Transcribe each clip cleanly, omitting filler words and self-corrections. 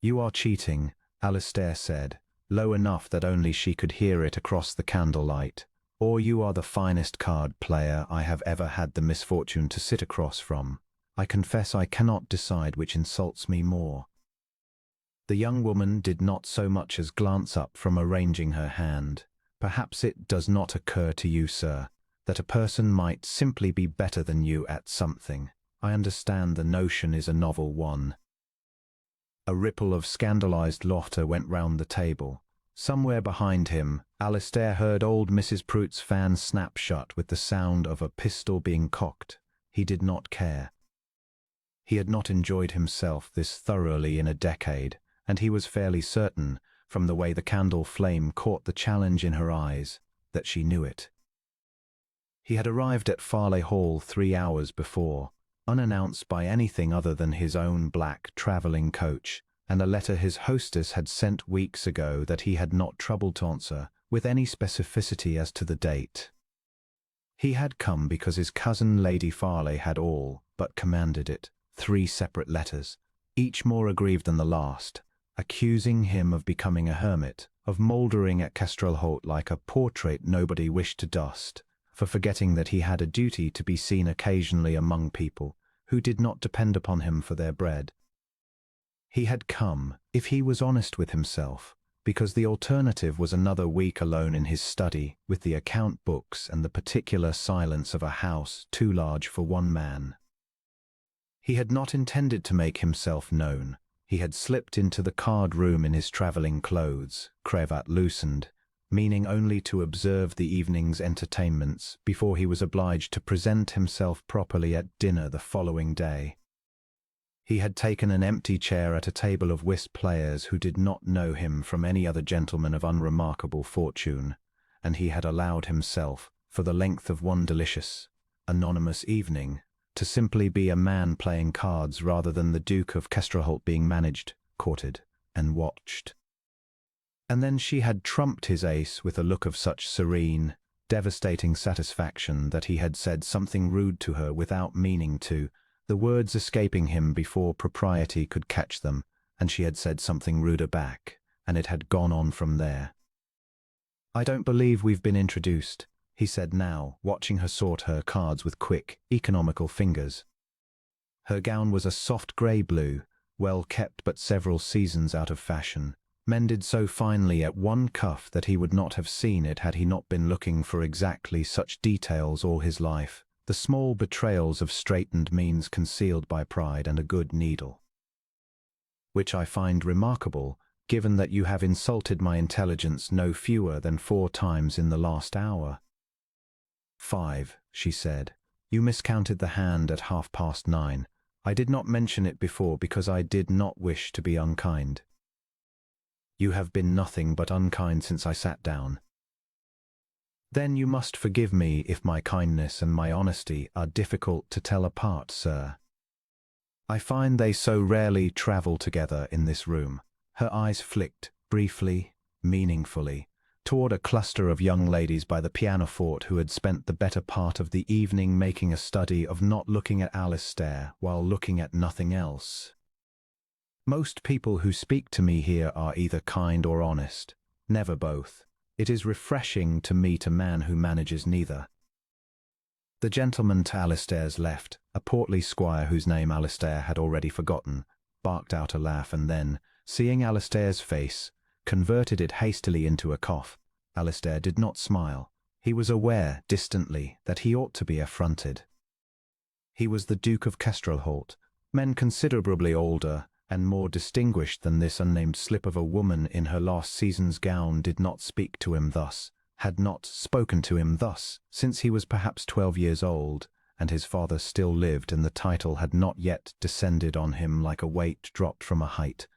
"You are cheating," Alistair said, low enough that only she could hear it across the candlelight. "Or you are the finest card player I have ever had the misfortune to sit across from. I confess I cannot decide which insults me more." The young woman did not so much as glance up from arranging her hand. "Perhaps it does not occur to you, sir, that a person might simply be better than you at something. I understand the notion is a novel one." A ripple of scandalized laughter went round the table. Somewhere behind him, Alistair heard old Mrs. Prout's fan snap shut with the sound of a pistol being cocked. He did not care. He had not enjoyed himself this thoroughly in a decade, and he was fairly certain, from the way the candle flame caught the challenge in her eyes, that she knew it. He had arrived at Farleigh Hall 3 hours before, unannounced by anything other than his own black travelling coach, and a letter his hostess had sent weeks ago that he had not troubled to answer with any specificity as to the date. He had come because his cousin Lady Farleigh had all but commanded it, 3 separate letters, each more aggrieved than the last, accusing him of becoming a hermit, of mouldering at Wexholt like a portrait nobody wished to dust, for forgetting that he had a duty to be seen occasionally among people who did not depend upon him for their bread. He had come, if he was honest with himself, because the alternative was another week alone in his study with the account books and the particular silence of a house too large for one man. He had not intended to make himself known. He had slipped into the card room in his travelling clothes, cravat loosened, meaning only to observe the evening's entertainments before he was obliged to present himself properly at dinner the following day. He had taken an empty chair at a table of whist players who did not know him from any other gentleman of unremarkable fortune, and he had allowed himself, for the length of one delicious, anonymous evening, to simply be a man playing cards rather than the Duke of Wexholt being managed, courted, and watched. And then she had trumped his ace with a look of such serene, devastating satisfaction that he had said something rude to her without meaning to, the words escaping him before propriety could catch them, and she had said something ruder back, and it had gone on from there. "I don't believe we've been introduced," he said now, watching her sort her cards with quick, economical fingers. Her gown was a soft grey blue, well kept but several seasons out of fashion, mended so finely at one cuff that he would not have seen it had he not been looking for exactly such details all his life, the small betrayals of straightened means concealed by pride and a good needle. "Which I find remarkable, given that you have insulted my intelligence no fewer than 4 times in the last hour." "5, she said. "You miscounted the hand at 9:30. I did not mention it before because I did not wish to be unkind." "You have been nothing but unkind since I sat down." "Then you must forgive me if my kindness and my honesty are difficult to tell apart, sir. I find they so rarely travel together in this room." Her eyes flicked, briefly, meaningfully, toward a cluster of young ladies by the pianoforte who had spent the better part of the evening making a study of not looking at Alistair while looking at nothing else. "Most people who speak to me here are either kind or honest, never both. It is refreshing to meet a man who manages neither." The gentleman to Alistair's left, a portly squire whose name Alistair had already forgotten, barked out a laugh and then, seeing Alistair's face, converted it hastily into a cough. Alistair did not smile. He was aware, distantly, that he ought to be affronted. He was the Duke of Wexholt. Men considerably older and more distinguished than this unnamed slip of a woman in her last season's gown did not speak to him thus, had not spoken to him thus, since he was perhaps 12 years old, and his father still lived and the title had not yet descended on him like a weight dropped from a height.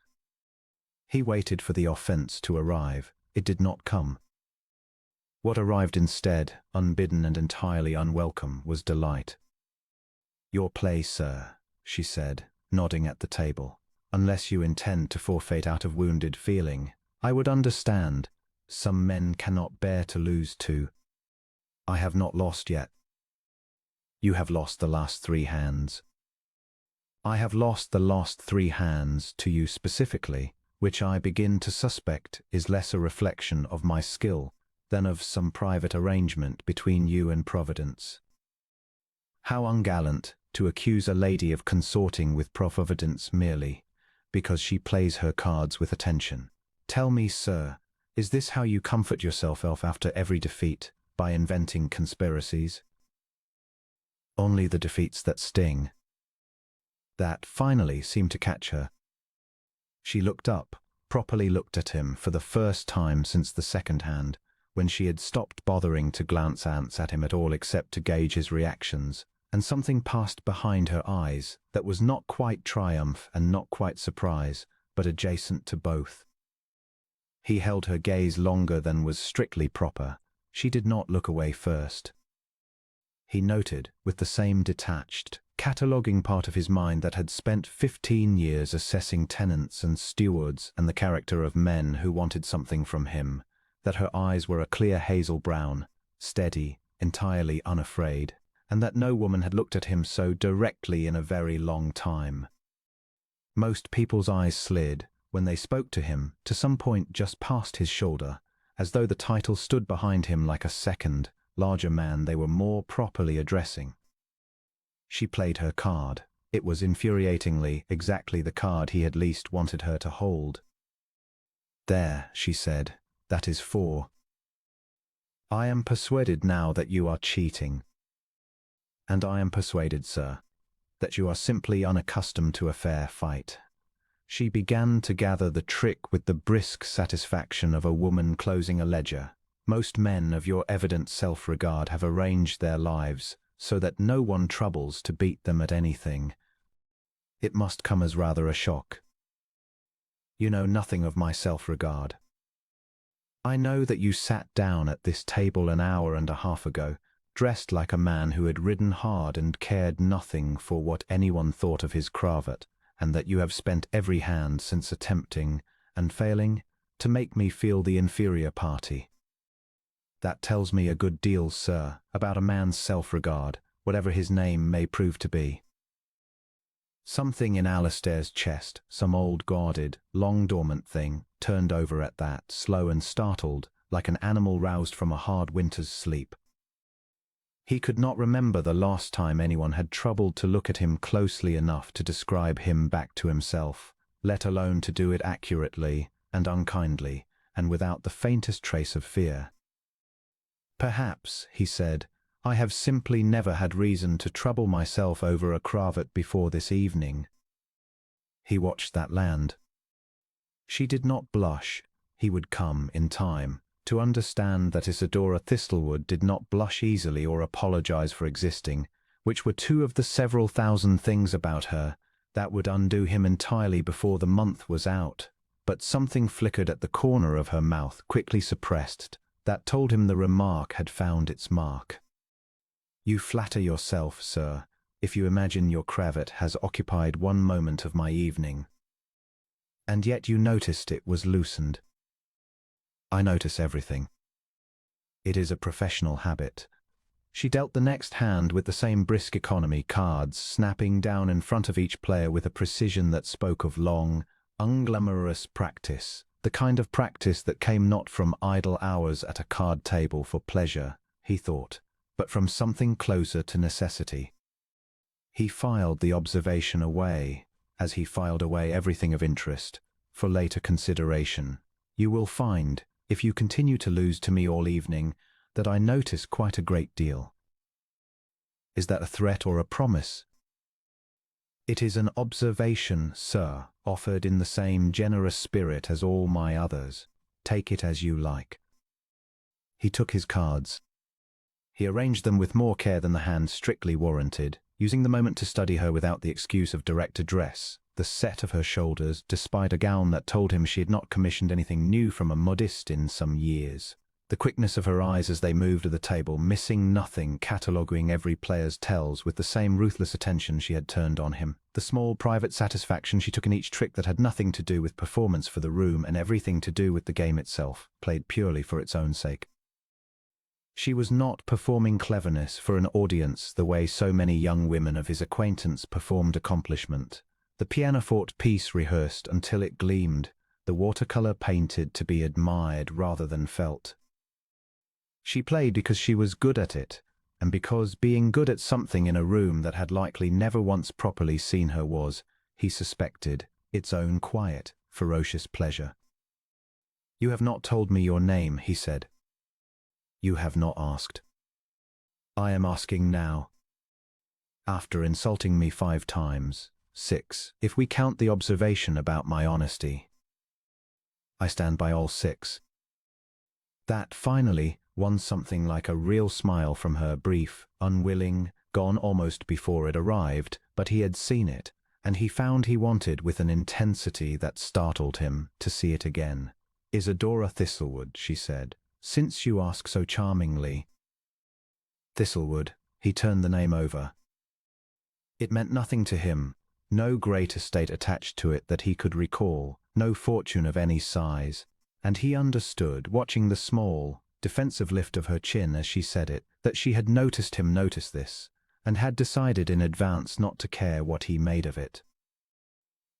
He waited for the offence to arrive. It did not come. What arrived instead, unbidden and entirely unwelcome, was delight. "Your play, sir," she said, nodding at the table. "Unless you intend to forfeit out of wounded feeling, I would understand. Some men cannot bear to lose to." "I have not lost yet." "You have lost the last 3 hands." "I have lost the last 3 hands to you specifically. which I begin to suspect is less a reflection of my skill than of some private arrangement between you and Providence. How ungallant to accuse a lady of consorting with Providence merely because she plays her cards with attention. Tell me, sir, is this how you comfort yourself after every defeat, by inventing conspiracies? Only the defeats that sting. That finally seemed to catch her. She looked up, properly looked at him for the first time since the second hand, when she had stopped bothering to glance at him at all except to gauge his reactions, and something passed behind her eyes that was not quite triumph and not quite surprise, but adjacent to both. He held her gaze longer than was strictly proper. She did not look away first. He noted, with the same detached, cataloguing part of his mind that had spent 15 years assessing tenants and stewards and the character of men who wanted something from him, that her eyes were a clear hazel brown, steady, entirely unafraid, and that no woman had looked at him so directly in a very long time. Most people's eyes slid, when they spoke to him, to some point just past his shoulder, as though the title stood behind him like a second, larger man they were more properly addressing. She played her card. It was infuriatingly exactly the card he had least wanted her to hold. "There," she said, "that is 4. I am persuaded now that you are cheating. And I am persuaded, sir, that you are simply unaccustomed to a fair fight." She began to gather the trick with the brisk satisfaction of a woman closing a ledger. Most men of your evident self-regard have arranged their lives so that no one troubles to beat them at anything. It must come as rather a shock. You know nothing of my self-regard. I know that you sat down at this table an hour and a half ago, dressed like a man who had ridden hard and cared nothing for what anyone thought of his cravat, and that you have spent every hand since attempting, and failing, to make me feel the inferior party. That tells me a good deal, sir, about a man's self-regard, whatever his name may prove to be. Something in Alistair's chest, some old guarded, long-dormant thing, turned over at that, slow and startled, like an animal roused from a hard winter's sleep. He could not remember the last time anyone had troubled to look at him closely enough to describe him back to himself, let alone to do it accurately and unkindly, and without the faintest trace of fear. "Perhaps," he said, "I have simply never had reason to trouble myself over a cravat before this evening." He watched that land. She did not blush. He would come, in time, to understand that Isadora Thistlewood did not blush easily or apologize for existing, which were 2 of the several thousand things about her that would undo him entirely before the month was out. But something flickered at the corner of her mouth, quickly suppressed, that told him the remark had found its mark. "You flatter yourself, sir, if you imagine your cravat has occupied one moment of my evening. And yet you noticed it was loosened." "I notice everything. It is a professional habit." She dealt the next hand with the same brisk economy, cards snapping down in front of each player with a precision that spoke of long, unglamorous practice, the kind of practice that came not from idle hours at a card table for pleasure, he thought, but from something closer to necessity. He filed the observation away, as he filed away everything of interest, for later consideration. "You will find, if you continue to lose to me all evening, that I notice quite a great deal." "Is that a threat or a promise?" "It is an observation, sir, offered in the same generous spirit as all my others. Take it as you like." He took his cards. He arranged them with more care than the hand strictly warranted, using the moment to study her without the excuse of direct address, the set of her shoulders, despite a gown that told him she had not commissioned anything new from a modiste in some years, the quickness of her eyes as they moved at the table, missing nothing, cataloguing every player's tells with the same ruthless attention she had turned on him, the small private satisfaction she took in each trick that had nothing to do with performance for the room and everything to do with the game itself, played purely for its own sake. She was not performing cleverness for an audience the way so many young women of his acquaintance performed accomplishment. The pianoforte piece rehearsed until it gleamed, the watercolor painted to be admired rather than felt. She played because she was good at it, and because being good at something in a room that had likely never once properly seen her was, he suspected, its own quiet, ferocious pleasure. "You have not told me your name," he said. "You have not asked." "I am asking now. After insulting me 5 times, 6, if we count the observation about my honesty. I stand by all 6. That finally won something like a real smile from her, brief, unwilling, gone almost before it arrived, but he had seen it, and he found he wanted with an intensity that startled him to see it again. "Isadora Thistlewood," she said, "since you ask so charmingly." Thistlewood, he turned the name over. It meant nothing to him, no great estate attached to it that he could recall, no fortune of any size, and he understood, watching the small, defensive lift of her chin as she said it, that she had noticed him notice this, and had decided in advance not to care what he made of it.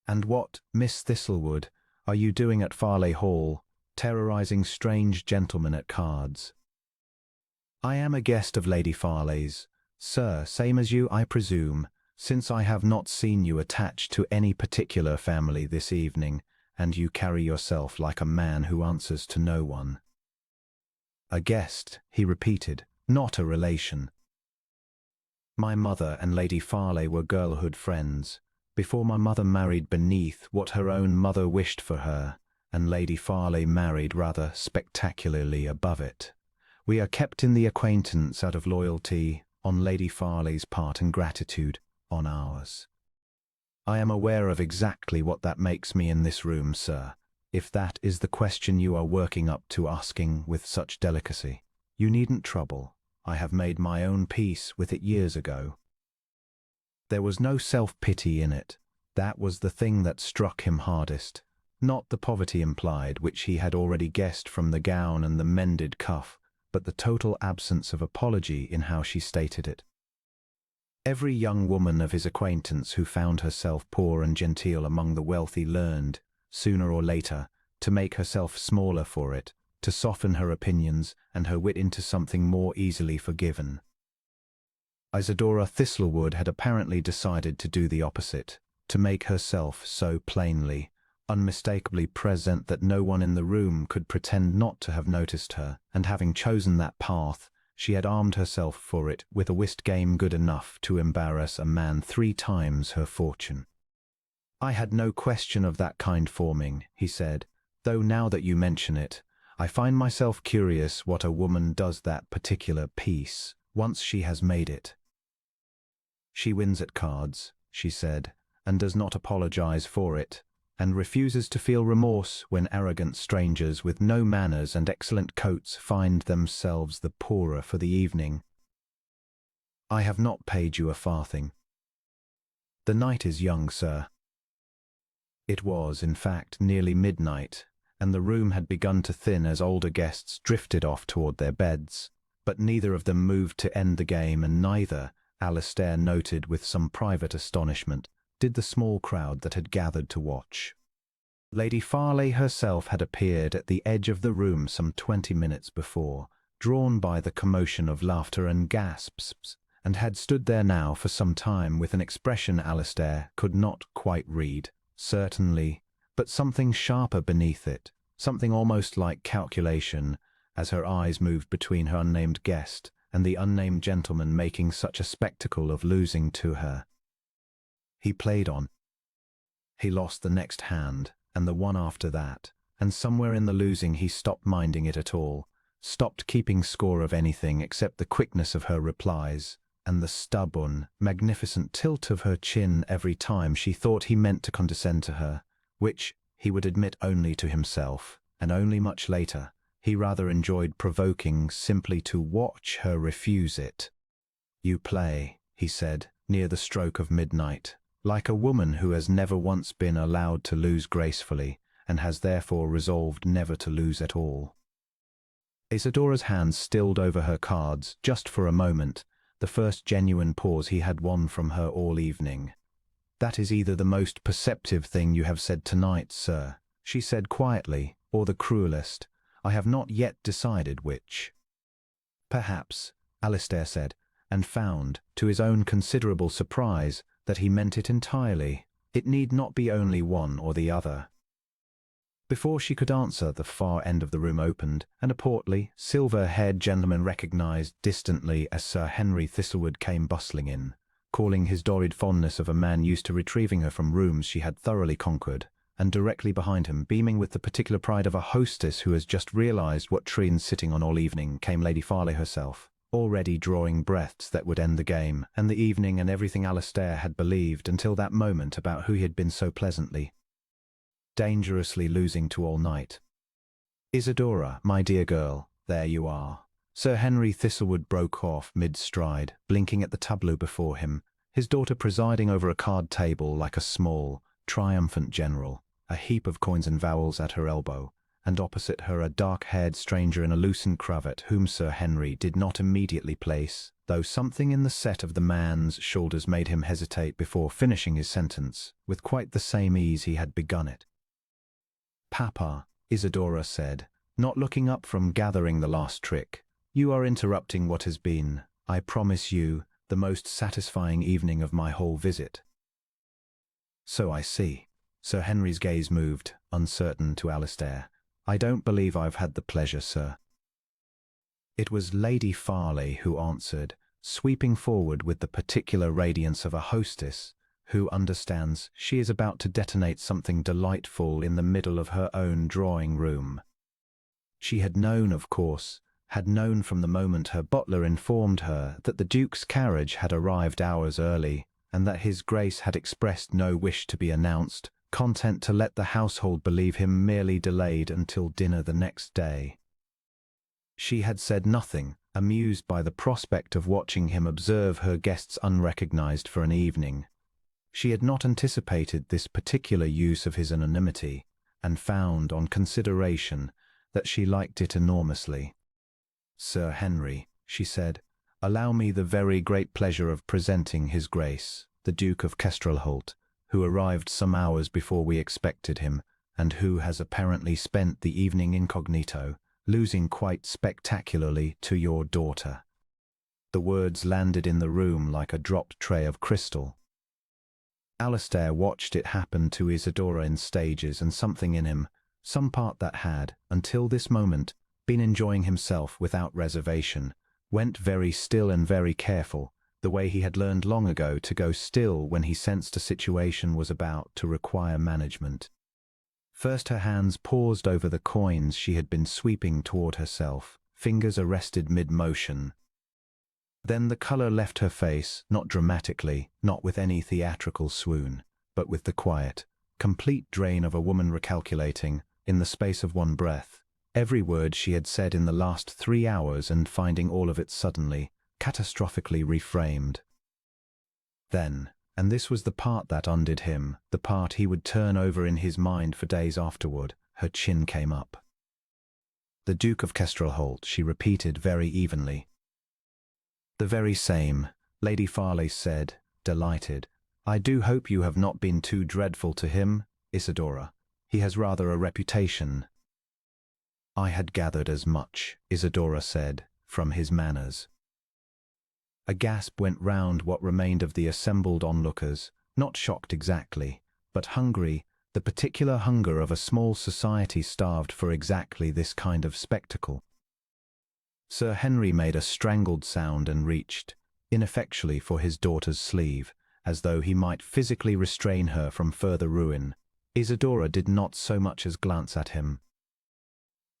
"And what, Miss Thistlewood, are you doing at Farleigh Hall, terrorizing strange gentlemen at cards?" "I am a guest of Lady Farleigh's, sir, same as you, I presume, since I have not seen you attached to any particular family this evening, and you carry yourself like a man who answers to no one." "A guest," he repeated, "not a relation. My mother and Lady Farleigh were girlhood friends, before my mother married beneath what her own mother wished for her, and Lady Farleigh married rather spectacularly above it. We are kept in the acquaintance out of loyalty on Lady Farleigh's part and gratitude on ours. I am aware of exactly what that makes me in this room, sir, if that is the question you are working up to asking with such delicacy. You needn't trouble. I have made my own peace with it years ago." There was no self-pity in it. That was the thing that struck him hardest, not the poverty implied, which he had already guessed from the gown and the mended cuff, but the total absence of apology in how she stated it. Every young woman of his acquaintance who found herself poor and genteel among the wealthy learned, sooner or later, to make herself smaller for it, to soften her opinions and her wit into something more easily forgiven. Isadora Thistlewood had apparently decided to do the opposite, to make herself so plainly, unmistakably present that no one in the room could pretend not to have noticed her, and having chosen that path, she had armed herself for it with a whist game good enough to embarrass a man 3 times her fortune. "I had no question of that kind forming," he said, "though now that you mention it, I find myself curious what a woman does that particular piece, once she has made it." "She wins at cards," she said, "and does not apologize for it, and refuses to feel remorse when arrogant strangers with no manners and excellent coats find themselves the poorer for the evening. I have not paid you a farthing. The night is young, sir." It was, in fact, nearly midnight, and the room had begun to thin as older guests drifted off toward their beds, but neither of them moved to end the game, and neither, Alistair noted with some private astonishment, did the small crowd that had gathered to watch. Lady Farleigh herself had appeared at the edge of the room some 20 minutes before, drawn by the commotion of laughter and gasps, and had stood there now for some time with an expression Alistair could not quite read, certainly, but something sharper beneath it, something almost like calculation, as her eyes moved between her unnamed guest and the unnamed gentleman making such a spectacle of losing to her. He played on. He lost the next hand, and the one after that, and somewhere in the losing he stopped minding it at all, stopped keeping score of anything except the quickness of her replies, and the stubborn, magnificent tilt of her chin every time she thought he meant to condescend to her, which he would admit only to himself, and only much later. He rather enjoyed provoking simply to watch her refuse it. "You play," he said, near the stroke of midnight, "like a woman who has never once been allowed to lose gracefully, and has therefore resolved never to lose at all." Isadora's hands stilled over her cards, just for a moment, the first genuine pause he had won from her all evening. "That is either the most perceptive thing you have said tonight, sir," she said quietly, or the cruelest. I have not yet decided which. Perhaps, Alistair said, and found, to his own considerable surprise, that he meant it entirely. It need not be only one or the other. Before she could answer, the far end of the room opened, and a portly, silver-haired gentleman recognized distantly as Sir Henry Thistlewood came bustling in, calling his dogged fondness of a man used to retrieving her from rooms she had thoroughly conquered, and directly behind him, beaming with the particular pride of a hostess who has just realized what Trine's sitting on all evening, came Lady Farley herself, already drawing breaths that would end the game, and the evening and everything Alistair had believed until that moment about who he had been so pleasantly, dangerously losing to all night. Isadora, my dear girl, there you are. Sir Henry Thistlewood broke off mid-stride, blinking at the tableau before him, his daughter presiding over a card table like a small, triumphant general, a heap of coins and vowels at her elbow, and opposite her a dark-haired stranger in a loosened cravat whom Sir Henry did not immediately place, though something in the set of the man's shoulders made him hesitate before finishing his sentence, with quite the same ease he had begun it. Papa, Isadora said, not looking up from gathering the last trick, you are interrupting what has been, I promise you, the most satisfying evening of my whole visit. So I see. Sir Henry's gaze moved, uncertain, to Alistair. I don't believe I've had the pleasure, sir. It was Lady Farley who answered, sweeping forward with the particular radiance of a hostess who understands she is about to detonate something delightful in the middle of her own drawing-room. She had known, of course, had known from the moment her butler informed her that the Duke's carriage had arrived hours early, and that his Grace had expressed no wish to be announced, content to let the household believe him merely delayed until dinner the next day. She had said nothing, amused by the prospect of watching him observe her guests unrecognized for an evening. She had not anticipated this particular use of his anonymity, and found, on consideration, that she liked it enormously. Sir Henry, she said, allow me the very great pleasure of presenting His Grace, the Duke of Wexholt, who arrived some hours before we expected him, and who has apparently spent the evening incognito, losing quite spectacularly to your daughter. The words landed in the room like a dropped tray of crystal. Alistair watched it happen to Isadora in stages, and something in him, some part that had, until this moment, been enjoying himself without reservation, went very still and very careful, the way he had learned long ago to go still when he sensed a situation was about to require management. First her hands paused over the coins she had been sweeping toward herself, fingers arrested mid-motion. Then the colour left her face, not dramatically, not with any theatrical swoon, but with the quiet, complete drain of a woman recalculating, in the space of one breath, every word she had said in the last 3 hours and finding all of it suddenly, catastrophically reframed. Then, and this was the part that undid him, the part he would turn over in his mind for days afterward, her chin came up. The Duke of Wexholt, she repeated very evenly. The very same, Lady Farley said, delighted. I do hope you have not been too dreadful to him, Isadora. He has rather a reputation. I had gathered as much, Isadora said, from his manners. A gasp went round what remained of the assembled onlookers, not shocked exactly, but hungry, the particular hunger of a small society starved for exactly this kind of spectacle. Sir Henry made a strangled sound and reached, ineffectually, for his daughter's sleeve, as though he might physically restrain her from further ruin. Isadora did not so much as glance at him.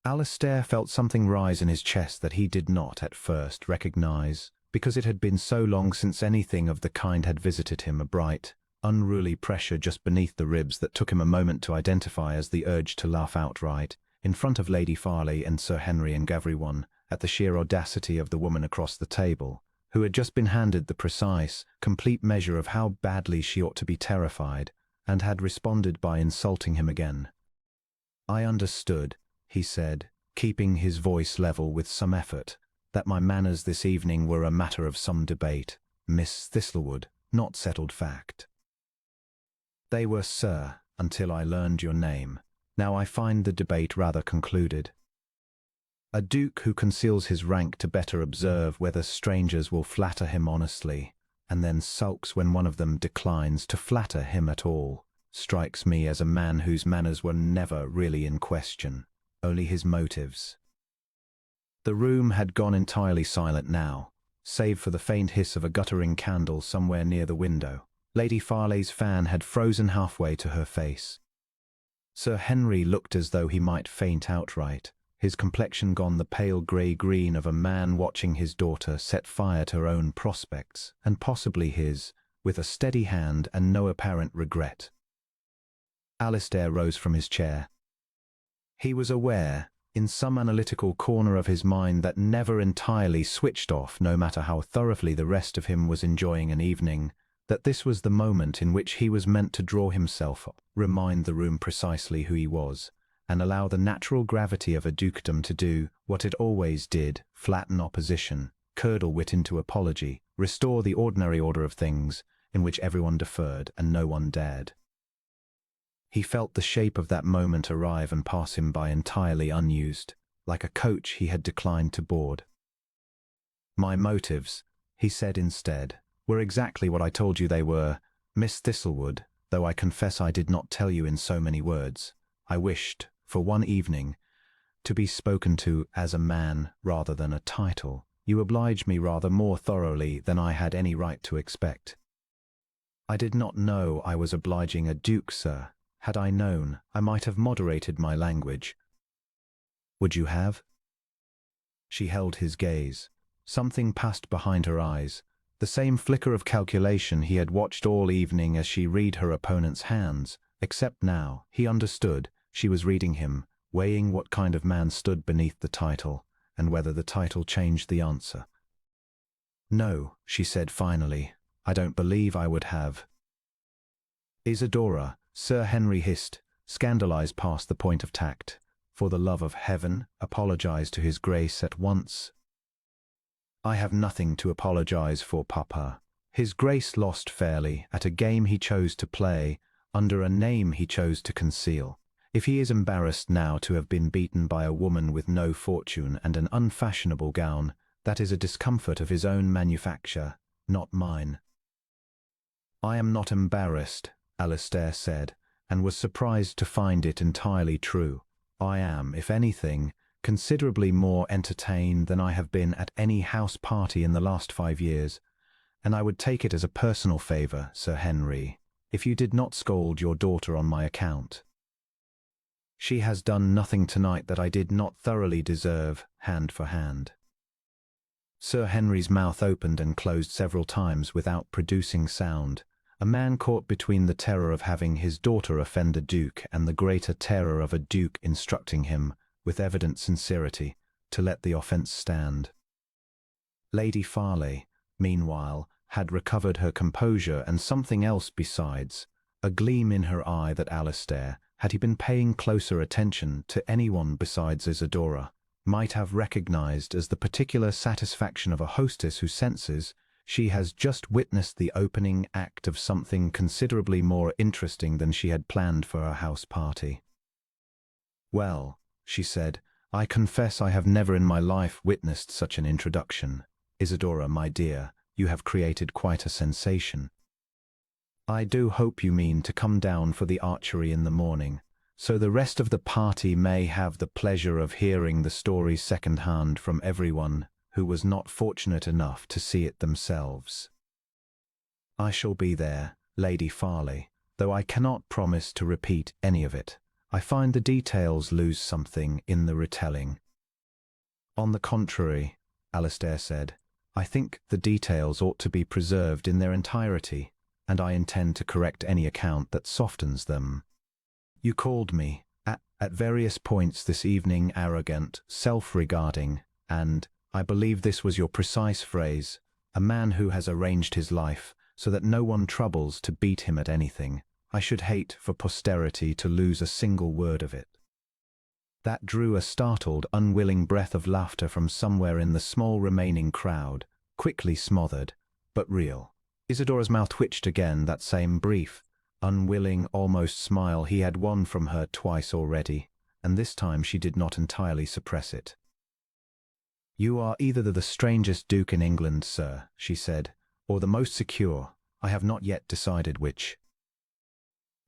Alistair felt something rise in his chest that he did not, at first, recognize, because it had been so long since anything of the kind had visited him, a bright, unruly pressure just beneath the ribs that took him a moment to identify as the urge to laugh outright, in front of Lady Farley and Sir Henry and everyone, at the sheer audacity of the woman across the table, who had just been handed the precise, complete measure of how badly she ought to be terrified, and had responded by insulting him again. I understood, he said, keeping his voice level with some effort, that my manners this evening were a matter of some debate, Miss Thistlewood, not settled fact. They were, sir, until I learned your name. Now I find the debate rather concluded. A duke who conceals his rank to better observe whether strangers will flatter him honestly, and then sulks when one of them declines to flatter him at all, strikes me as a man whose manners were never really in question, only his motives. The room had gone entirely silent now, save for the faint hiss of a guttering candle somewhere near the window. Lady Farley's fan had frozen halfway to her face. Sir Henry looked as though he might faint outright, his complexion gone the pale grey-green of a man watching his daughter set fire to her own prospects, and possibly his, with a steady hand and no apparent regret. Alistair rose from his chair. He was aware, in some analytical corner of his mind that never entirely switched off no matter how thoroughly the rest of him was enjoying an evening, that this was the moment in which he was meant to draw himself up, remind the room precisely who he was, and allow the natural gravity of a dukedom to do what it always did, flatten opposition, curdle wit into apology, restore the ordinary order of things, in which everyone deferred and no one dared. He felt the shape of that moment arrive and pass him by entirely unused, like a coach he had declined to board. "My motives," he said instead, "were exactly what I told you they were, Miss Thistlewood, though I confess I did not tell you in so many words. I wished, for one evening, to be spoken to as a man rather than a title. You oblige me rather more thoroughly than I had any right to expect." "I did not know I was obliging a duke, sir. Had I known, I might have moderated my language." "Would you have?" She held his gaze. Something passed behind her eyes, the same flicker of calculation he had watched all evening as she read her opponent's hands, except now, he understood, she was reading him, weighing what kind of man stood beneath the title, and whether the title changed the answer. "No," she said finally, "I don't believe I would have." "Isadora," Sir Henry hissed, scandalized past the point of tact, "for the love of heaven, apologize to his grace at once." "I have nothing to apologize for, Papa. His grace lost fairly at a game he chose to play, under a name he chose to conceal. If he is embarrassed now to have been beaten by a woman with no fortune and an unfashionable gown, that is a discomfort of his own manufacture, not mine." "I am not embarrassed," Alistair said, and was surprised to find it entirely true. "I am, if anything, considerably more entertained than I have been at any house party in the last 5 years, and I would take it as a personal favour, Sir Henry, if you did not scold your daughter on my account. She has done nothing tonight that I did not thoroughly deserve, hand for hand." Sir Henry's mouth opened and closed several times without producing sound, a man caught between the terror of having his daughter offend a duke and the greater terror of a duke instructing him, with evident sincerity, to let the offence stand. Lady Farley, meanwhile, had recovered her composure and something else besides, a gleam in her eye that Alistair, had he been paying closer attention to anyone besides Isadora, might have recognized as the particular satisfaction of a hostess who senses she has just witnessed the opening act of something considerably more interesting than she had planned for her house party. "Well," she said, "I confess I have never in my life witnessed such an introduction. Isadora, my dear, you have created quite a sensation. I do hope you mean to come down for the archery in the morning, so the rest of the party may have the pleasure of hearing the story second-hand from everyone who was not fortunate enough to see it themselves." "I shall be there, Lady Farley, though I cannot promise to repeat any of it. I find the details lose something in the retelling." "On the contrary," Alistair said, "I think the details ought to be preserved in their entirety, and I intend to correct any account that softens them. You called me, at various points this evening, arrogant, self-regarding, and, I believe this was your precise phrase, a man who has arranged his life so that no one troubles to beat him at anything. I should hate for posterity to lose a single word of it." That drew a startled, unwilling breath of laughter from somewhere in the small remaining crowd, quickly smothered, but real. Isadora's mouth twitched again, that same brief, unwilling, almost smile he had won from her twice already, and this time she did not entirely suppress it. "You are either the strangest duke in England, sir," she said, "or the most secure. I have not yet decided which."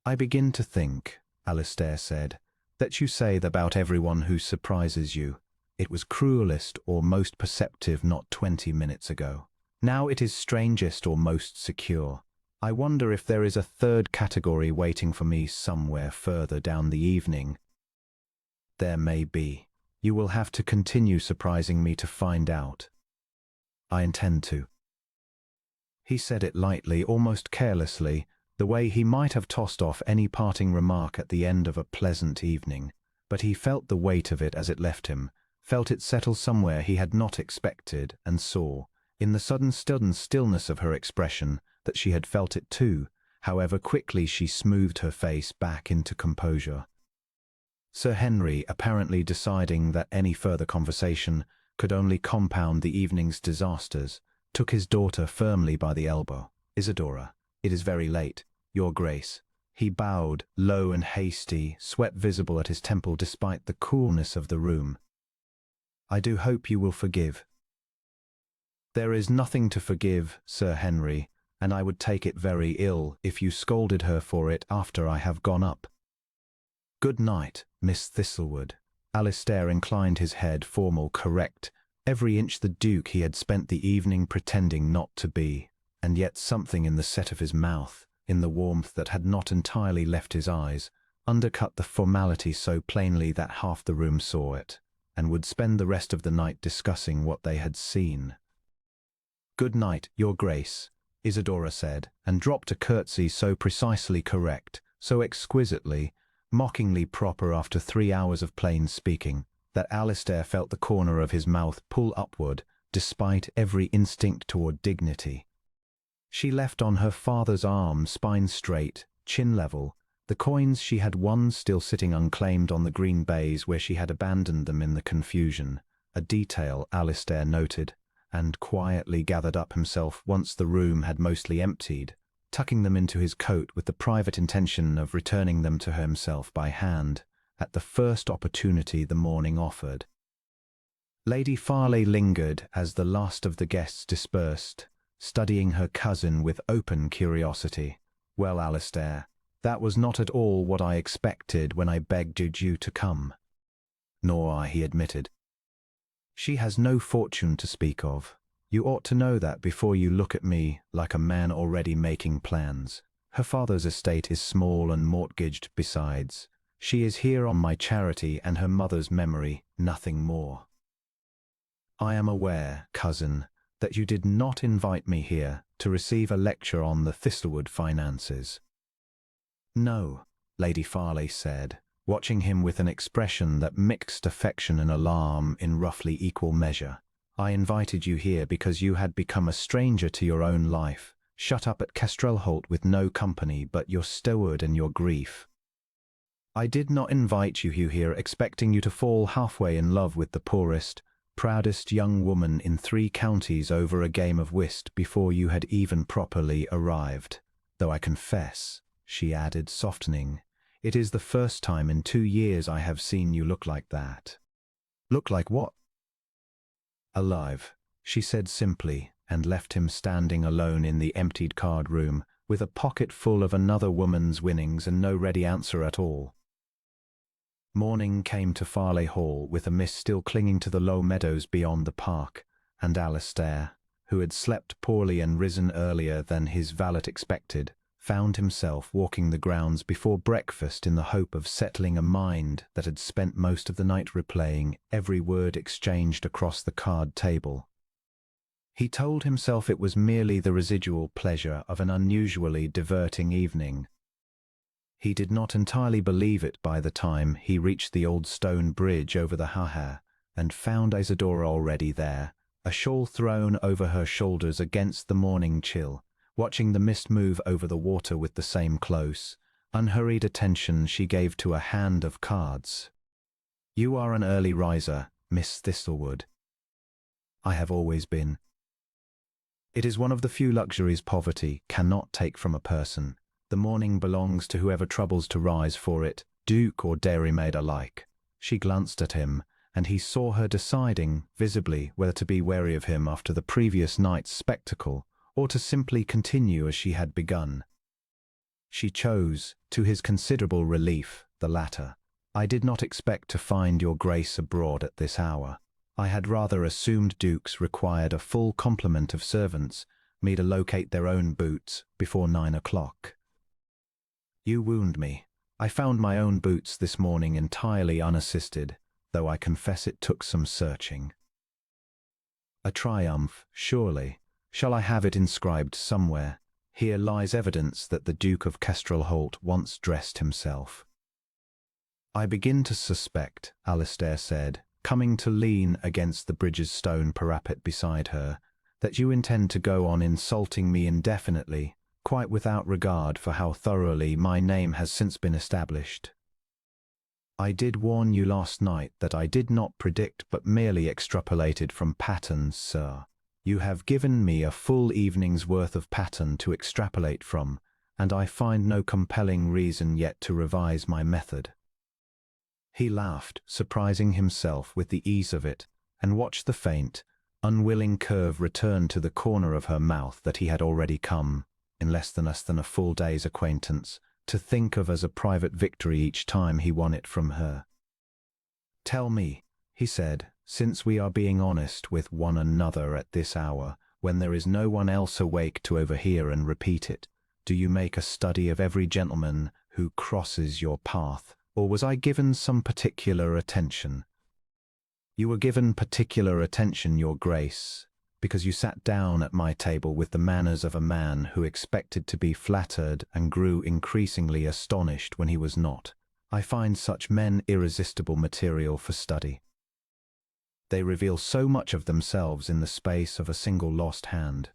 "I begin to think," Alistair said, "that you say that about everyone who surprises you. It was cruelest or most perceptive not 20 minutes ago. Now it is strangest or most secure. I wonder if there is a third category waiting for me somewhere further down the evening." "There may be. You will have to continue surprising me to find out." "I intend to." He said it lightly, almost carelessly, the way he might have tossed off any parting remark at the end of a pleasant evening, but he felt the weight of it as it left him, felt it settle somewhere he had not expected, and saw, in the sudden stillness of her expression, that she had felt it too, however quickly she smoothed her face back into composure. Sir Henry, apparently deciding that any further conversation could only compound the evening's disasters, took his daughter firmly by the elbow. "Isadora, it is very late. Your Grace." He bowed, low and hasty, sweat visible at his temple despite the coolness of the room. "I do hope you will forgive." "There is nothing to forgive, Sir Henry, and I would take it very ill if you scolded her for it after I have gone up." "Good night, Miss Thistlewood." Alistair inclined his head, formal, correct, every inch the Duke he had spent the evening pretending not to be, and yet something in the set of his mouth, in the warmth that had not entirely left his eyes, undercut the formality so plainly that half the room saw it, and would spend the rest of the night discussing what they had seen. "Good night, Your Grace," Isadora said, and dropped a curtsy so precisely correct, so exquisitely, mockingly proper after 3 hours of plain speaking, that Alistair felt the corner of his mouth pull upward, despite every instinct toward dignity. She left on her father's arm, spine straight, chin level, the coins she had won still sitting unclaimed on the green baize where she had abandoned them in the confusion, a detail Alistair noted, and quietly gathered up himself once the room had mostly emptied, tucking them into his coat with the private intention of returning them to himself by hand at the first opportunity the morning offered. Lady Farley lingered as the last of the guests dispersed, studying her cousin with open curiosity. "Well, Alistair, that was not at all what I expected when I begged you to come." "Nor I," he admitted. "She has no fortune to speak of. You ought to know that before you look at me like a man already making plans. Her father's estate is small and mortgaged besides. She is here on my charity and her mother's memory, nothing more." "I am aware, cousin, that you did not invite me here to receive a lecture on the Thistlewood finances." "No," Lady Farley said, watching him with an expression that mixed affection and alarm in roughly equal measure. "I invited you here because you had become a stranger to your own life, shut up at Wexholt with no company but your steward and your grief. I did not invite you here expecting you to fall halfway in love with the poorest, proudest young woman in 3 counties over a game of whist before you had even properly arrived. Though I confess," she added, softening, "it is the first time in 2 years I have seen you look like that." "Look like what?" "Alive," she said simply, and left him standing alone in the emptied card room, with a pocket full of another woman's winnings and no ready answer at all. Morning came to Farleigh Hall with a mist still clinging to the low meadows beyond the park, and Alistair, who had slept poorly and risen earlier than his valet expected, found himself walking the grounds before breakfast in the hope of settling a mind that had spent most of the night replaying every word exchanged across the card table. He told himself it was merely the residual pleasure of an unusually diverting evening. He did not entirely believe it by the time he reached the old stone bridge over the Haha and found Isadora already there, a shawl thrown over her shoulders against the morning chill, watching the mist move over the water with the same close, unhurried attention she gave to a hand of cards. "You are an early riser, Miss Thistlewood." "I have always been." "It is one of the few luxuries poverty cannot take from a person, The morning belongs to whoever troubles to rise for it, duke or dairymaid alike. She glanced at him, and he saw her deciding, visibly, whether to be wary of him after the previous night's spectacle, or to simply continue as she had begun. She chose, to his considerable relief, the latter. "I did not expect to find your grace abroad at this hour. I had rather assumed dukes required a full complement of servants, me to locate their own boots, before 9 o'clock. You wound me. I found my own boots this morning entirely unassisted, though I confess it took some searching." A triumph, surely. Shall I have it inscribed somewhere? Here lies evidence that the Duke of Wexholt once dressed himself. "I begin to suspect," Alistair said, coming to lean against the bridge's stone parapet beside her, "that you intend to go on insulting me indefinitely, quite without regard for how thoroughly my name has since been established. I did warn you last night that I did not predict but merely extrapolated from patterns, sir. You have given me a full evening's worth of pattern to extrapolate from, and I find no compelling reason yet to revise my method." He laughed, surprising himself with the ease of it, and watched the faint, unwilling curve return to the corner of her mouth that he had already come, in less than a full day's acquaintance, to think of as a private victory each time he won it from her. "Tell me," he said, "since we are being honest with one another at this hour, when there is no one else awake to overhear and repeat it, do you make a study of every gentleman who crosses your path, or was I given some particular attention?" "You were given particular attention, your grace, because you sat down at my table with the manners of a man who expected to be flattered and grew increasingly astonished when he was not. I find such men irresistible material for study. They reveal so much of themselves in the space of a single lost hand."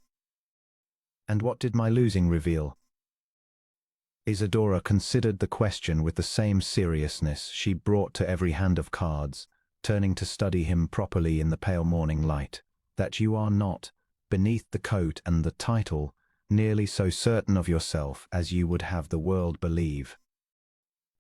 "And what did my losing reveal?" Isidora considered the question with the same seriousness she brought to every hand of cards, turning to study him properly in the pale morning light. "That you are not, beneath the coat and the title, nearly so certain of yourself as you would have the world believe.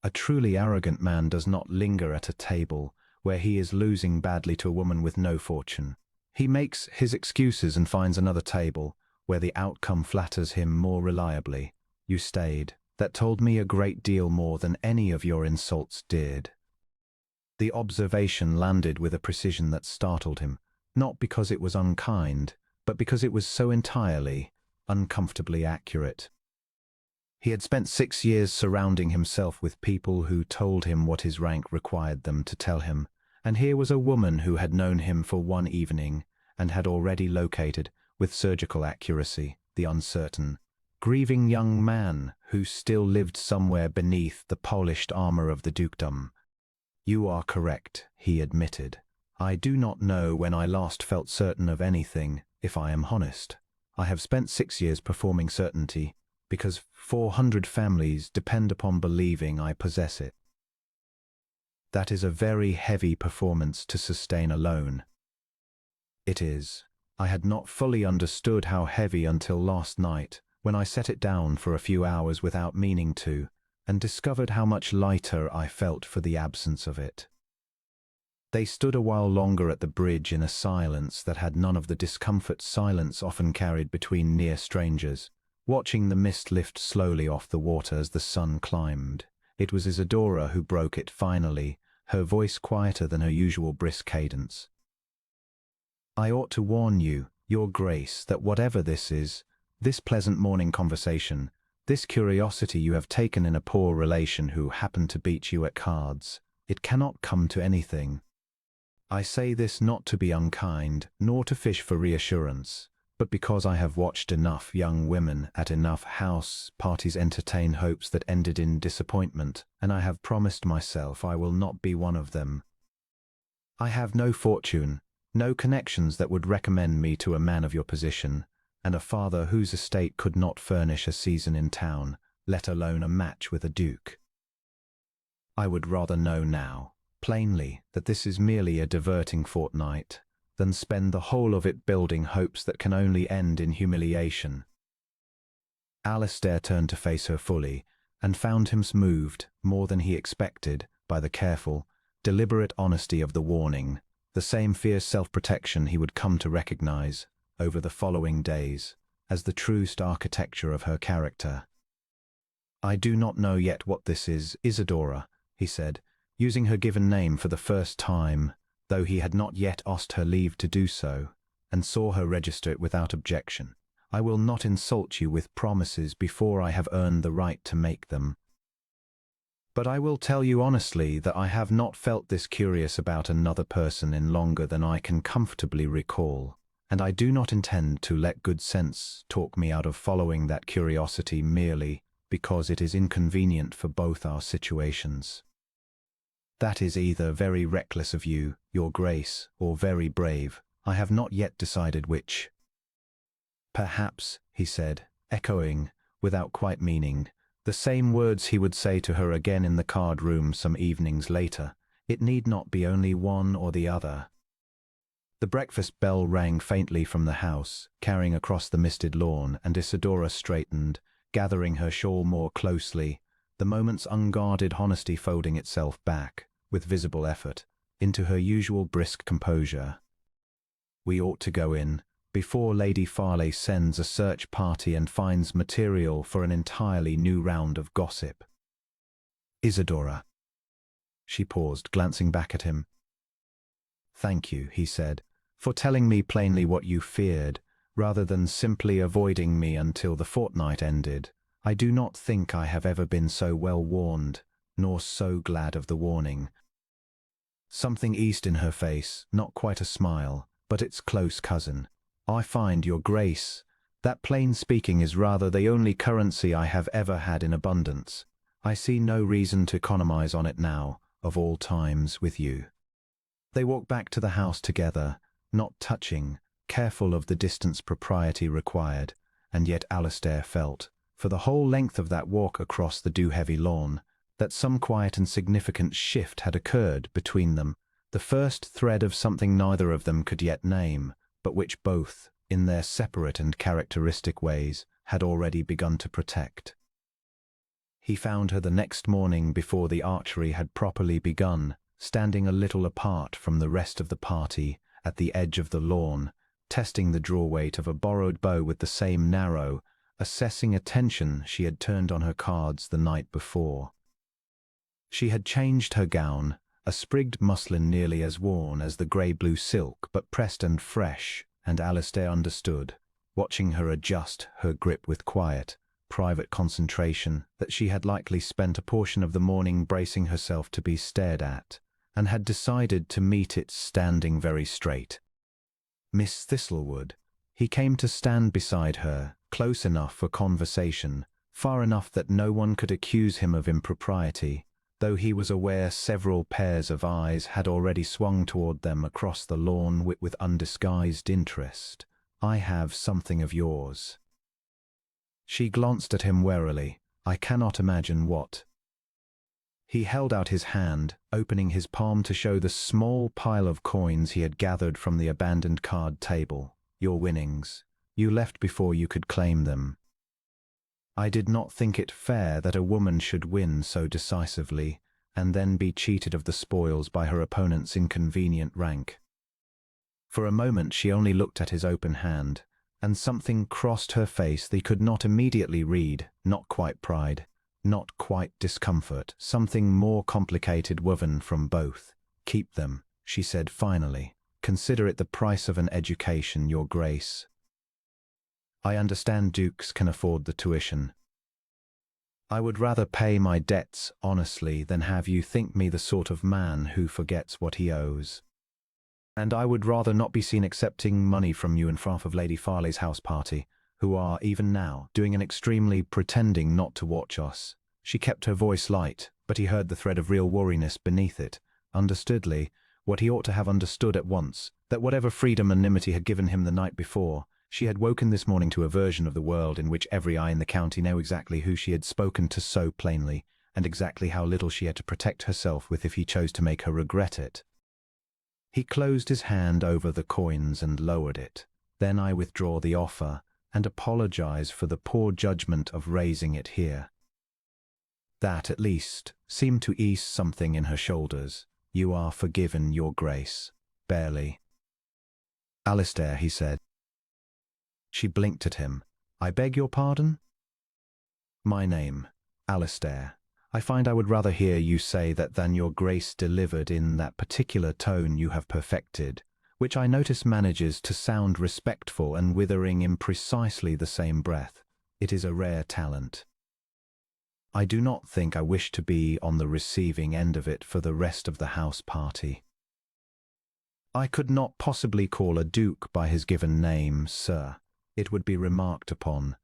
A truly arrogant man does not linger at a table where he is losing badly to a woman with no fortune. He makes his excuses and finds another table where the outcome flatters him more reliably. You stayed. That told me a great deal more than any of your insults did." The observation landed with a precision that startled him, not because it was unkind, but because it was so entirely, uncomfortably accurate. He had spent 6 years surrounding himself with people who told him what his rank required them to tell him, and here was a woman who had known him for one evening and had already located, with surgical accuracy, the uncertain, grieving young man who still lived somewhere beneath the polished armor of the dukedom. "You are correct," he admitted. "I do not know when I last felt certain of anything, if I am honest. I have spent 6 years performing certainty, because 400 families depend upon believing I possess it. That is a very heavy performance to sustain alone." "It is. I had not fully understood how heavy until last night, when I set it down for a few hours without meaning to, and discovered how much lighter I felt for the absence of it." They stood a while longer at the bridge in a silence that had none of the discomfort silence often carried between near strangers, watching the mist lift slowly off the water as the sun climbed. It was Isidora who broke it finally, her voice quieter than her usual brisk cadence. "I ought to warn you, your grace, that whatever this is, this pleasant morning conversation, this curiosity you have taken in a poor relation who happened to beat you at cards, it cannot come to anything. I say this not to be unkind, nor to fish for reassurance, but because I have watched enough young women at enough house parties entertain hopes that ended in disappointment, and I have promised myself I will not be one of them. I have no fortune, no connections that would recommend me to a man of your position, and a father whose estate could not furnish a season in town, let alone a match with a duke. I would rather know now, plainly, that this is merely a diverting fortnight, than spend the whole of it building hopes that can only end in humiliation." Alistair turned to face her fully, and found him moved, more than he expected, by the careful, deliberate honesty of the warning, the same fierce self-protection he would come to recognize, over the following days, as the truest architecture of her character. "I do not know yet what this is, Isidora," he said, using her given name for the first time, though he had not yet asked her leave to do so, and saw her register it without objection. "I will not insult you with promises before I have earned the right to make them. But I will tell you honestly that I have not felt this curious about another person in longer than I can comfortably recall, and I do not intend to let good sense talk me out of following that curiosity merely because it is inconvenient for both our situations. That is either very reckless of you, your grace, or very brave. I have not yet decided which." "Perhaps," he said, echoing, without quite meaning, the same words he would say to her again in the card room some evenings later, "it need not be only one or the other." The breakfast bell rang faintly from the house, carrying across the misted lawn, and Isidora straightened, gathering her shawl more closely, the moment's unguarded honesty folding itself back, with visible effort, into her usual brisk composure. "We ought to go in, before Lady Farley sends a search party and finds material for an entirely new round of gossip." "Isidora." She paused, glancing back at him. "Thank you," he said, "for telling me plainly what you feared, rather than simply avoiding me until the fortnight ended. I do not think I have ever been so well warned, nor so glad of the warning." Something eased in her face, not quite a smile, but its close cousin. "I find, your grace, that plain speaking is rather the only currency I have ever had in abundance. I see no reason to economize on it now, of all times, with you." They walked back to the house together, not touching, careful of the distance propriety required, and yet Alistair felt, for the whole length of that walk across the dew-heavy lawn, that some quiet and significant shift had occurred between them, the first thread of something neither of them could yet name, but which both, in their separate and characteristic ways, had already begun to protect. He found her the next morning before the archery had properly begun, standing a little apart from the rest of the party, at the edge of the lawn, testing the draw-weight of a borrowed bow with the same narrow, assessing attention she had turned on her cards the night before. She had changed her gown, a sprigged muslin nearly as worn as the grey-blue silk, but pressed and fresh, and Alistair understood, watching her adjust her grip with quiet, private concentration, that she had likely spent a portion of the morning bracing herself to be stared at, and had decided to meet it standing very straight. "Miss Thistlewood." He came to stand beside her, close enough for conversation, far enough that no one could accuse him of impropriety, though he was aware several pairs of eyes had already swung toward them across the lawn with undisguised interest. "I have something of yours." She glanced at him warily. "I cannot imagine what." He held out his hand, opening his palm to show the small pile of coins he had gathered from the abandoned card table. "Your winnings. You left before you could claim them. I did not think it fair that a woman should win so decisively, and then be cheated of the spoils by her opponent's inconvenient rank." For a moment she only looked at his open hand, and something crossed her face they could not immediately read, not quite pride, not quite discomfort, something more complicated woven from both. "Keep them," she said finally. "Consider it the price of an education, your grace. I understand dukes can afford the tuition. I would rather pay my debts honestly than have you think me the sort of man who forgets what he owes. And I would rather not be seen accepting money from you in behalf of Lady Farley's house party, who are, even now, doing an extremely pretending not to watch us." She kept her voice light, but he heard the thread of real worriness beneath it, understoodly, what he ought to have understood at once, that whatever freedom and enmity had given him the night before, she had woken this morning to a version of the world in which every eye in the county knew exactly who she had spoken to so plainly, and exactly how little she had to protect herself with if he chose to make her regret it. He closed his hand over the coins and lowered it. "Then I withdraw the offer, and apologize for the poor judgment of raising it here. That, at least, seemed to ease something in her shoulders. You are forgiven, your grace. Barely. Alistair, he said. She blinked at him. I beg your pardon? My name, Alistair. I find I would rather hear you say that than your grace delivered in that particular tone you have perfected, which I notice manages to sound respectful and withering in precisely the same breath. It is a rare talent. I do not think I wish to be on the receiving end of it for the rest of the house party. I could not possibly call a duke by his given name, sir. It would be remarked upon.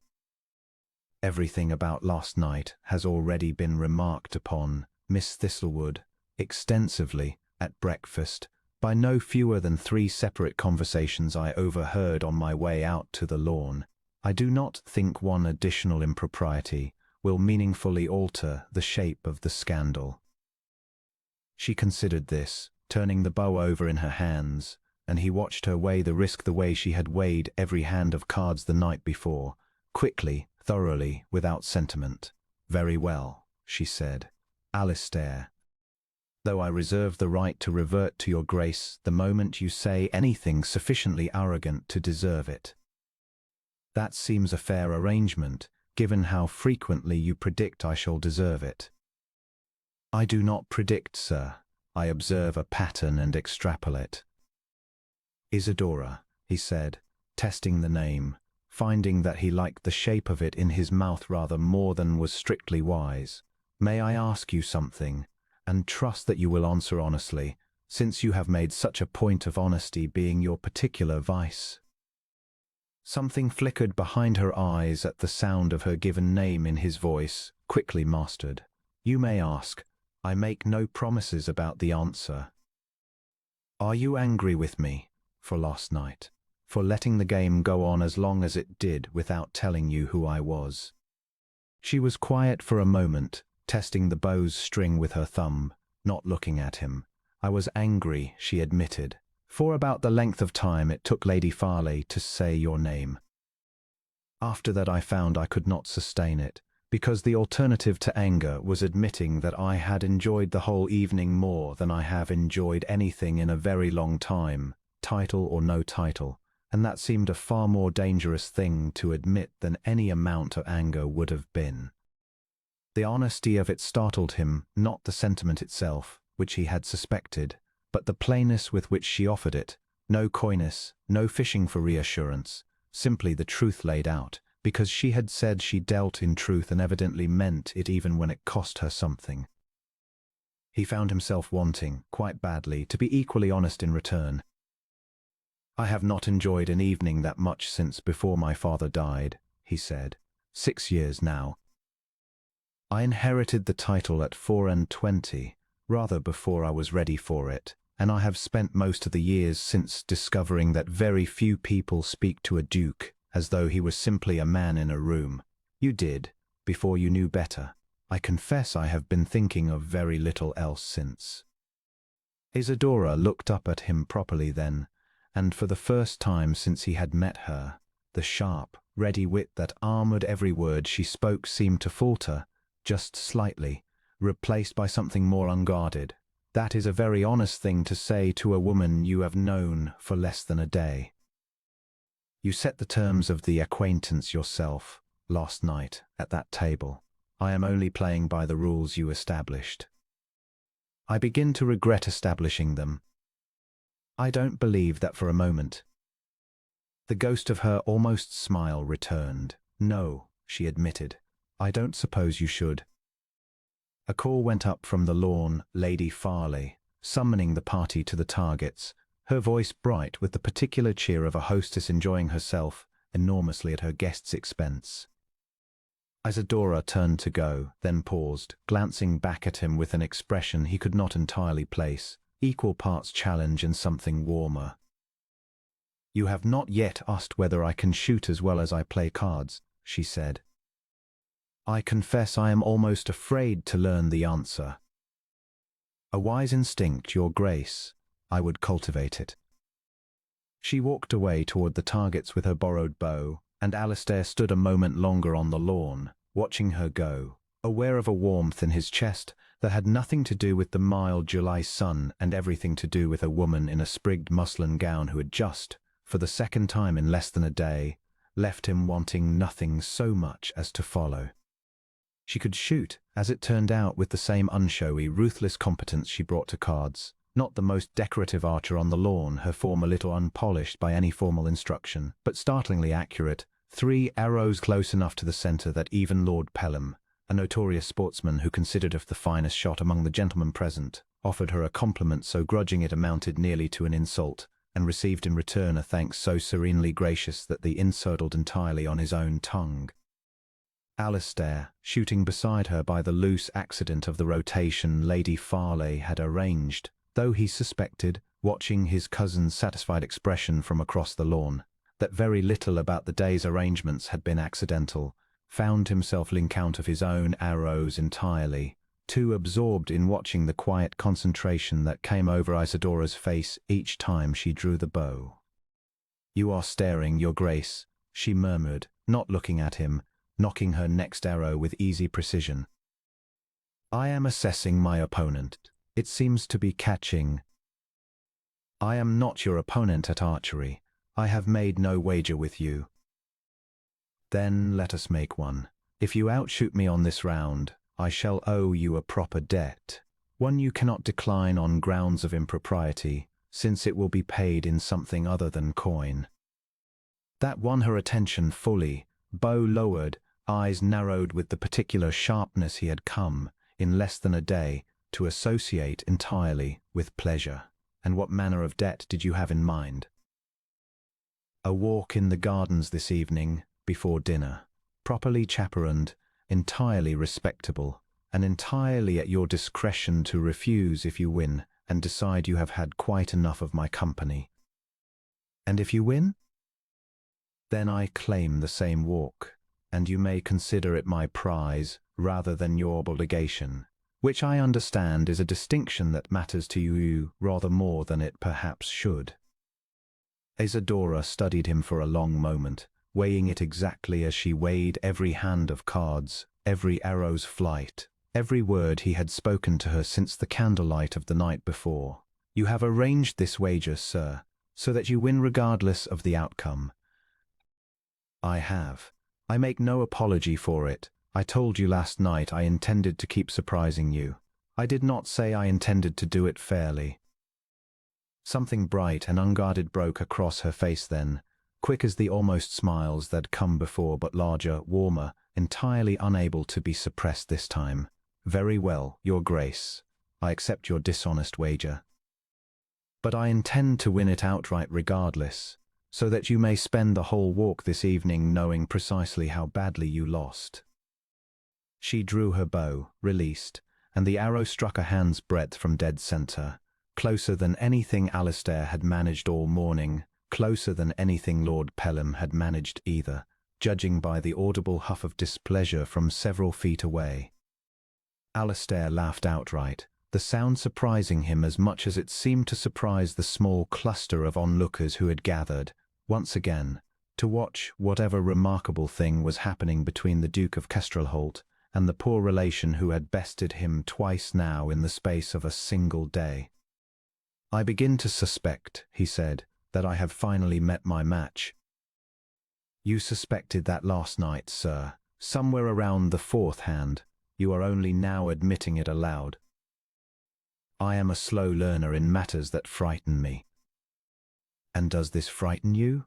Everything about last night has already been remarked upon, Miss Thistlewood, extensively, at breakfast, by no fewer than 3 separate conversations I overheard on my way out to the lawn. I do not think one additional impropriety will meaningfully alter the shape of the scandal. She considered this, turning the bow over in her hands, and he watched her weigh the risk the way she had weighed every hand of cards the night before, quickly, thoroughly, without sentiment. Very well, she said. Alistair, though I reserve the right to revert to your grace the moment you say anything sufficiently arrogant to deserve it. That seems a fair arrangement, given how frequently you predict I shall deserve it. I do not predict, sir. I observe a pattern and extrapolate. Isadora, he said, testing the name, finding that he liked the shape of it in his mouth rather more than was strictly wise. May I ask you something, and trust that you will answer honestly, since you have made such a point of honesty being your particular vice? Something flickered behind her eyes at the sound of her given name in his voice, quickly mastered. You may ask. I make no promises about the answer. Are you angry with me for last night, for letting the game go on as long as it did without telling you who I was? She was quiet for a moment, testing the bow's string with her thumb, not looking at him. I was angry, she admitted, for about the length of time it took Lady Farley to say your name. After that I found I could not sustain it, because the alternative to anger was admitting that I had enjoyed the whole evening more than I have enjoyed anything in a very long time, title or no title, and that seemed a far more dangerous thing to admit than any amount of anger would have been. The honesty of it startled him, not the sentiment itself, which he had suspected, but the plainness with which she offered it. No coyness, no fishing for reassurance, simply the truth laid out, because she had said she dealt in truth and evidently meant it even when it cost her something. He found himself wanting, quite badly, to be equally honest in return. I have not enjoyed an evening that much since before my father died, he said. 6 years now. I inherited the title at 24, rather before I was ready for it, and I have spent most of the years since discovering that very few people speak to a duke as though he was simply a man in a room. You did, before you knew better. I confess I have been thinking of very little else since. Isadora looked up at him properly then, and for the first time since he had met her, the sharp, ready wit that armoured every word she spoke seemed to falter, just slightly, replaced by something more unguarded. That is a very honest thing to say to a woman you have known for less than a day. You set the terms of the acquaintance yourself, last night, at that table. I am only playing by the rules you established. I begin to regret establishing them. I don't believe that for a moment. The ghost of her almost smile returned. No, she admitted. I don't suppose you should. A call went up from the lawn, Lady Farley, summoning the party to the targets, her voice bright with the particular cheer of a hostess enjoying herself enormously at her guest's expense. Isadora turned to go, then paused, glancing back at him with an expression he could not entirely place, equal parts challenge and something warmer. You have not yet asked whether I can shoot as well as I play cards, she said. I confess I am almost afraid to learn the answer. A wise instinct, your grace. I would cultivate it. She walked away toward the targets with her borrowed bow, and Alistair stood a moment longer on the lawn, watching her go, aware of a warmth in his chest that had nothing to do with the mild July sun and everything to do with a woman in a sprigged muslin gown who had just, for the second time in less than a day, left him wanting nothing so much as to follow. She could shoot, as it turned out, with the same unshowy, ruthless competence she brought to cards. Not the most decorative archer on the lawn, her form a little unpolished by any formal instruction, but startlingly accurate, 3 arrows close enough to the centre that even Lord Pelham, a notorious sportsman who considered her the finest shot among the gentlemen present, offered her a compliment so grudging it amounted nearly to an insult, and received in return a thanks so serenely gracious that the insult settled entirely on his own tongue. Alistair, shooting beside her by the loose accident of the rotation Lady Farley had arranged, though he suspected, watching his cousin's satisfied expression from across the lawn, that very little about the day's arrangements had been accidental, found himself laying count of his own arrows entirely, too absorbed in watching the quiet concentration that came over Isadora's face each time she drew the bow. "You are staring, Your Grace," she murmured, not looking at him, knocking her next arrow with easy precision. "I am assessing my opponent. It seems to be catching." "I am not your opponent at archery. I have made no wager with you." "Then let us make one. If you outshoot me on this round, I shall owe you a proper debt, one you cannot decline on grounds of impropriety, since it will be paid in something other than coin." That won her attention fully, bow lowered, eyes narrowed with the particular sharpness he had come, in less than a day, to associate entirely with pleasure. "And what manner of debt did you have in mind?" "A walk in the gardens this evening, before dinner, properly chaperoned, entirely respectable, and entirely at your discretion to refuse if you win, and decide you have had quite enough of my company." "And if you win?" "Then I claim the same walk, and you may consider it my prize rather than your obligation, which I understand is a distinction that matters to you rather more than it perhaps should." Isadora studied him for a long moment, weighing it exactly as she weighed every hand of cards, every arrow's flight, every word he had spoken to her since the candlelight of the night before. "You have arranged this wager, sir, so that you win regardless of the outcome." "I have. I make no apology for it. I told you last night I intended to keep surprising you. I did not say I intended to do it fairly." Something bright and unguarded broke across her face then, quick as the almost smiles that come before, but larger, warmer, entirely unable to be suppressed this time. "Very well, Your Grace. I accept your dishonest wager. But I intend to win it outright regardless, so that you may spend the whole walk this evening knowing precisely how badly you lost." She drew her bow, released, and the arrow struck a hand's breadth from dead center, closer than anything Alistair had managed all morning, closer than anything Lord Pelham had managed either, judging by the audible huff of displeasure from several feet away. Alistair laughed outright, the sound surprising him as much as it seemed to surprise the small cluster of onlookers who had gathered, once again, to watch whatever remarkable thing was happening between the Duke of Kestrelholt and the poor relation who had bested him twice now in the space of a single day. "I begin to suspect," he said, "that I have finally met my match." "You suspected that last night, sir, somewhere around the 4th hand. You are only now admitting it aloud." "I am a slow learner in matters that frighten me." "And does this frighten you?"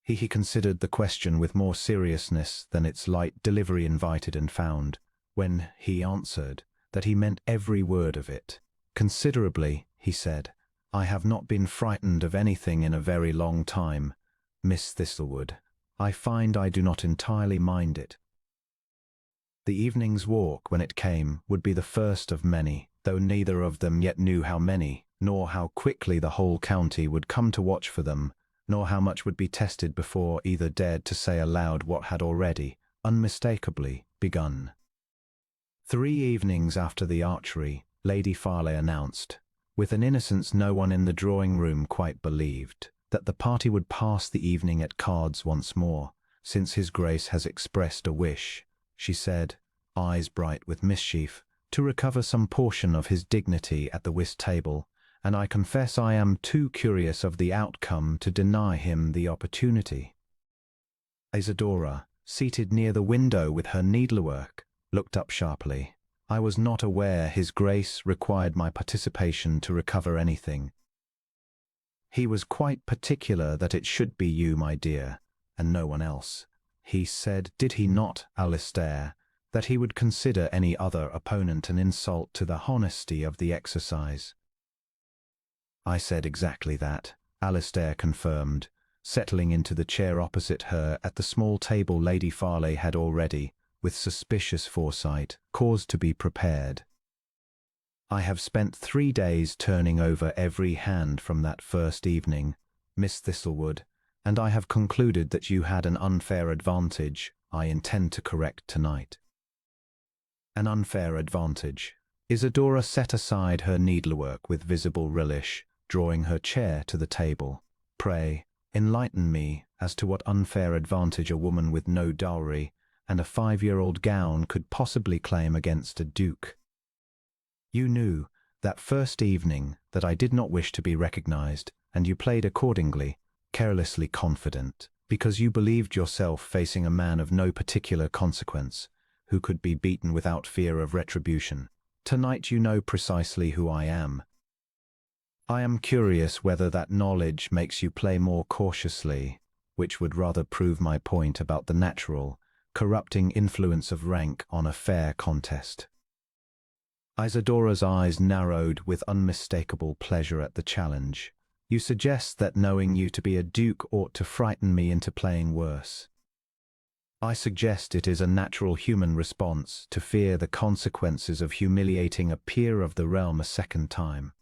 He considered the question with more seriousness than its light delivery invited, and found, when he answered, that he meant every word of it. "Considerably," he said. "I have not been frightened of anything in a very long time, Miss Thistlewood. I find I do not entirely mind it." The evening's walk, when it came, would be the first of many, though neither of them yet knew how many, nor how quickly the whole county would come to watch for them, nor how much would be tested before either dared to say aloud what had already, unmistakably, begun. 3 evenings after the archery, Lady Farley announced, with an innocence no one in the drawing-room quite believed, that the party would pass the evening at cards once more, since his grace has expressed a wish, she said, eyes bright with mischief, to recover some portion of his dignity at the whist table, and I confess I am too curious of the outcome to deny him the opportunity. Isadora, seated near the window with her needlework, looked up sharply. I was not aware his grace required my participation to recover anything. He was quite particular that it should be you, my dear, and no one else. He said, did he not, Alistair, that he would consider any other opponent an insult to the honesty of the exercise? I said exactly that, Alistair confirmed, settling into the chair opposite her at the small table Lady Farley had already, with suspicious foresight, caused to be prepared. I have spent 3 days turning over every hand from that first evening, Miss Thistlewood, and I have concluded that you had an unfair advantage I intend to correct tonight. An unfair advantage. Isadora set aside her needlework with visible relish, drawing her chair to the table. Pray, enlighten me as to what unfair advantage a woman with no dowry and a 5-year-old gown could possibly claim against a duke. You knew, that first evening, that I did not wish to be recognized, and you played accordingly, carelessly confident, because you believed yourself facing a man of no particular consequence, who could be beaten without fear of retribution. Tonight you know precisely who I am. I am curious whether that knowledge makes you play more cautiously, which would rather prove my point about the natural, corrupting influence of rank on a fair contest. Isadora's eyes narrowed with unmistakable pleasure at the challenge. You suggest that knowing you to be a duke ought to frighten me into playing worse. I suggest it is a natural human response to fear the consequences of humiliating a peer of the realm a second time.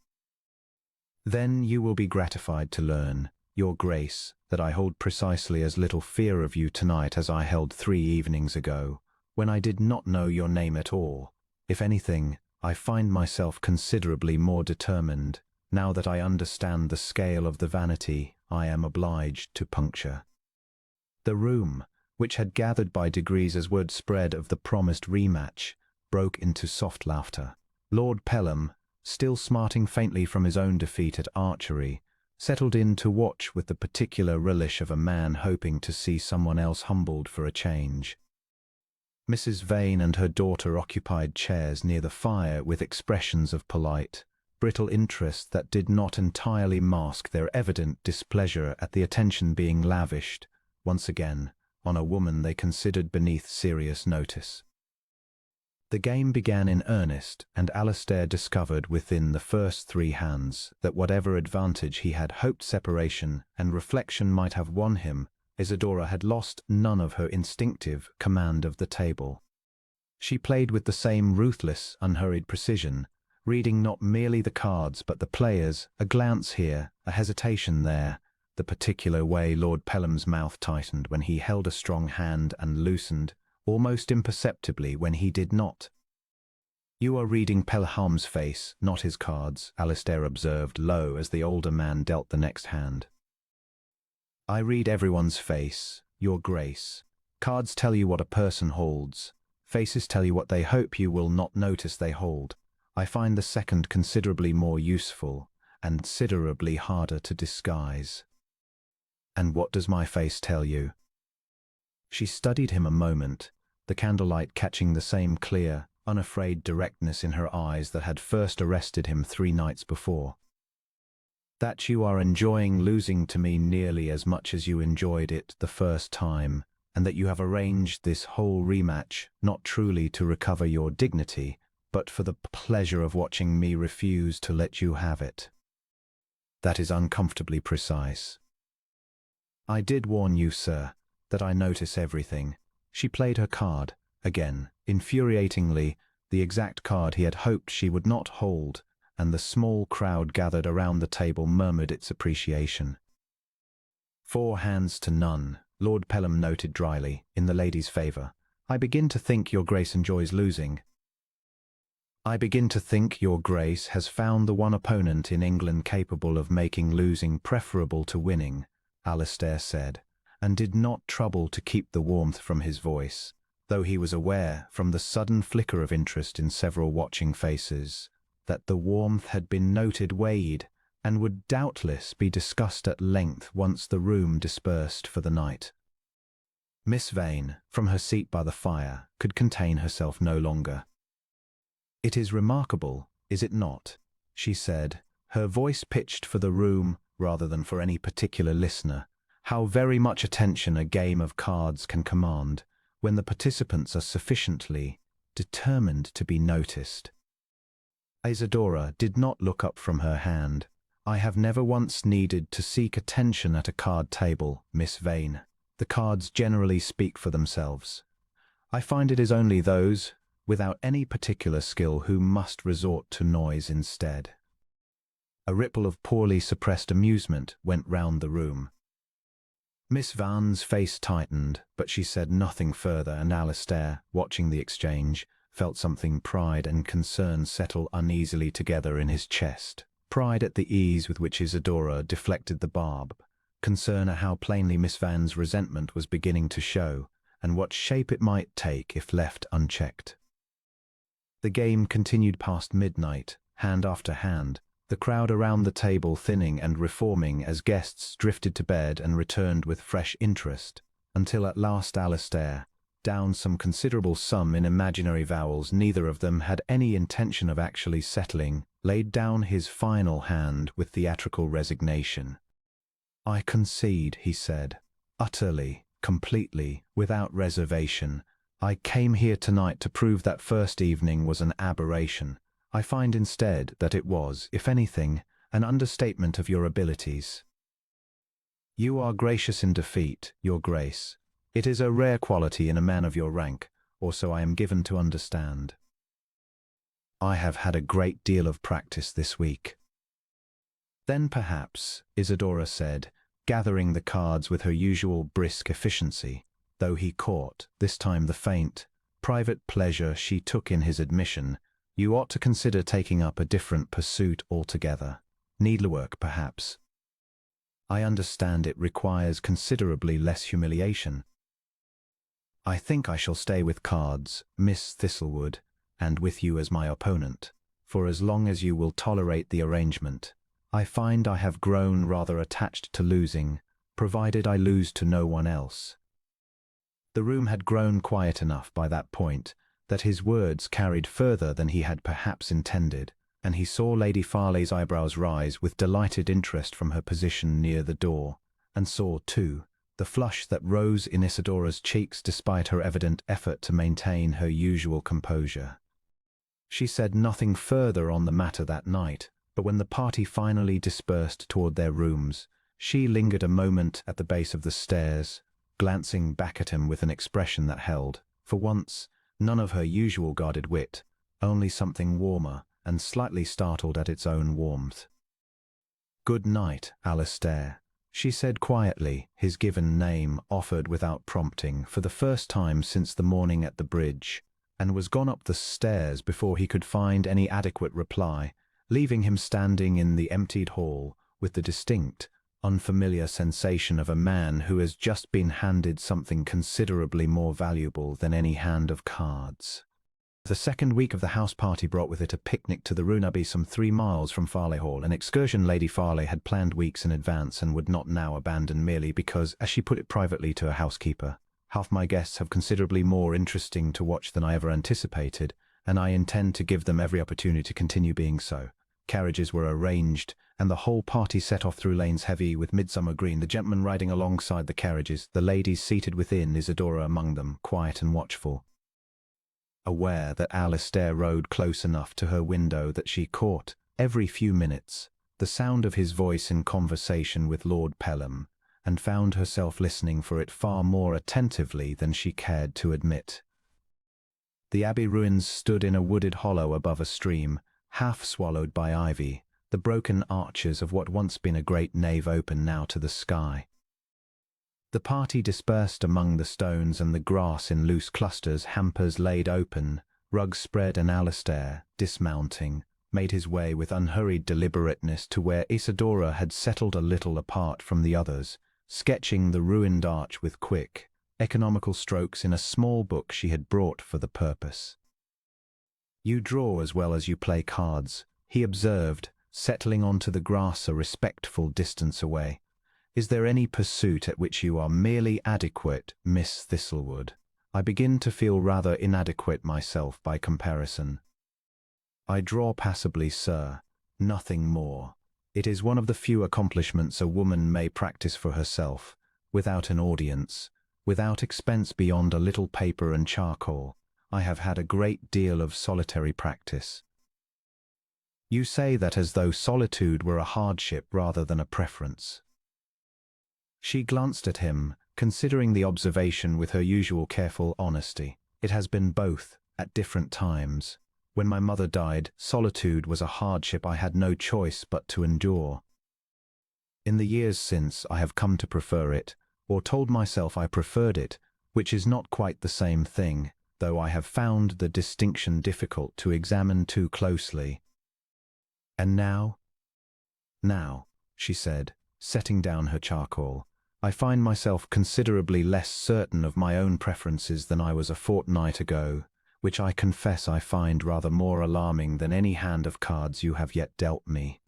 Then you will be gratified to learn, Your Grace, that I hold precisely as little fear of you tonight as I held 3 evenings ago, when I did not know your name at all. If anything, I find myself considerably more determined, now that I understand the scale of the vanity I am obliged to puncture. The room, which had gathered by degrees as word spread of the promised rematch, broke into soft laughter. Lord Pelham, still smarting faintly from his own defeat at archery, settled in to watch with the particular relish of a man hoping to see someone else humbled for a change. Mrs. Vane and her daughter occupied chairs near the fire with expressions of polite, brittle interest that did not entirely mask their evident displeasure at the attention being lavished, once again, on a woman they considered beneath serious notice. The game began in earnest, and Alistair discovered within the first 3 hands that whatever advantage he had hoped separation and reflection might have won him, Isadora had lost none of her instinctive command of the table. She played with the same ruthless, unhurried precision, reading not merely the cards but the players, a glance here, a hesitation there, the particular way Lord Pelham's mouth tightened when he held a strong hand and loosened, almost imperceptibly, when he did not. You are reading Pelham's face, not his cards, Alistair observed low as the older man dealt the next hand. I read everyone's face, Your Grace. Cards tell you what a person holds. Faces tell you what they hope you will not notice they hold. I find the second considerably more useful, and considerably harder to disguise. And what does my face tell you? She studied him a moment, the candlelight catching the same clear, unafraid directness in her eyes that had first arrested him 3 nights before. That you are enjoying losing to me nearly as much as you enjoyed it the first time, and that you have arranged this whole rematch not truly to recover your dignity, but for the pleasure of watching me refuse to let you have it. That is uncomfortably precise. I did warn you, sir, that I notice everything. She played her card, again, infuriatingly, the exact card he had hoped she would not hold, and the small crowd gathered around the table murmured its appreciation. 4 hands to none, Lord Pelham noted dryly, in the lady's favour. I begin to think Your Grace enjoys losing. I begin to think your Grace has found the one opponent in England capable of making losing preferable to winning, Alastair said, and did not trouble to keep the warmth from his voice, though he was aware, from the sudden flicker of interest in several watching faces, that the warmth had been noted weighed and would doubtless be discussed at length once the room dispersed for the night. Miss Vane, from her seat by the fire, could contain herself no longer. "It is remarkable, is it not?" she said, her voice pitched for the room rather than for any particular listener, "how very much attention a game of cards can command when the participants are sufficiently determined to be noticed." Isadora did not look up from her hand. "I have never once needed to seek attention at a card table, Miss Vane. The cards generally speak for themselves. I find it is only those without any particular skill who must resort to noise instead." A ripple of poorly suppressed amusement went round the room. Miss Vane's face tightened, but she said nothing further, and Alastair, watching the exchange, felt something pride and concern settle uneasily together in his chest. Pride at the ease with which Isadora deflected the barb, concern at how plainly Miss Vane's resentment was beginning to show, and what shape it might take if left unchecked. The game continued past midnight, hand after hand, the crowd around the table thinning and reforming as guests drifted to bed and returned with fresh interest, until at last Alastair, down some considerable sum in imaginary vowels neither of them had any intention of actually settling, laid down his final hand with theatrical resignation. "I concede," he said, "utterly, completely, without reservation. I came here tonight to prove that first evening was an aberration. I find instead that it was, if anything, an understatement of your abilities. You are gracious in defeat, Your Grace. It is a rare quality in a man of your rank, or so I am given to understand." "I have had a great deal of practice this week." "Then perhaps," Isadora said, gathering the cards with her usual brisk efficiency, though he caught, this time the faint, private pleasure she took in his admission, "you ought to consider taking up a different pursuit altogether. Needlework, perhaps. I understand it requires considerably less humiliation." "I think I shall stay with cards, Miss Thistlewood, and with you as my opponent, for as long as you will tolerate the arrangement. I find I have grown rather attached to losing, provided I lose to no one else." The room had grown quiet enough by that point that his words carried further than he had perhaps intended, and he saw Lady Farley's eyebrows rise with delighted interest from her position near the door, and saw, too, the flush that rose in Isadora's cheeks despite her evident effort to maintain her usual composure. She said nothing further on the matter that night, but when the party finally dispersed toward their rooms, she lingered a moment at the base of the stairs, glancing back at him with an expression that held, for once, none of her usual guarded wit, only something warmer and slightly startled at its own warmth. "Good night, Alastair," she said quietly, his given name offered without prompting for the first time since the morning at the bridge, and was gone up the stairs before he could find any adequate reply, leaving him standing in the emptied hall with the distinct, unfamiliar sensation of a man who has just been handed something considerably more valuable than any hand of cards. The second week of the house party brought with it a picnic to the Rue Abbey some 3 miles from Farley Hall, an excursion Lady Farley had planned weeks in advance and would not now abandon merely because, as she put it privately to a housekeeper, "Half my guests have considerably more interesting to watch than I ever anticipated, and I intend to give them every opportunity to continue being so." Carriages were arranged, and the whole party set off through lanes heavy with midsummer green, the gentlemen riding alongside the carriages, the ladies seated within, Isadora among them, quiet and watchful. Aware that Alastair rode close enough to her window that she caught, every few minutes, the sound of his voice in conversation with Lord Pelham, and found herself listening for it far more attentively than she cared to admit. The abbey ruins stood in a wooded hollow above a stream, half swallowed by ivy, the broken arches of what once been a great nave open now to the sky. The party dispersed among the stones and the grass in loose clusters, hampers laid open, Rug spread, and Alistair, dismounting, made his way with unhurried deliberateness to where Isidora had settled a little apart from the others, sketching the ruined arch with quick, economical strokes in a small book she had brought for the purpose. "You draw as well as you play cards," he observed, settling onto the grass a respectful distance away. "Is there any pursuit at which you are merely adequate, Miss Thistlewood? I begin to feel rather inadequate myself by comparison." "I draw passably, sir, nothing more. It is one of the few accomplishments a woman may practice for herself, without an audience, without expense beyond a little paper and charcoal. I have had a great deal of solitary practice." "You say that as though solitude were a hardship rather than a preference." She glanced at him, considering the observation with her usual careful honesty. "It has been both, at different times. When my mother died, solitude was a hardship I had no choice but to endure. In the years since, I have come to prefer it, or told myself I preferred it, which is not quite the same thing, though I have found the distinction difficult to examine too closely." "And now?" "Now," she said, setting down her charcoal, "I find myself considerably less certain of my own preferences than I was a fortnight ago, which I confess I find rather more alarming than any hand of cards you have yet dealt me."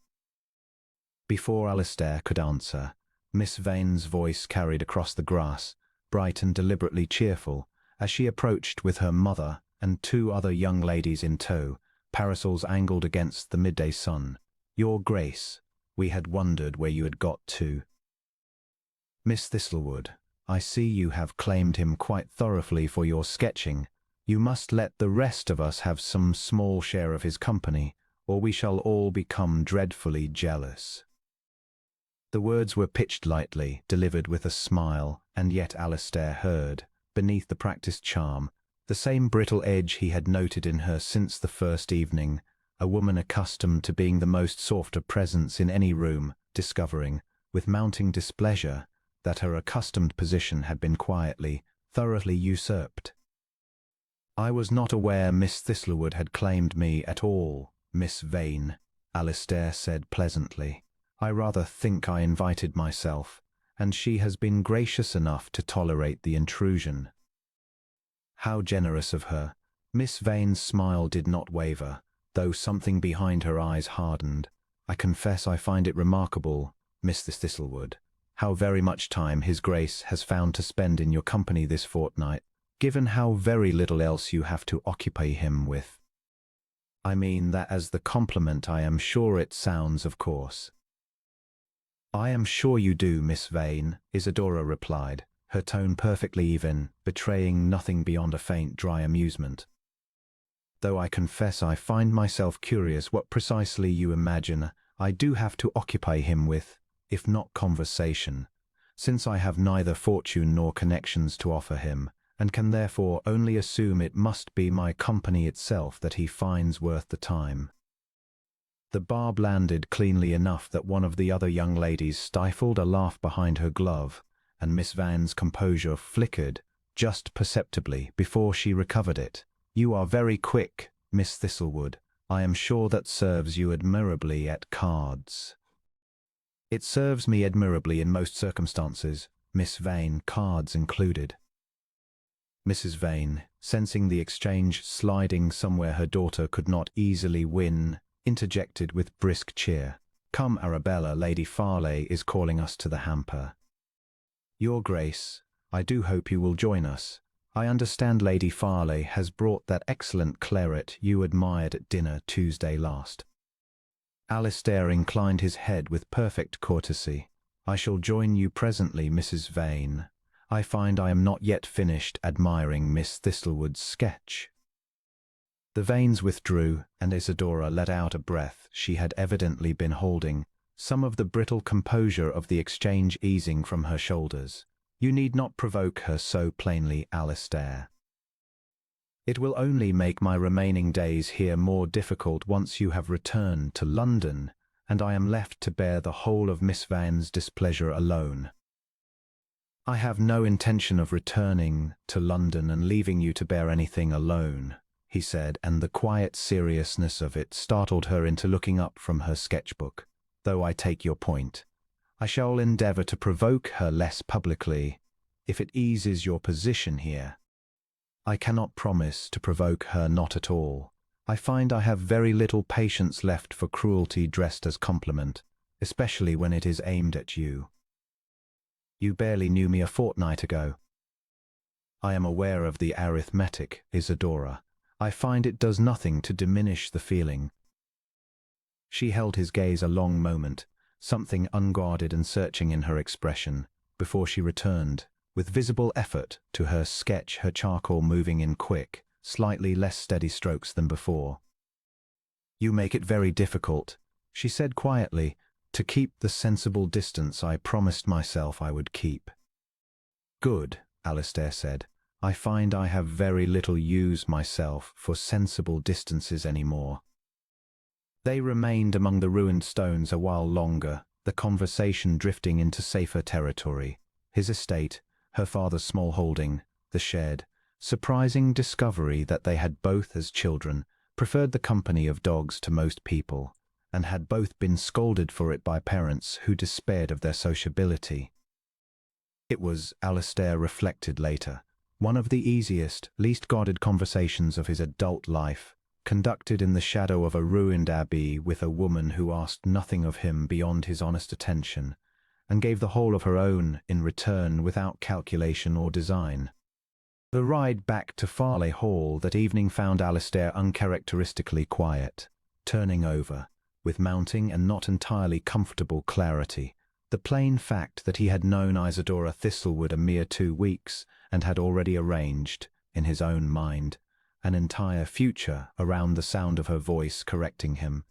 Before Alistair could answer, Miss Vane's voice carried across the grass, bright and deliberately cheerful, as she approached with her mother and two other young ladies in tow, parasols angled against the midday sun. "Your Grace, we had wondered where you had got to. Miss Thistlewood, I see you have claimed him quite thoroughly for your sketching. You must let the rest of us have some small share of his company, or we shall all become dreadfully jealous." The words were pitched lightly, delivered with a smile, and yet Alistair heard, beneath the practised charm, the same brittle edge he had noted in her since the first evening, a woman accustomed to being the most sought of presence in any room, discovering, with mounting displeasure, that her accustomed position had been quietly, thoroughly usurped. "I was not aware Miss Thistlewood had claimed me at all, Miss Vane," Alistair said pleasantly. "I rather think I invited myself, and she has been gracious enough to tolerate the intrusion." "How generous of her." Miss Vane's smile did not waver, though something behind her eyes hardened. "I confess I find it remarkable, Miss Thistlewood, how very much time His Grace has found to spend in your company this fortnight, given how very little else you have to occupy him with. I mean that as the compliment I am sure it sounds, of course." "I am sure you do, Miss Vane," Isidora replied, her tone perfectly even, betraying nothing beyond a faint, dry amusement. "Though I confess I find myself curious what precisely you imagine I do have to occupy him with, if not conversation, since I have neither fortune nor connections to offer him, and can therefore only assume it must be my company itself that he finds worth the time." The barb landed cleanly enough that one of the other young ladies stifled a laugh behind her glove, and Miss Vane's composure flickered, just perceptibly, before she recovered it. "You are very quick, Miss Thistlewood. I am sure that serves you admirably at cards." "It serves me admirably in most circumstances, Miss Vane, cards included." Mrs. Vane, sensing the exchange sliding somewhere her daughter could not easily win, interjected with brisk cheer. "Come, Arabella, Lady Farley is calling us to the hamper." "Your Grace, I do hope you will join us. I understand Lady Farley has brought that excellent claret you admired at dinner Tuesday last." Alistair inclined his head with perfect courtesy. "I shall join you presently, Mrs. Vane. I find I am not yet finished admiring Miss Thistlewood's sketch." The Vanes withdrew, and Isidora let out a breath she had evidently been holding, some of the brittle composure of the exchange easing from her shoulders. "You need not provoke her so plainly, Alistair. It will only make my remaining days here more difficult once you have returned to London, and I am left to bear the whole of Miss Vane's displeasure alone." "I have no intention of returning to London and leaving you to bear anything alone," he said, and the quiet seriousness of it startled her into looking up from her sketchbook. Though I take your point. I shall endeavour to provoke her less publicly, if it eases your position here. I cannot promise to provoke her not at all. I find I have very little patience left for cruelty dressed as compliment, especially when it is aimed at you. You barely knew me a fortnight ago. I am aware of the arithmetic, Isadora. I find it does nothing to diminish the feeling. She held his gaze a long moment, something unguarded and searching in her expression, before she returned, with visible effort, to her sketch, her charcoal moving in quick, slightly less steady strokes than before. You make it very difficult, she said quietly, to keep the sensible distance I promised myself I would keep. Good, Alistair said. I find I have very little use myself for sensible distances any more. They remained among the ruined stones a while longer, the conversation drifting into safer territory. His estate, her father's small holding, the shed, surprising discovery that they had both, as children, preferred the company of dogs to most people, and had both been scolded for it by parents who despaired of their sociability. It was, Alistair reflected later, one of the easiest, least guarded conversations of his adult life, conducted in the shadow of a ruined abbey with a woman who asked nothing of him beyond his honest attention, and gave the whole of her own in return without calculation or design. The ride back to Farleigh Hall that evening found Alistair uncharacteristically quiet, turning over, with mounting and not entirely comfortable clarity, the plain fact that he had known Isadora Thistlewood a mere 2 weeks, and had already arranged, in his own mind, an entire future around the sound of her voice correcting him.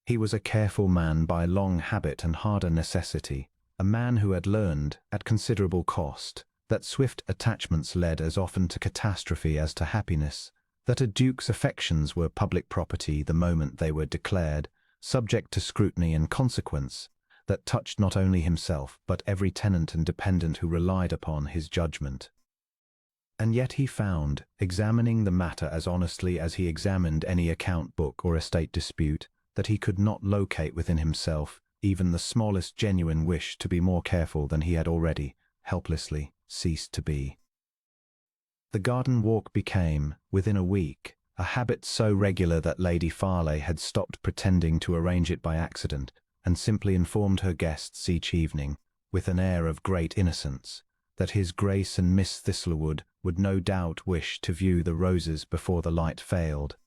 He was a careful man by long habit and harder necessity, a man who had learned, at considerable cost, that swift attachments led as often to catastrophe as to happiness, that a duke's affections were public property the moment they were declared, subject to scrutiny and consequence, that touched not only himself but every tenant and dependent who relied upon his judgment. And yet he found, examining the matter as honestly as he examined any account book or estate dispute, that he could not locate within himself even the smallest genuine wish to be more careful than he had already, helplessly, ceased to be. The garden walk became, within a week, a habit so regular that Lady Farleigh had stopped pretending to arrange it by accident, and simply informed her guests each evening, with an air of great innocence, that His Grace and Miss Thistlewood would no doubt wish to view the roses before the light failed.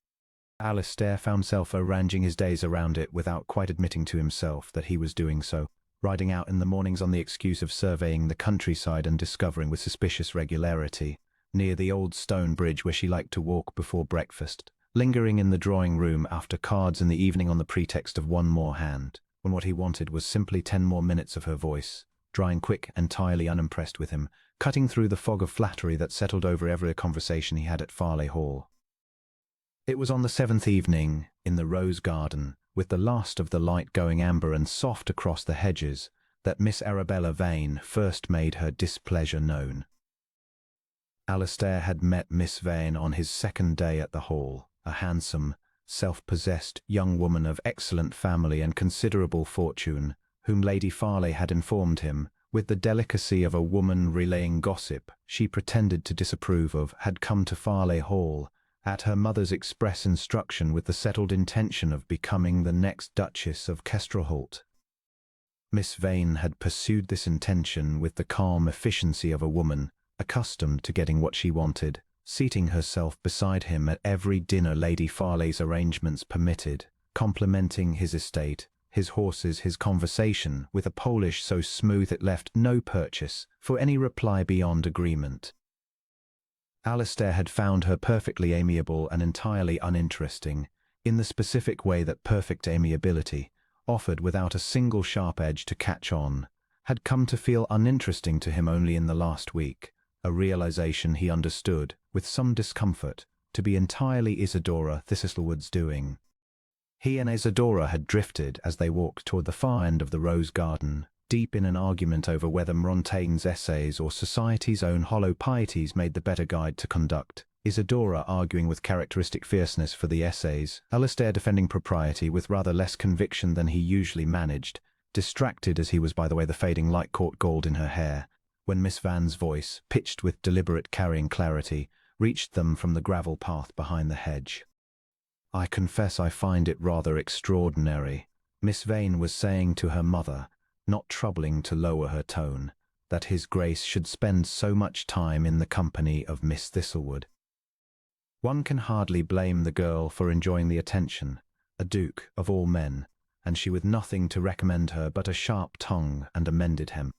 Alistair found himself arranging his days around it without quite admitting to himself that he was doing so, riding out in the mornings on the excuse of surveying the countryside and discovering with suspicious regularity, near the old stone bridge where she liked to walk before breakfast, lingering in the drawing-room after cards in the evening on the pretext of one more hand, when what he wanted was simply 10 more minutes of her voice, drying quick, entirely unimpressed with him, cutting through the fog of flattery that settled over every conversation he had at Farleigh Hall. It was on the 7th evening, in the rose garden, with the last of the light going amber and soft across the hedges, that Miss Arabella Vane first made her displeasure known. Alistair had met Miss Vane on his 2nd day at the Hall, a handsome, self-possessed young woman of excellent family and considerable fortune, whom Lady Farleigh had informed him, with the delicacy of a woman relaying gossip she pretended to disapprove of, had come to Farleigh Hall, at her mother's express instruction, with the settled intention of becoming the next Duchess of Wexholt. Miss Vane had pursued this intention with the calm efficiency of a woman, accustomed to getting what she wanted, seating herself beside him at every dinner Lady Farleigh's arrangements permitted, complimenting his estate, his horses, his conversation, with a polish so smooth it left no purchase for any reply beyond agreement. Alistair had found her perfectly amiable and entirely uninteresting, in the specific way that perfect amiability, offered without a single sharp edge to catch on, had come to feel uninteresting to him only in the last week, a realization he understood, with some discomfort, to be entirely Isadora Thistlewood's doing. He and Isadora had drifted, as they walked toward the far end of the rose garden, deep in an argument over whether Montaigne's essays or society's own hollow pieties made the better guide to conduct, Isadora arguing with characteristic fierceness for the essays, Alistair defending propriety with rather less conviction than he usually managed, distracted as he was by the way the fading light caught gold in her hair, when Miss Van's voice, pitched with deliberate carrying clarity, reached them from the gravel path behind the hedge. "I confess I find it rather extraordinary," Miss Vane was saying to her mother, not troubling to lower her tone, "that His Grace should spend so much time in the company of Miss Thistlewood. One can hardly blame the girl for enjoying the attention, a duke of all men, and she with nothing to recommend her but a sharp tongue and a mended hem.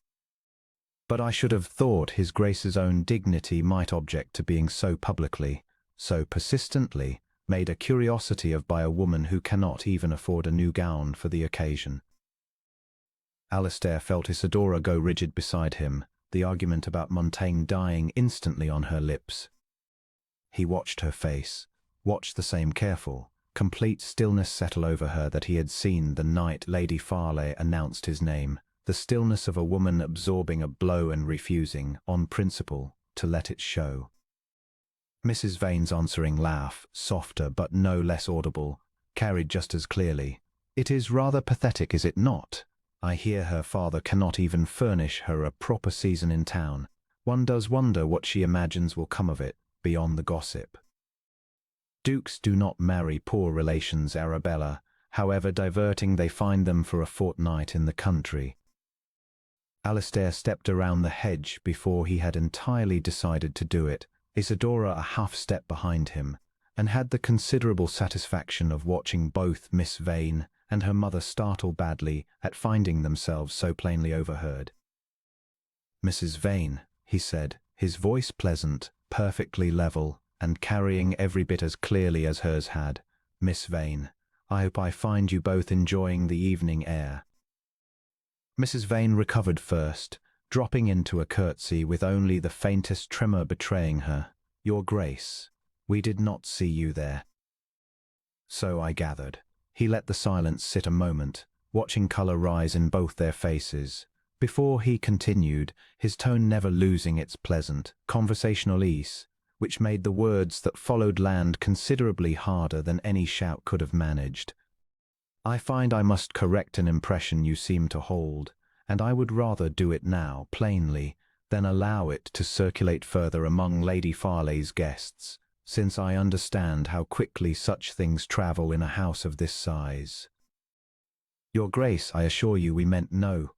But I should have thought His Grace's own dignity might object to being so publicly, so persistently, made a curiosity of by a woman who cannot even afford a new gown for the occasion." Alistair felt Isadora go rigid beside him, the argument about Montaigne dying instantly on her lips. He watched her face, watched the same careful, complete stillness settle over her that he had seen the night Lady Farley announced his name, the stillness of a woman absorbing a blow and refusing, on principle, to let it show. Mrs. Vane's answering laugh, softer but no less audible, carried just as clearly, "It is rather pathetic, is it not? I hear her father cannot even furnish her a proper season in town. One does wonder what she imagines will come of it, beyond the gossip. Dukes do not marry poor relations, Arabella, however diverting they find them for a fortnight in the country." Alistair stepped around the hedge before he had entirely decided to do it, Isadora a half step behind him, and had the considerable satisfaction of watching both Miss Vane and her mother startle badly at finding themselves so plainly overheard. "Mrs. Vane," he said, his voice pleasant, perfectly level, and carrying every bit as clearly as hers had, "Miss Vane, I hope I find you both enjoying the evening air." Mrs. Vane recovered first, dropping into a curtsy with only the faintest tremor betraying her. "Your Grace, we did not see you there." "So I gathered." He let the silence sit a moment, watching colour rise in both their faces, before he continued, his tone never losing its pleasant, conversational ease, which made the words that followed land considerably harder than any shout could have managed. "I find I must correct an impression you seem to hold, and I would rather do it now, plainly, than allow it to circulate further among Lady Farley's guests, since I understand how quickly such things travel in a house of this size. Your Grace, I assure you we meant no.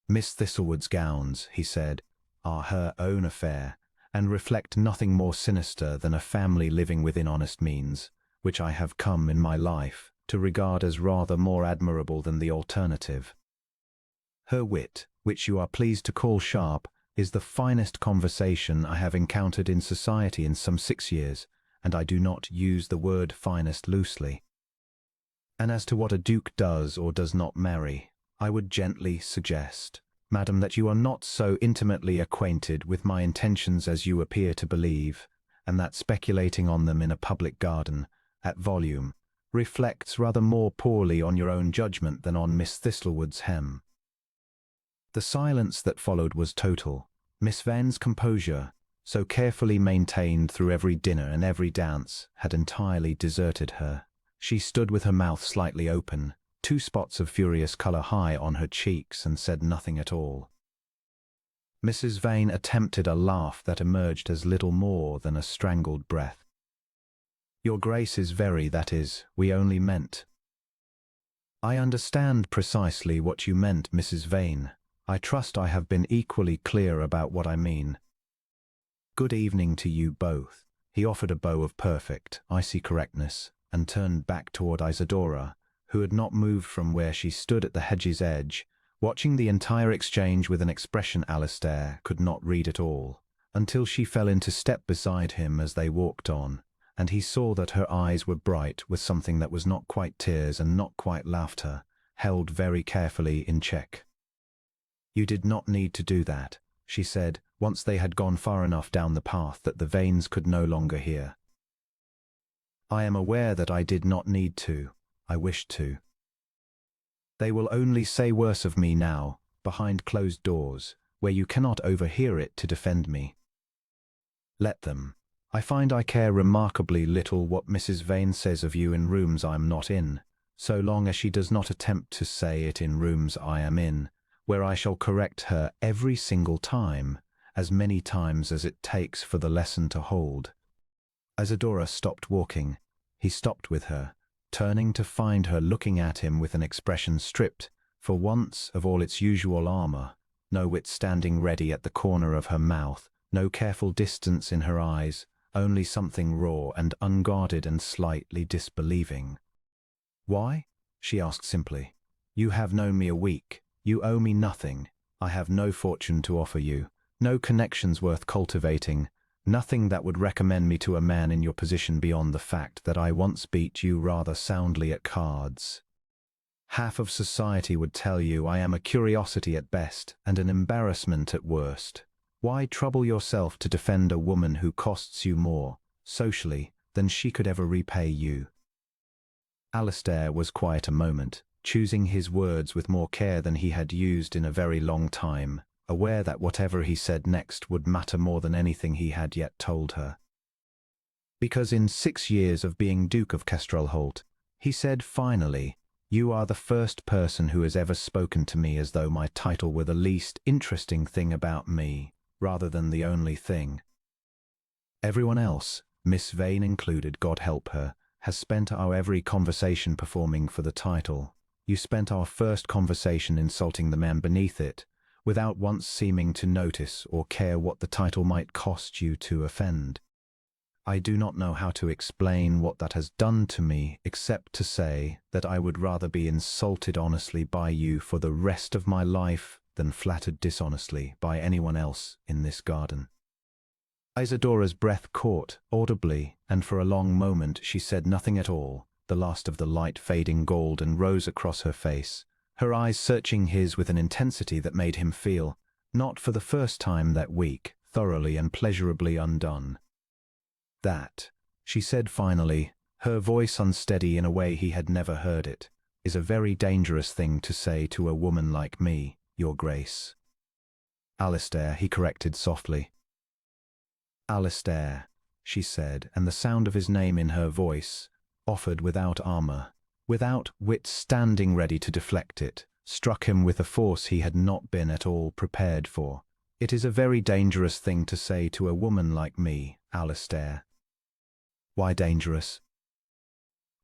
Miss Thistlewood's gowns," he said, "are her own affair, and reflect nothing more sinister than a family living within honest means, which I have come in my life to regard as rather more admirable than the alternative. Her wit, which you are pleased to call sharp, is the finest conversation I have encountered in society in some 6 years, and I do not use the word finest loosely. And as to what a duke does or does not marry, I would gently suggest, madam, that you are not so intimately acquainted with my intentions as you appear to believe, and that speculating on them in a public garden, at volume, reflects rather more poorly on your own judgment than on Miss Thistlewood's hem." The silence that followed was total. Miss Vane's composure, so carefully maintained through every dinner and every dance, had entirely deserted her. She stood with her mouth slightly open, 2 spots of furious colour high on her cheeks, and said nothing at all. Mrs. Vane attempted a laugh that emerged as little more than a strangled breath. "Your Grace is very, that is, we only meant." "I understand precisely what you meant, Mrs. Vane. I trust I have been equally clear about what I mean. Good evening to you both." He offered a bow of perfect, icy correctness, and turned back toward Isadora, who had not moved from where she stood at the hedge's edge, watching the entire exchange with an expression Alistair could not read at all, until she fell into step beside him as they walked on, and he saw that her eyes were bright with something that was not quite tears and not quite laughter, held very carefully in check. "You did not need to do that," she said, once they had gone far enough down the path that the Vanes could no longer hear. "I am aware that I did not need to. I wished to. They will only say worse of me now, behind closed doors, where you cannot overhear it to defend me. Let them. I find I care remarkably little what Mrs. Vane says of you in rooms I am not in, so long as she does not attempt to say it in rooms I am in, where I shall correct her every single time, as many times as it takes for the lesson to hold. Isadora stopped walking. He stopped with her, turning to find her looking at him with an expression stripped, for once, of all its usual armor, no wit standing ready at the corner of her mouth, no careful distance in her eyes, only something raw and unguarded and slightly disbelieving. "Why?" she asked simply. "You have known me a week. You owe me nothing. I have no fortune to offer you, no connections worth cultivating, nothing that would recommend me to a man in your position beyond the fact that I once beat you rather soundly at cards. Half of society would tell you I am a curiosity at best and an embarrassment at worst. Why trouble yourself to defend a woman who costs you more, socially, than she could ever repay you?" Alistair was quiet a moment, choosing his words with more care than he had used in a very long time, aware that whatever he said next would matter more than anything he had yet told her. "Because in 6 years of being Duke of Wexholt," he said finally, "you are the first person who has ever spoken to me as though my title were the least interesting thing about me, rather than the only thing. Everyone else, Miss Vane included, God help her, has spent our every conversation performing for the title. You spent our first conversation insulting the man beneath it, without once seeming to notice or care what the title might cost you to offend. I do not know how to explain what that has done to me, except to say that I would rather be insulted honestly by you for the rest of my life than flattered dishonestly by anyone else in this garden." Isadora's breath caught audibly, and for a long moment she said nothing at all. The last of the light fading golden rose across her face, her eyes searching his with an intensity that made him feel, not for the first time that week, thoroughly and pleasurably undone. "That," she said finally, her voice unsteady in a way he had never heard it, "is a very dangerous thing to say to a woman like me, Your Grace." "Alistair," he corrected softly. "Alistair," she said, and the sound of his name in her voice, offered without armor, without wit standing ready to deflect it, struck him with a force he had not been at all prepared for. "It is a very dangerous thing to say to a woman like me, Alistair." "Why dangerous?"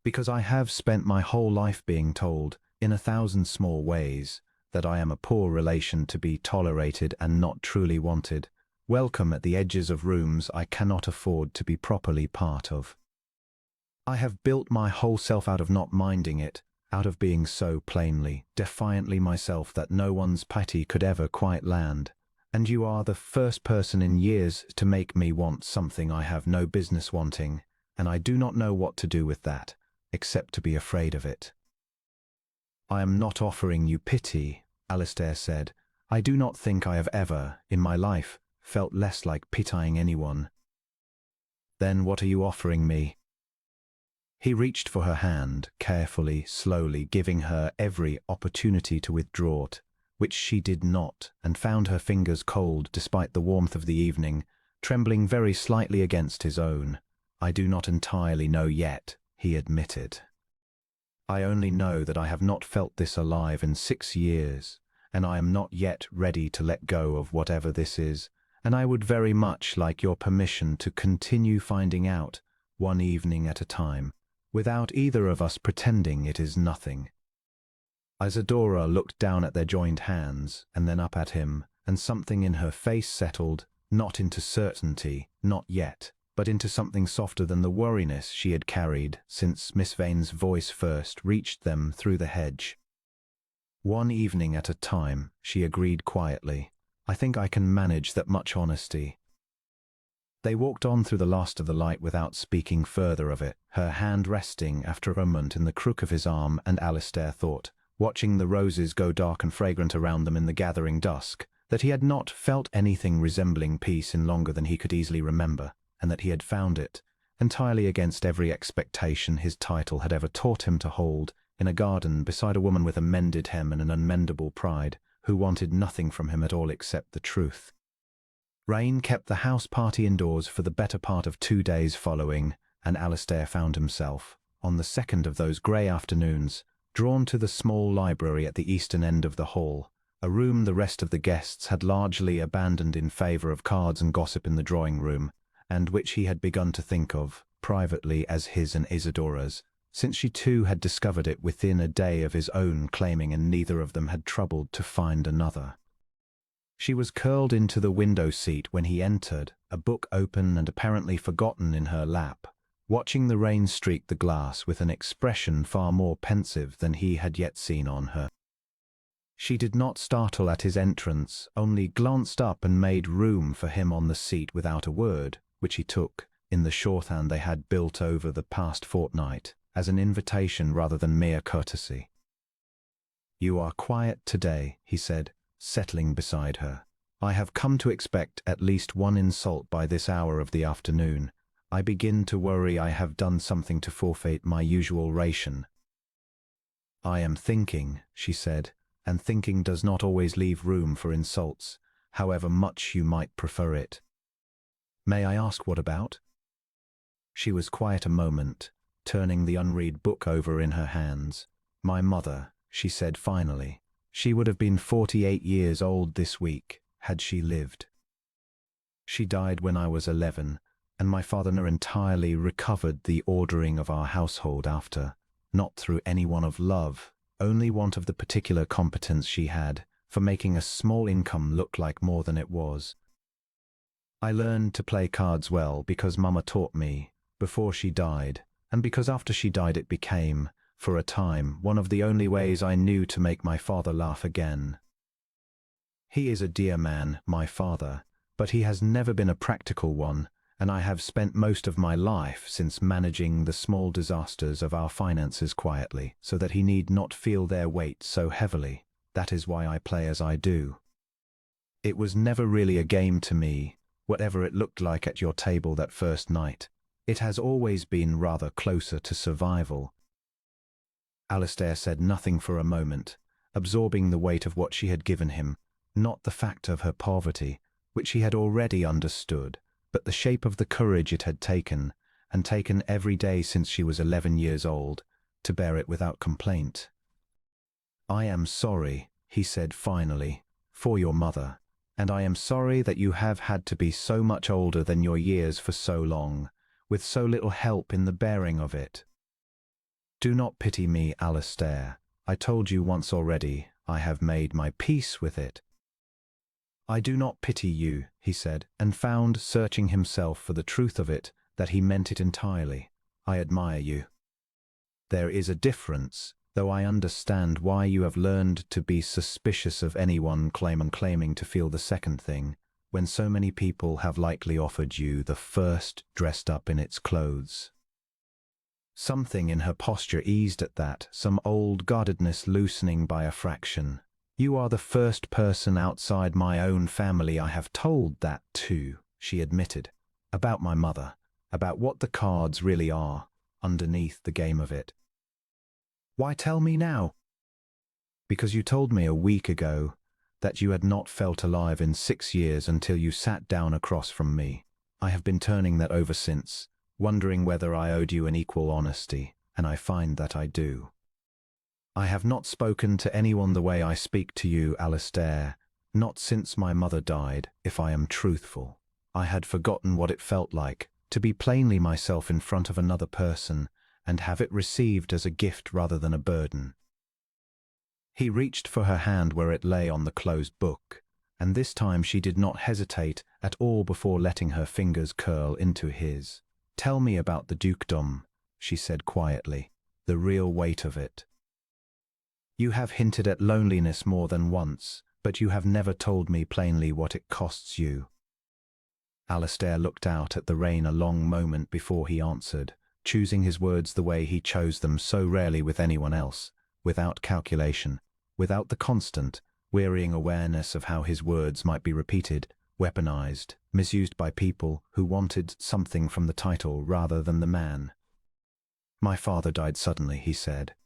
"Because I have spent my whole life being told, in 1,000 small ways, that I am a poor relation to be tolerated and not truly wanted, welcome at the edges of rooms I cannot afford to be properly part of. I have built my whole self out of not minding it, out of being so plainly, defiantly myself that no one's pity could ever quite land, and you are the first person in years to make me want something I have no business wanting, and I do not know what to do with that, except to be afraid of it." "I am not offering you pity," Alistair said. "I do not think I have ever, in my life, felt less like pitying anyone." "Then what are you offering me?" He reached for her hand, carefully, slowly, giving her every opportunity to withdraw it, which she did not, and found her fingers cold despite the warmth of the evening, trembling very slightly against his own. "I do not entirely know yet," he admitted. "I only know that I have not felt this alive in 6 years, and I am not yet ready to let go of whatever this is, and I would very much like your permission to continue finding out, one evening at a time, without either of us pretending it is nothing." Isadora looked down at their joined hands, and then up at him, and something in her face settled, not into certainty, not yet, but into something softer than the worriness she had carried since Miss Vane's voice first reached them through the hedge. "One evening at a time," she agreed quietly. "I think I can manage that much honesty." They walked on through the last of the light without speaking further of it, her hand resting after a moment in the crook of his arm, and Alistair thought, watching the roses go dark and fragrant around them in the gathering dusk, that he had not felt anything resembling peace in longer than he could easily remember, and that he had found it, entirely against every expectation his title had ever taught him to hold, in a garden beside a woman with a mended hem and an unmendable pride, who wanted nothing from him at all except the truth. Rain kept the house party indoors for the better part of 2 days following, and Alistair found himself, on the second of those grey afternoons, drawn to the small library at the eastern end of the hall, a room the rest of the guests had largely abandoned in favour of cards and gossip in the drawing-room, and which he had begun to think of, privately, as his and Isadora's, since she too had discovered it within a day of his own claiming, and neither of them had troubled to find another. She was curled into the window seat when he entered, a book open and apparently forgotten in her lap, watching the rain streak the glass with an expression far more pensive than he had yet seen on her. She did not startle at his entrance, only glanced up and made room for him on the seat without a word, which he took, in the shorthand they had built over the past fortnight, as an invitation rather than mere courtesy. "You are quiet today," he said, settling beside her. "I have come to expect at least one insult by this hour of the afternoon. I begin to worry I have done something to forfeit my usual ration." "I am thinking," she said, "and thinking does not always leave room for insults, however much you might prefer it." "May I ask what about?" She was quiet a moment, turning the unread book over in her hands. "My mother," she said finally. "She would have been 48 years old this week, had she lived. She died when I was 11, and my father entirely recovered the ordering of our household after, not through any want of love, only want of the particular competence she had for making a small income look like more than it was. I learned to play cards well because Mama taught me, before she died, and because after she died it became, for a time, one of the only ways I knew to make my father laugh again. He is a dear man, my father, but he has never been a practical one, and I have spent most of my life since managing the small disasters of our finances quietly, so that he need not feel their weight so heavily. That is why I play as I do. It was never really a game to me, whatever it looked like at your table that first night. It has always been rather closer to survival." Alistair said nothing for a moment, absorbing the weight of what she had given him, not the fact of her poverty, which he had already understood, but the shape of the courage it had taken, and taken every day since she was 11 years old, to bear it without complaint. "I am sorry," he said finally, "for your mother, and I am sorry that you have had to be so much older than your years for so long, with so little help in the bearing of it. Do not pity me, Alistair. I told you once already, I have made my peace with it." "I do not pity you," he said, and found, searching himself for the truth of it, that he meant it entirely. "I admire you. There is a difference, though I understand why you have learned to be suspicious of anyone claiming to feel the second thing, when so many people have likely offered you the first dressed up in its clothes." Something in her posture eased at that, some old guardedness loosening by a fraction. "You are the first person outside my own family I have told that to," she admitted, "about my mother, about what the cards really are, underneath the game of it." "Why tell me now?" "Because you told me a week ago that you had not felt alive in 6 years until you sat down across from me. I have been turning that over since, wondering whether I owed you an equal honesty, and I find that I do. I have not spoken to anyone the way I speak to you, Alistair, not since my mother died, if I am truthful. I had forgotten what it felt like to be plainly myself in front of another person and have it received as a gift rather than a burden." He reached for her hand where it lay on the closed book, and this time she did not hesitate at all before letting her fingers curl into his. "Tell me about the dukedom," she said quietly, "the real weight of it. You have hinted at loneliness more than once, but you have never told me plainly what it costs you." Alistair looked out at the rain a long moment before he answered, choosing his words the way he chose them so rarely with anyone else, without calculation, without the constant, wearying awareness of how his words might be repeated, weaponized, misused by people who wanted something from the title rather than the man. "My father died suddenly," he said.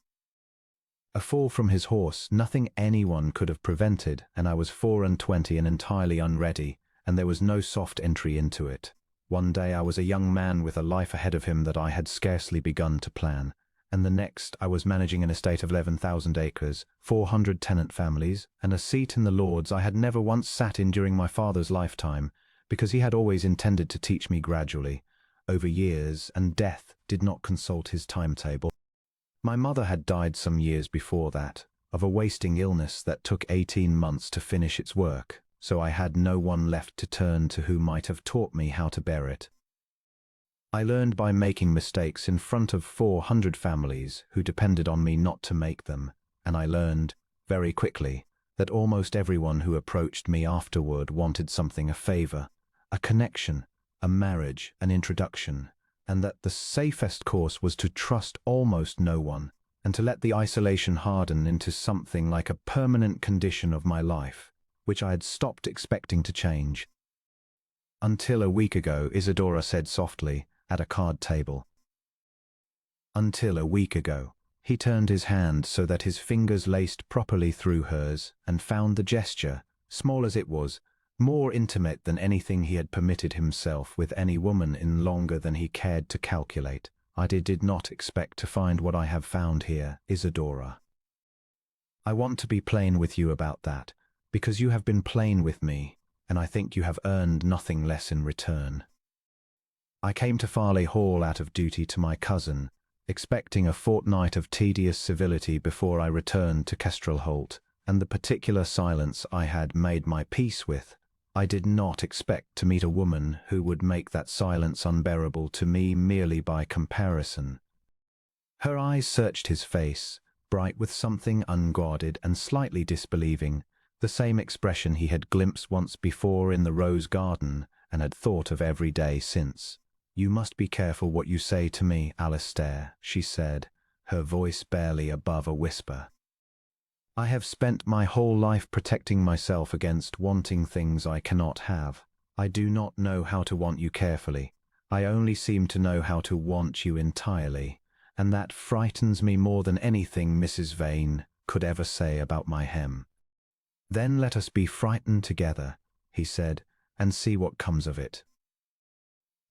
"A fall from his horse, nothing anyone could have prevented, and I was 24 and entirely unready, and there was no soft entry into it. One day I was a young man with a life ahead of him that I had scarcely begun to plan, and the next I was managing an estate of 11,000 acres, 400 tenant families, and a seat in the Lords I had never once sat in during my father's lifetime, because he had always intended to teach me gradually, over years, and death did not consult his timetable. My mother had died some years before that, of a wasting illness that took 18 months to finish its work, so I had no one left to turn to who might have taught me how to bear it. I learned by making mistakes in front of 400 families who depended on me not to make them, and I learned, very quickly, that almost everyone who approached me afterward wanted something, a favor, a connection, a marriage, an introduction, and that the safest course was to trust almost no one, and to let the isolation harden into something like a permanent condition of my life, which I had stopped expecting to change. Until a week ago, Isadora said softly, at a card table. Until a week ago. He turned his hand so that his fingers laced properly through hers, and found the gesture, small as it was, more intimate than anything he had permitted himself with any woman in longer than he cared to calculate. I did not expect to find what I have found here, Isadora. I want to be plain with you about that, because you have been plain with me, and I think you have earned nothing less in return. I came to Farleigh Hall out of duty to my cousin, expecting a fortnight of tedious civility before I returned to Wexholt, and the particular silence I had made my peace with. I did not expect to meet a woman who would make that silence unbearable to me merely by comparison. Her eyes searched his face, bright with something unguarded and slightly disbelieving, the same expression he had glimpsed once before in the rose garden and had thought of every day since. "You must be careful what you say to me, Alistair," she said, her voice barely above a whisper. "I have spent my whole life protecting myself against wanting things I cannot have. I do not know how to want you carefully. I only seem to know how to want you entirely, and that frightens me more than anything Mrs. Vane could ever say about my hem." "Then let us be frightened together," he said, "and see what comes of it."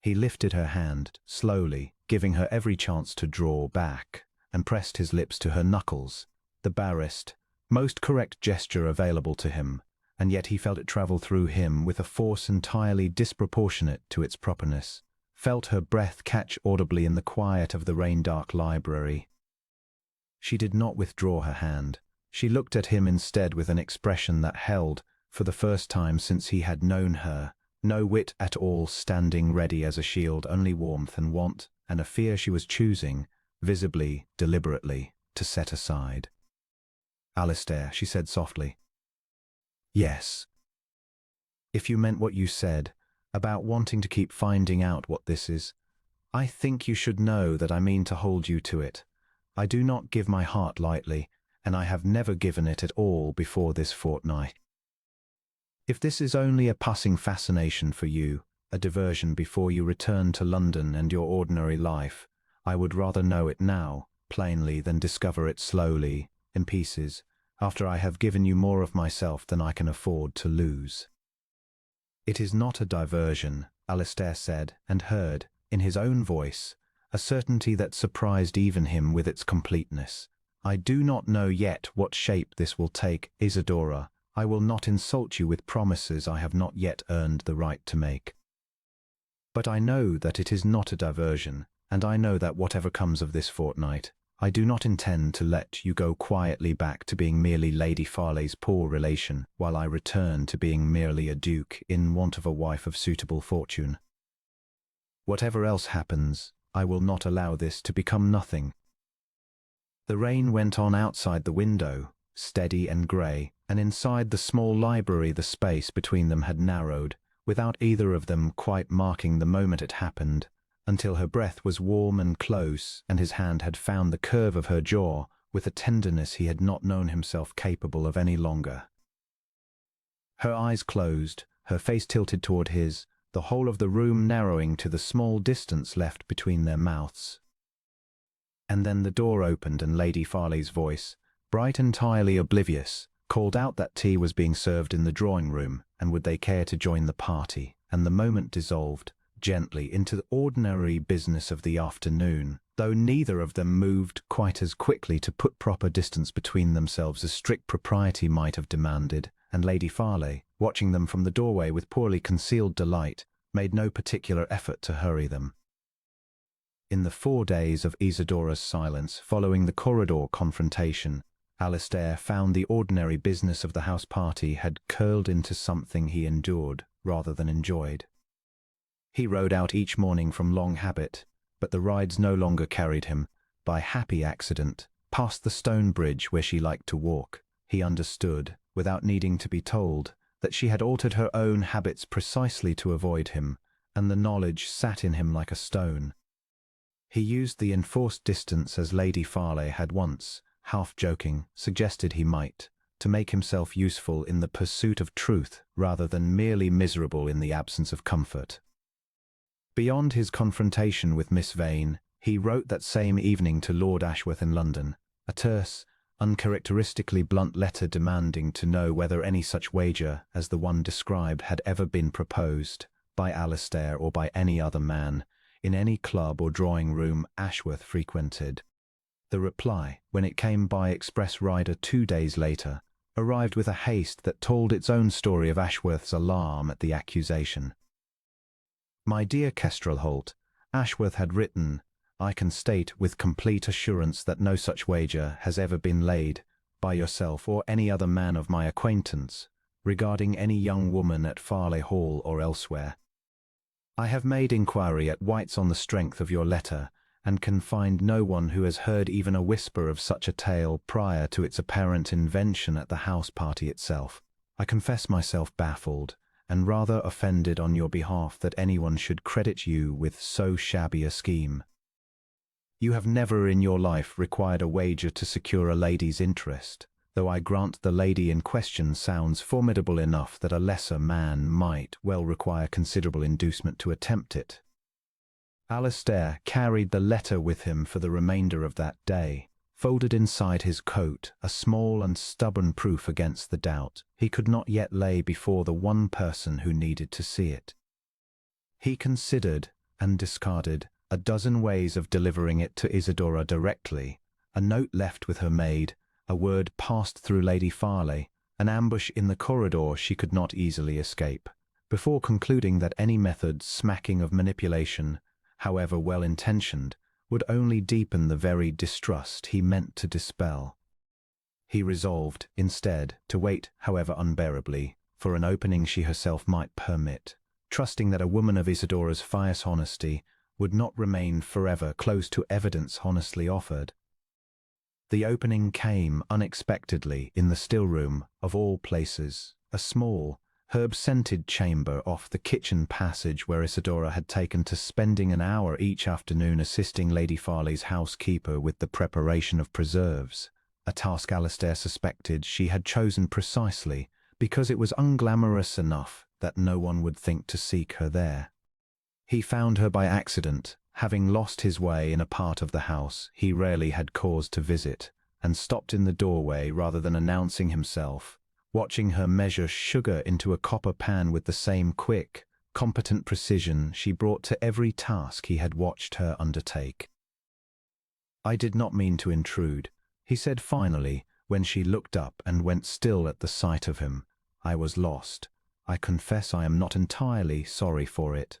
He lifted her hand, slowly, giving her every chance to draw back, and pressed his lips to her knuckles, the barest, most correct gesture available to him, and yet he felt it travel through him with a force entirely disproportionate to its properness, felt her breath catch audibly in the quiet of the rain-dark library. She did not withdraw her hand. She looked at him instead with an expression that held, for the first time since he had known her, no wit at all, standing ready as a shield, only warmth and want, and a fear she was choosing, visibly, deliberately, to set aside. "Alistair," she said softly. "Yes. If you meant what you said, about wanting to keep finding out what this is, I think you should know that I mean to hold you to it. I do not give my heart lightly, and I have never given it at all before this fortnight. If this is only a passing fascination for you, a diversion before you return to London and your ordinary life, I would rather know it now, plainly, than discover it slowly, in pieces, after I have given you more of myself than I can afford to lose." "It is not a diversion," Alistair said, and heard, in his own voice, a certainty that surprised even him with its completeness. "I do not know yet what shape this will take, Isadora. I will not insult you with promises I have not yet earned the right to make. But I know that it is not a diversion, and I know that whatever comes of this fortnight, I do not intend to let you go quietly back to being merely Lady Farleigh's poor relation, while I return to being merely a duke in want of a wife of suitable fortune. Whatever else happens, I will not allow this to become nothing." The rain went on outside the window, steady and grey, and inside the small library the space between them had narrowed, without either of them quite marking the moment it happened, until her breath was warm and close, and his hand had found the curve of her jaw with a tenderness he had not known himself capable of any longer. Her eyes closed, her face tilted toward his, the whole of the room narrowing to the small distance left between their mouths. And then the door opened and Lady Farleigh's voice, bright, entirely oblivious, called out that tea was being served in the drawing-room, and would they care to join the party, and the moment dissolved gently into the ordinary business of the afternoon, though neither of them moved quite as quickly to put proper distance between themselves as strict propriety might have demanded, and Lady Farley, watching them from the doorway with poorly concealed delight, made no particular effort to hurry them. In the 4 days of Isidora's silence following the corridor confrontation, Alistair found the ordinary business of the house party had curled into something he endured rather than enjoyed. He rode out each morning from long habit, but the rides no longer carried him, by happy accident, past the stone bridge where she liked to walk. He understood, without needing to be told, that she had altered her own habits precisely to avoid him, and the knowledge sat in him like a stone. He used the enforced distance as Lady Farley had once, half-joking, suggested he might, to make himself useful in the pursuit of truth rather than merely miserable in the absence of comfort. Beyond his confrontation with Miss Vane, he wrote that same evening to Lord Ashworth in London, a terse, uncharacteristically blunt letter demanding to know whether any such wager as the one described had ever been proposed, by Alistair or by any other man, in any club or drawing-room Ashworth frequented. The reply, when it came by express rider 2 days later, arrived with a haste that told its own story of Ashworth's alarm at the accusation. My dear Kestrel Holt, Ashworth had written, I can state with complete assurance that no such wager has ever been laid, by yourself or any other man of my acquaintance, regarding any young woman at Farley Hall or elsewhere. I have made inquiry at White's on the strength of your letter, and can find no one who has heard even a whisper of such a tale prior to its apparent invention at the house party itself. I confess myself baffled, and rather offended on your behalf that anyone should credit you with so shabby a scheme. You have never in your life required a wager to secure a lady's interest, though I grant the lady in question sounds formidable enough that a lesser man might well require considerable inducement to attempt it. Alistair carried the letter with him for the remainder of that day, folded inside his coat, a small and stubborn proof against the doubt he could not yet lay before the one person who needed to see it. He considered and discarded a dozen ways of delivering it to Isidora directly, a note left with her maid, a word passed through Lady Farley, an ambush in the corridor she could not easily escape, before concluding that any method smacking of manipulation, however well-intentioned, would only deepen the very distrust he meant to dispel. He resolved, instead, to wait, however unbearably, for an opening she herself might permit, trusting that a woman of Isidora's fierce honesty would not remain forever close to evidence honestly offered. The opening came unexpectedly in the still-room, of all places, a small, herb-scented chamber off the kitchen passage where Isidora had taken to spending an hour each afternoon assisting Lady Farley's housekeeper with the preparation of preserves, a task Alistair suspected she had chosen precisely because it was unglamorous enough that no one would think to seek her there. He found her by accident, having lost his way in a part of the house he rarely had cause to visit, and stopped in the doorway rather than announcing himself, watching her measure sugar into a copper pan with the same quick, competent precision she brought to every task he had watched her undertake. I did not mean to intrude, he said finally, when she looked up and went still at the sight of him. I was lost. I confess I am not entirely sorry for it.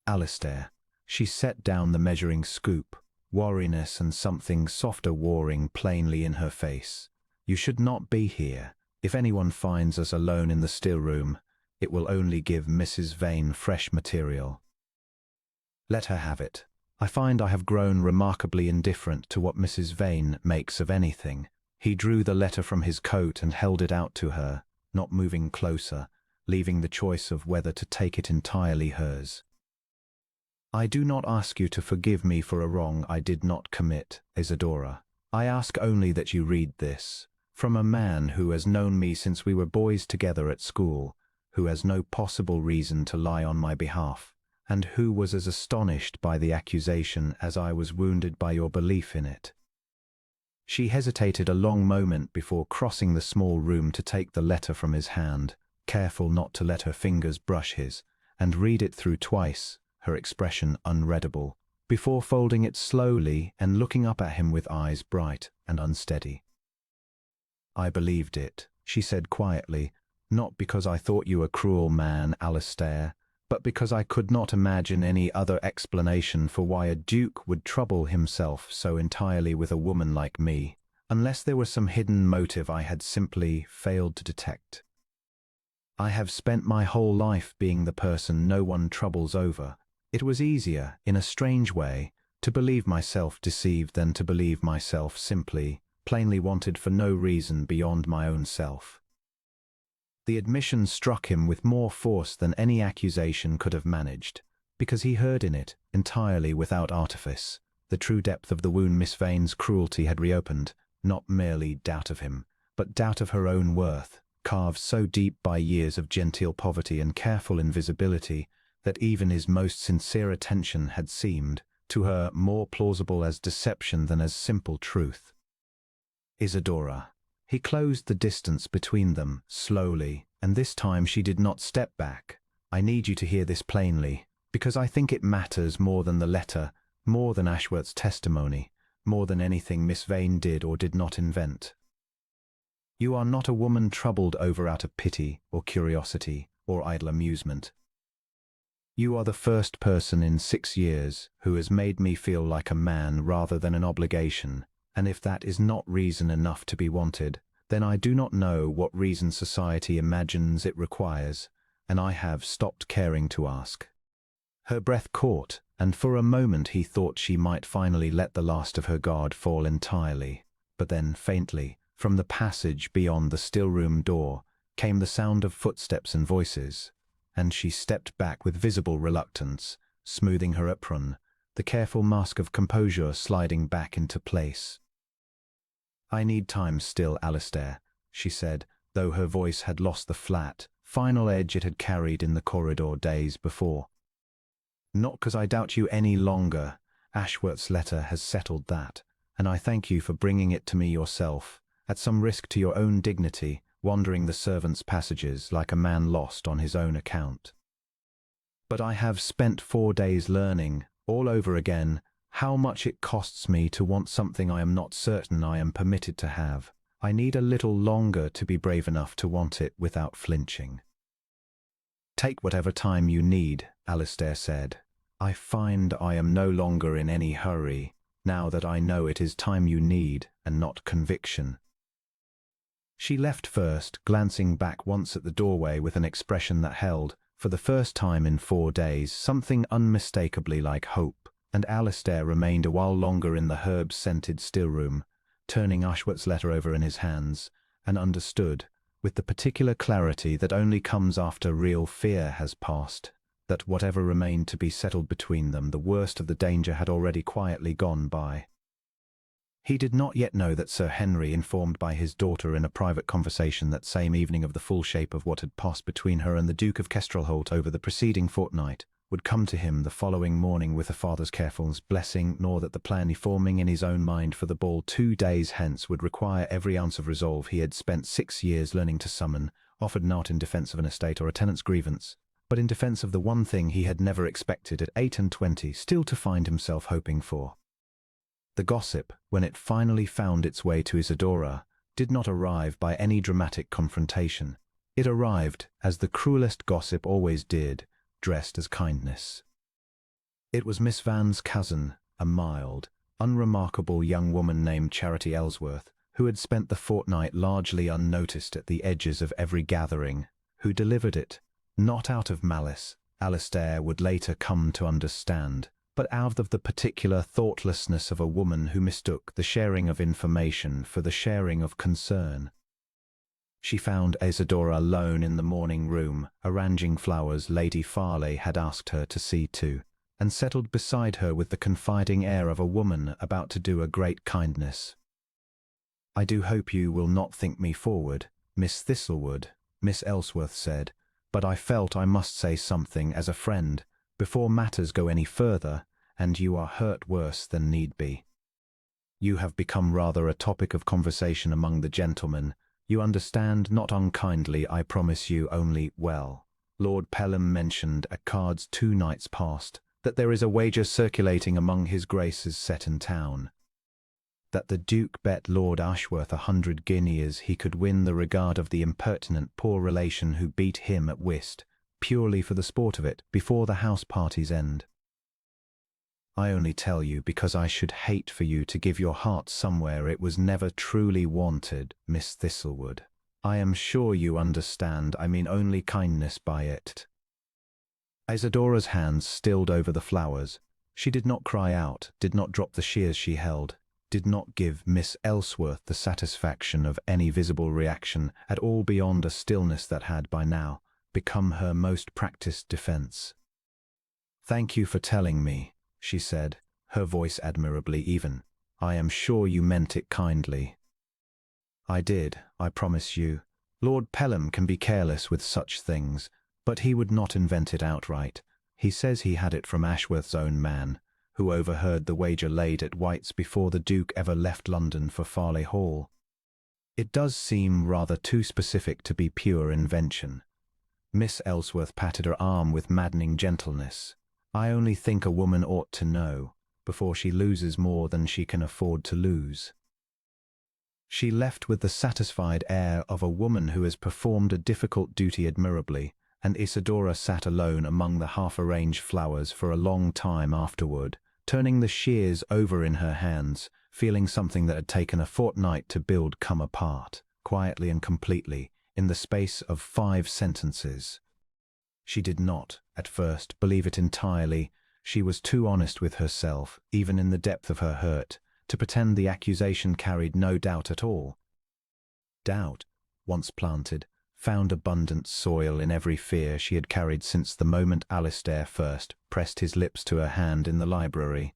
Alistair. She set down the measuring scoop, wariness and something softer warring plainly in her face. You should not be here. If anyone finds us alone in the still-room, it will only give Mrs. Vane fresh material. Let her have it. I find I have grown remarkably indifferent to what Mrs. Vane makes of anything. He drew the letter from his coat and held it out to her, not moving closer, leaving the choice of whether to take it entirely hers. I do not ask you to forgive me for a wrong I did not commit, Isidora. I ask only that you read this, from a man who has known me since we were boys together at school, who has no possible reason to lie on my behalf, and who was as astonished by the accusation as I was wounded by your belief in it. She hesitated a long moment before crossing the small room to take the letter from his hand, careful not to let her fingers brush his, and read it through twice, her expression unreadable, before folding it slowly and looking up at him with eyes bright and unsteady. "I believed it," she said quietly, "not because I thought you a cruel man, Alistair, but because I could not imagine any other explanation for why a duke would trouble himself so entirely with a woman like me, unless there was some hidden motive I had simply failed to detect. I have spent my whole life being the person no one troubles over. It was easier, in a strange way, to believe myself deceived than to believe myself simply, plainly wanted for no reason beyond my own self." The admission struck him with more force than any accusation could have managed, because he heard in it, entirely without artifice, the true depth of the wound Miss Vane's cruelty had reopened, not merely doubt of him, but doubt of her own worth, carved so deep by years of genteel poverty and careful invisibility that even his most sincere attention had seemed, to her, more plausible as deception than as simple truth. "Isadora." He closed the distance between them, slowly, and this time she did not step back. "I need you to hear this plainly, because I think it matters more than the letter, more than Ashworth's testimony, more than anything Miss Vane did or did not invent. You are not a woman troubled over out of pity or curiosity or idle amusement. You are the first person in 6 years who has made me feel like a man rather than an obligation, and if that is not reason enough to be wanted, then I do not know what reason society imagines it requires, and I have stopped caring to ask." Her breath caught, and for a moment he thought she might finally let the last of her guard fall entirely, but then faintly, from the passage beyond the still-room door, came the sound of footsteps and voices, and she stepped back with visible reluctance, smoothing her apron, the careful mask of composure sliding back into place. "I need time still, Alistair," she said, though her voice had lost the flat, final edge it had carried in the corridor days before. "Not because I doubt you any longer. Ashworth's letter has settled that, and I thank you for bringing it to me yourself, at some risk to your own dignity, wandering the servants' passages like a man lost on his own account. But I have spent 4 days learning, all over again, how much it costs me to want something I am not certain I am permitted to have. I need a little longer to be brave enough to want it without flinching." "Take whatever time you need," Alistair said. "I find I am no longer in any hurry, now that I know it is time you need, and not conviction." She left first, glancing back once at the doorway with an expression that held, for the first time in 4 days, something unmistakably like hope, and Alistair remained a while longer in the herb-scented still-room, turning Ashworth's letter over in his hands, and understood, with the particular clarity that only comes after real fear has passed, that whatever remained to be settled between them, the worst of the danger had already quietly gone by. He did not yet know that Sir Henry, informed by his daughter in a private conversation that same evening of the full shape of what had passed between her and the Duke of Kestrelholt over the preceding fortnight, would come to him the following morning with the father's careful blessing, nor that the plan he forming in his own mind for the ball 2 days hence would require every ounce of resolve he had spent 6 years learning to summon, offered not in defence of an estate or a tenant's grievance, but in defence of the one thing he had never expected at 28 still to find himself hoping for. The gossip, when it finally found its way to Isadora, did not arrive by any dramatic confrontation. It arrived, as the cruelest gossip always did, dressed as kindness. It was Miss Vane's cousin, a mild, unremarkable young woman named Charity Ellsworth, who had spent the fortnight largely unnoticed at the edges of every gathering, who delivered it, not out of malice, Alistair would later come to understand, but out of the particular thoughtlessness of a woman who mistook the sharing of information for the sharing of concern. She found Isadora alone in the morning room, arranging flowers Lady Farley had asked her to see to, and settled beside her with the confiding air of a woman about to do a great kindness. "I do hope you will not think me forward, Miss Thistlewood," Miss Ellsworth said, "but I felt I must say something as a friend, before matters go any further, and you are hurt worse than need be. You have become rather a topic of conversation among the gentlemen. You understand, not unkindly, I promise you, only, well. Lord Pelham mentioned at cards 2 nights past that there is a wager circulating among his graces set in town. That the Duke bet Lord Ashworth 100 guineas he could win the regard of the impertinent poor relation who beat him at whist, purely for the sport of it, before the house party's end. I only tell you because I should hate for you to give your heart somewhere it was never truly wanted, Miss Thistlewood. I am sure you understand, I mean only kindness by it. Isadora's hands stilled over the flowers. She did not cry out, did not drop the shears she held, did not give Miss Ellsworth the satisfaction of any visible reaction at all beyond a stillness that had, by now, become her most practiced defense. "Thank you for telling me," she said, her voice admirably even. "I am sure you meant it kindly." "I did, I promise you. Lord Pelham can be careless with such things, but he would not invent it outright. He says he had it from Ashworth's own man, who overheard the wager laid at White's before the Duke ever left London for Farleigh Hall. It does seem rather too specific to be pure invention." Miss Ellsworth patted her arm with maddening gentleness. "I only think a woman ought to know, before she loses more than she can afford to lose." She left with the satisfied air of a woman who has performed a difficult duty admirably, and Isidora sat alone among the half-arranged flowers for a long time afterward, turning the shears over in her hands, feeling something that had taken a fortnight to build come apart, quietly and completely, in the space of 5 sentences. She did not, at first, believe it entirely. She was too honest with herself, even in the depth of her hurt, to pretend the accusation carried no doubt at all. Doubt, once planted, found abundant soil in every fear she had carried since the moment Alistair first pressed his lips to her hand in the library.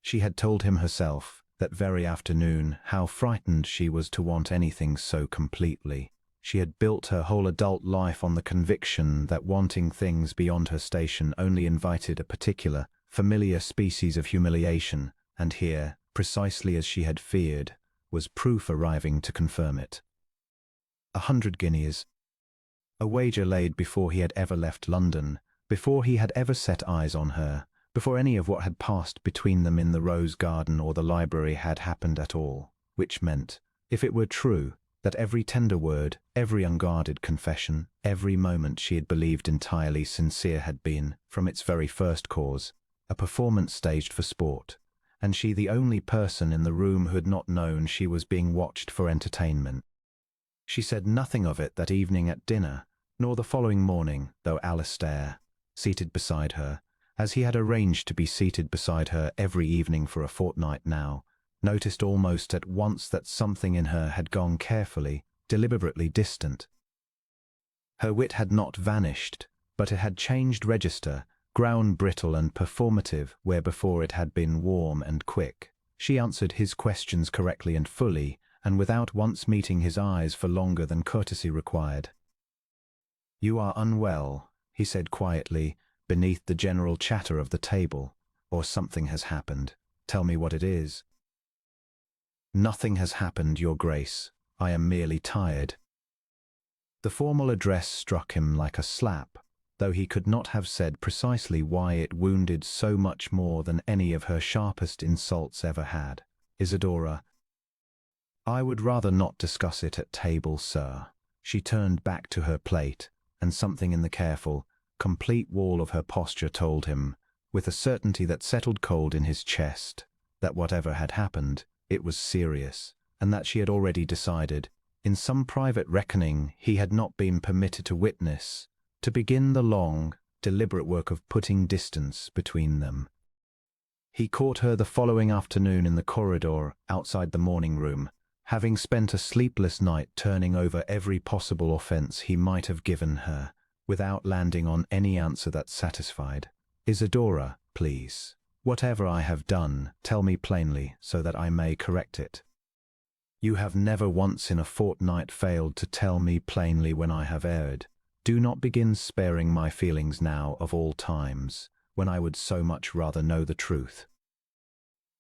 She had told him herself, that very afternoon, how frightened she was to want anything so completely. She had built her whole adult life on the conviction that wanting things beyond her station only invited a particular, familiar species of humiliation, and here, precisely as she had feared, was proof arriving to confirm it. 100 guineas. A wager laid before he had ever left London, before he had ever set eyes on her, before any of what had passed between them in the rose garden or the library had happened at all, which meant, if it were true, that every tender word, every unguarded confession, every moment she had believed entirely sincere had been, from its very first cause, a performance staged for sport, and she the only person in the room who had not known she was being watched for entertainment. She said nothing of it that evening at dinner, nor the following morning, though Alistair, seated beside her, as he had arranged to be seated beside her every evening for a fortnight now, noticed almost at once that something in her had gone carefully, deliberately distant. Her wit had not vanished, but it had changed register, ground brittle and performative where before it had been warm and quick. She answered his questions correctly and fully, and without once meeting his eyes for longer than courtesy required. "You are unwell," he said quietly, beneath the general chatter of the table, "or something has happened. Tell me what it is." "Nothing has happened, Your Grace. I am merely tired." The formal address struck him like a slap, though he could not have said precisely why it wounded so much more than any of her sharpest insults ever had. "Isidora, I would rather not discuss it at table, sir." She turned back to her plate, and something in the careful, complete wall of her posture told him, with a certainty that settled cold in his chest, that whatever had happened, it was serious, and that she had already decided, in some private reckoning he had not been permitted to witness, to begin the long, deliberate work of putting distance between them. He caught her the following afternoon in the corridor outside the morning room, having spent a sleepless night turning over every possible offence he might have given her, without landing on any answer that satisfied. "Isidora, please. Whatever I have done, tell me plainly so that I may correct it." "You have never once in a fortnight failed to tell me plainly when I have erred. Do not begin sparing my feelings now of all times, when I would so much rather know the truth."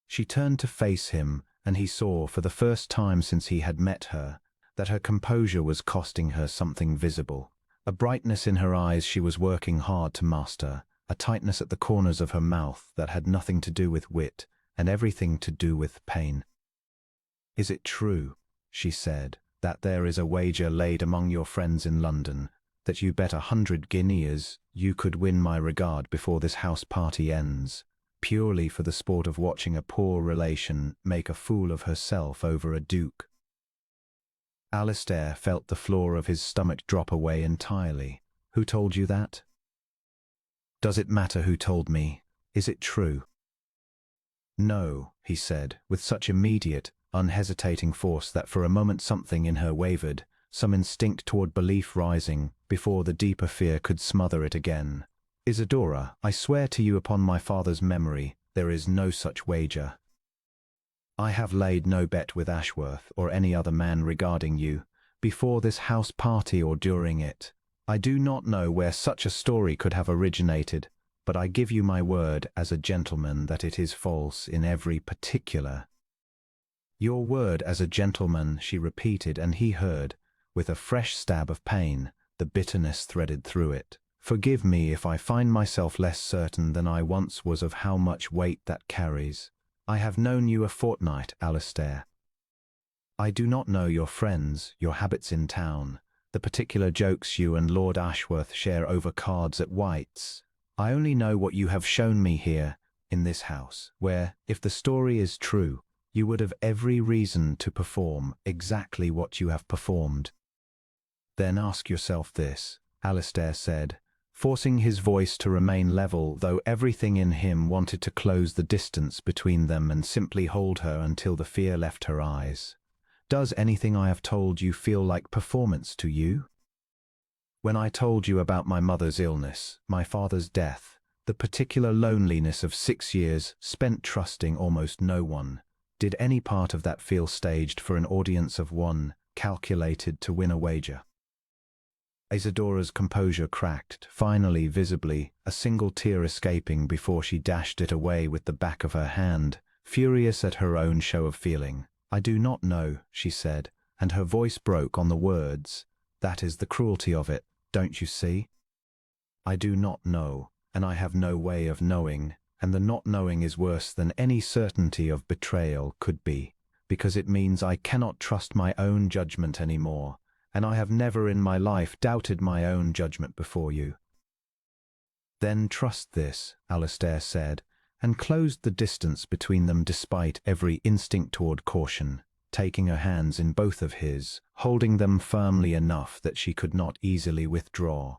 She turned to face him, and he saw, for the first time since he had met her, that her composure was costing her something visible. A brightness in her eyes she was working hard to master, a tightness at the corners of her mouth that had nothing to do with wit and everything to do with pain. "Is it true," she said, "that there is a wager laid among your friends in London, that you bet 100 guineas you could win my regard before this house party ends, purely for the sport of watching a poor relation make a fool of herself over a duke?" Alistair felt the floor of his stomach drop away entirely. "Who told you that?" "Does it matter who told me? Is it true?" "No," he said, with such immediate, unhesitating force that for a moment something in her wavered, some instinct toward belief rising before the deeper fear could smother it again. "Isadora, I swear to you upon my father's memory, there is no such wager. I have laid no bet with Ashworth or any other man regarding you, before this house party or during it. I do not know where such a story could have originated, but I give you my word as a gentleman that it is false in every particular." "Your word as a gentleman," she repeated, and he heard, with a fresh stab of pain, the bitterness threaded through it. "Forgive me if I find myself less certain than I once was of how much weight that carries. I have known you a fortnight, Alistair. I do not know your friends, your habits in town, the particular jokes you and Lord Ashworth share over cards at White's. I only know what you have shown me here, in this house, where, if the story is true, you would have every reason to perform exactly what you have performed." "Then ask yourself this," Alistair said, forcing his voice to remain level, though everything in him wanted to close the distance between them and simply hold her until the fear left her eyes. "Does anything I have told you feel like performance to you? When I told you about my mother's illness, my father's death, the particular loneliness of 6 years spent trusting almost no one, did any part of that feel staged for an audience of one, calculated to win a wager?" Isadora's composure cracked, finally, visibly, a single tear escaping before she dashed it away with the back of her hand, furious at her own show of feeling. "I do not know," she said, and her voice broke on the words. "That is the cruelty of it, don't you see? I do not know, and I have no way of knowing, and the not knowing is worse than any certainty of betrayal could be, because it means I cannot trust my own judgment any more. And I have never in my life doubted my own judgment before you." "Then trust this," Alistair said, and closed the distance between them despite every instinct toward caution, taking her hands in both of his, holding them firmly enough that she could not easily withdraw.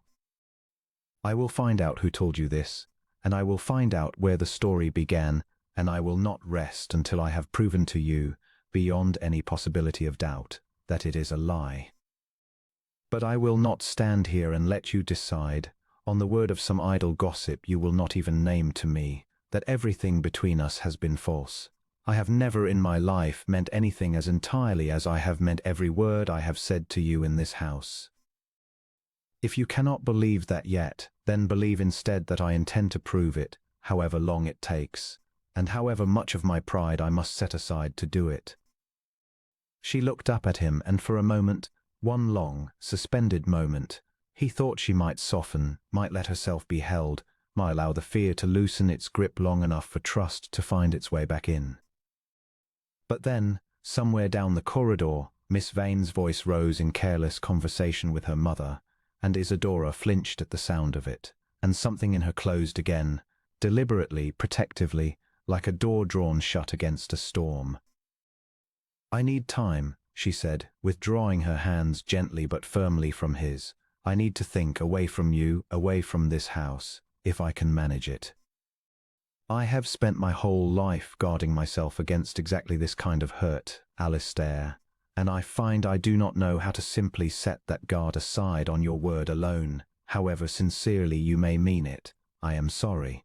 "I will find out who told you this, and I will find out where the story began, and I will not rest until I have proven to you, beyond any possibility of doubt, that it is a lie. But I will not stand here and let you decide, on the word of some idle gossip you will not even name to me, that everything between us has been false. I have never in my life meant anything as entirely as I have meant every word I have said to you in this house. If you cannot believe that yet, then believe instead that I intend to prove it, however long it takes, and however much of my pride I must set aside to do it." She looked up at him, and for a moment, one long, suspended moment, he thought she might soften, might let herself be held, might allow the fear to loosen its grip long enough for trust to find its way back in. But then, somewhere down the corridor, Miss Vane's voice rose in careless conversation with her mother, and Isadora flinched at the sound of it, and something in her closed again, deliberately, protectively, like a door drawn shut against a storm. "I need time," she said, withdrawing her hands gently but firmly from his. "I need to think, away from you, away from this house, if I can manage it. I have spent my whole life guarding myself against exactly this kind of hurt, Alistair, and I find I do not know how to simply set that guard aside on your word alone, however sincerely you may mean it. I am sorry."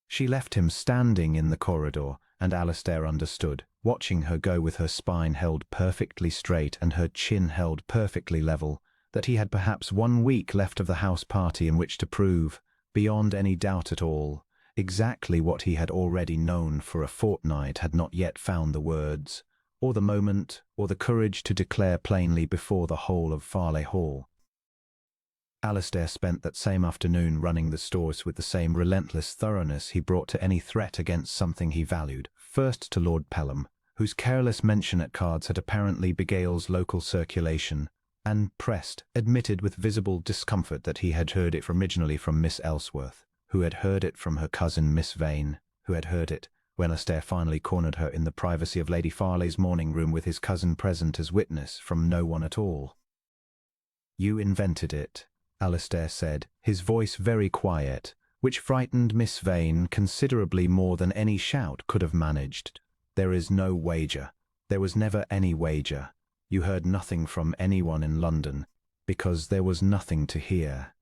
She left him standing in the corridor, and Alistair understood, watching her go with her spine held perfectly straight and her chin held perfectly level, that he had perhaps 1 week left of the house party in which to prove, beyond any doubt at all, exactly what he had already known for a fortnight had not yet found the words, or the moment, or the courage to declare plainly before the whole of Farleigh Hall. Alastair spent that same afternoon running the stores with the same relentless thoroughness he brought to any threat against something he valued, first to Lord Pelham, whose careless mention at cards had apparently beguiled local circulation, and Prest admitted with visible discomfort that he had heard it originally from Miss Ellsworth, who had heard it from her cousin Miss Vane, who had heard it when Alastair finally cornered her in the privacy of Lady Farleigh's morning room with his cousin present as witness, from no one at all. "You invented it," Alastair said, his voice very quiet, which frightened Miss Vane considerably more than any shout could have managed. "There is no wager. There was never any wager. You heard nothing from anyone in London, because there was nothing to hear."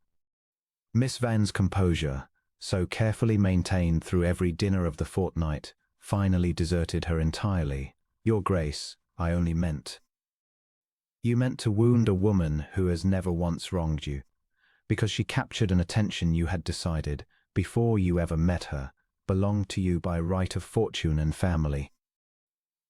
Miss Vane's composure, so carefully maintained through every dinner of the fortnight, finally deserted her entirely. "Your Grace, I only meant—" "You meant to wound a woman who has never once wronged you, because she captured an attention you had decided, before you ever met her, belonged to you by right of fortune and family.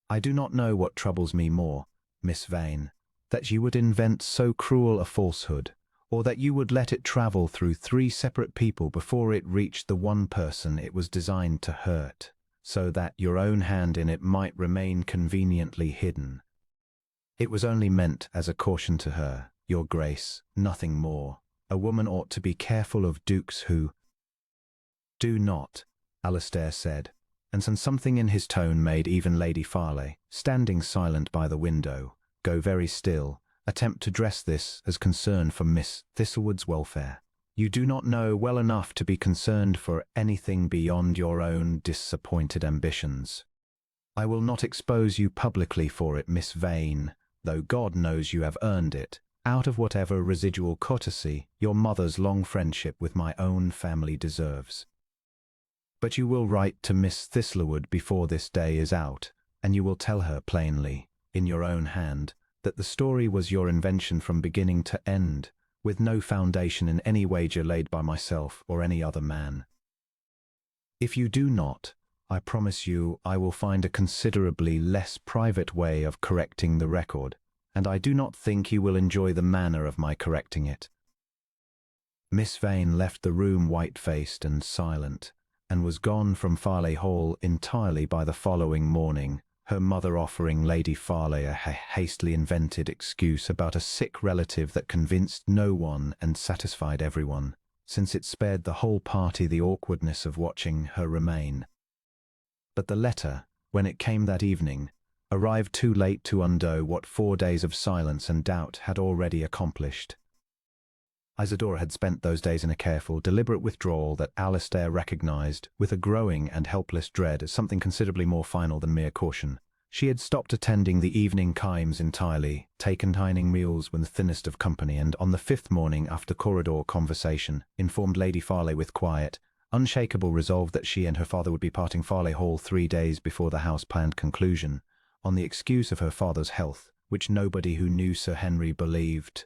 I do not know what troubles me more, Miss Vane, that you would invent so cruel a falsehood, or that you would let it travel through 3 separate people before it reached the one person it was designed to hurt, so that your own hand in it might remain conveniently hidden. It was only meant as a caution to her, Your Grace, nothing more. A woman ought to be careful of dukes who—" "Do not," Alastair said, and something in his tone made even Lady Farleigh, standing silent by the window, go very still, attempt to dress this as concern for Miss Thistlewood's welfare. "You do not know well enough to be concerned for anything beyond your own disappointed ambitions. I will not expose you publicly for it, Miss Vane, though God knows you have earned it, out of whatever residual courtesy your mother's long friendship with my own family deserves. But you will write to Miss Thistlewood before this day is out, and you will tell her plainly, in your own hand, that the story was your invention from beginning to end, with no foundation in any wager laid by myself or any other man. If you do not, I promise you I will find a considerably less private way of correcting the record, and I do not think you will enjoy the manner of my correcting it." Miss Vane left the room white-faced and silent, and was gone from Farleigh Hall entirely by the following morning, her mother offering Lady Farleigh a hastily invented excuse about a sick relative that convinced no one and satisfied everyone, since it spared the whole party the awkwardness of watching her remain. But the letter, when it came that evening, arrived too late to undo what 4 days of silence and doubt had already accomplished. Isadora had spent those days in a careful, deliberate withdrawal that Alastair recognized, with a growing and helpless dread, as something considerably more final than mere caution. She had stopped attending the evening chimes entirely, taken dining meals with the thinnest of company, and on the 5th morning after corridor conversation, informed Lady Farleigh with quiet, unshakable resolve that she and her father would be parting Farleigh Hall 3 days before the house-planned conclusion, on the excuse of her father's health, which nobody who knew Sir Henry believed.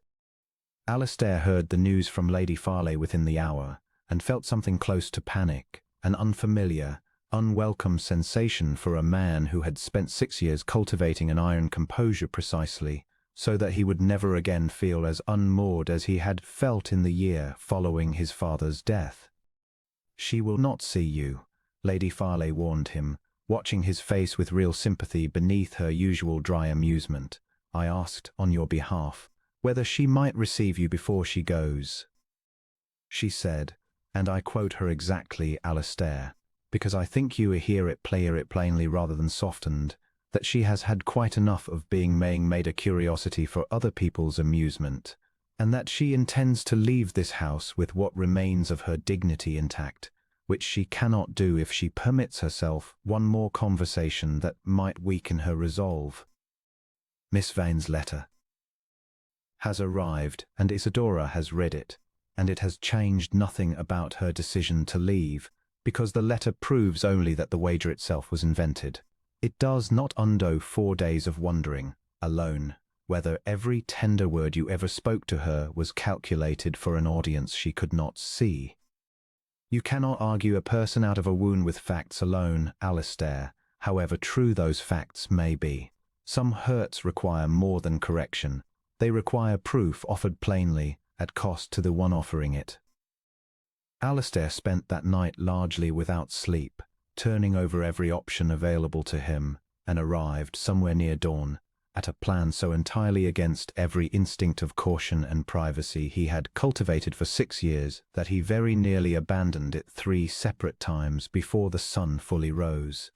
Alastair heard the news from Lady Farleigh within the hour, and felt something close to panic, an unfamiliar, unwelcome sensation for a man who had spent 6 years cultivating an iron composure precisely, so that he would never again feel as unmoored as he had felt in the year following his father's death. "She will not see you," Lady Farleigh warned him, watching his face with real sympathy beneath her usual dry amusement. "I asked, on your behalf, whether she might receive you before she goes. She said, and I quote her exactly, Alastair, because I think you hear it plainly rather than softened, that she has had quite enough of being made a curiosity for other people's amusement, and that she intends to leave this house with what remains of her dignity intact, which she cannot do if she permits herself one more conversation that might weaken her resolve." Miss Vane's letter has arrived, and Isadora has read it, and it has changed nothing about her decision to leave, because the letter proves only that the wager itself was invented. It does not undo 4 days of wondering, alone, whether every tender word you ever spoke to her was calculated for an audience she could not see. You cannot argue a person out of a wound with facts alone, Alastair, however true those facts may be. Some hurts require more than correction. They require proof offered plainly, at cost to the one offering it. Alistair spent that night largely without sleep, turning over every option available to him, and arrived, somewhere near dawn, at a plan so entirely against every instinct of caution and privacy he had cultivated for 6 years that he very nearly abandoned it 3 separate times before the sun fully rose.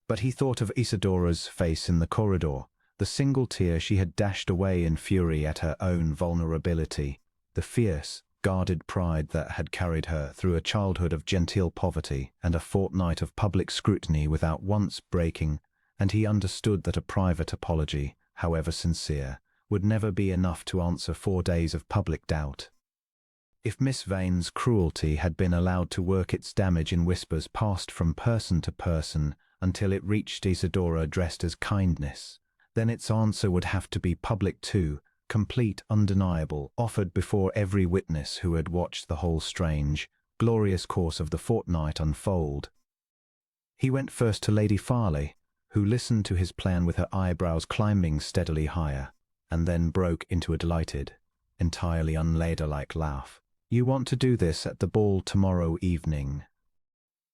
But he thought of Isidora's face in the corridor, the single tear she had dashed away in fury at her own vulnerability, the fierce, guarded pride that had carried her through a childhood of genteel poverty and a fortnight of public scrutiny without once breaking, and he understood that a private apology, however sincere, would never be enough to answer 4 days of public doubt. If Miss Vane's cruelty had been allowed to work its damage in whispers passed from person to person until it reached Isidora dressed as kindness, then its answer would have to be public too, complete, undeniable, offered before every witness who had watched the whole strange, glorious course of the fortnight unfold. He went first to Lady Farley, who listened to his plan with her eyebrows climbing steadily higher, and then broke into a delighted, entirely unladylike laugh. "You want to do this at the ball tomorrow evening?"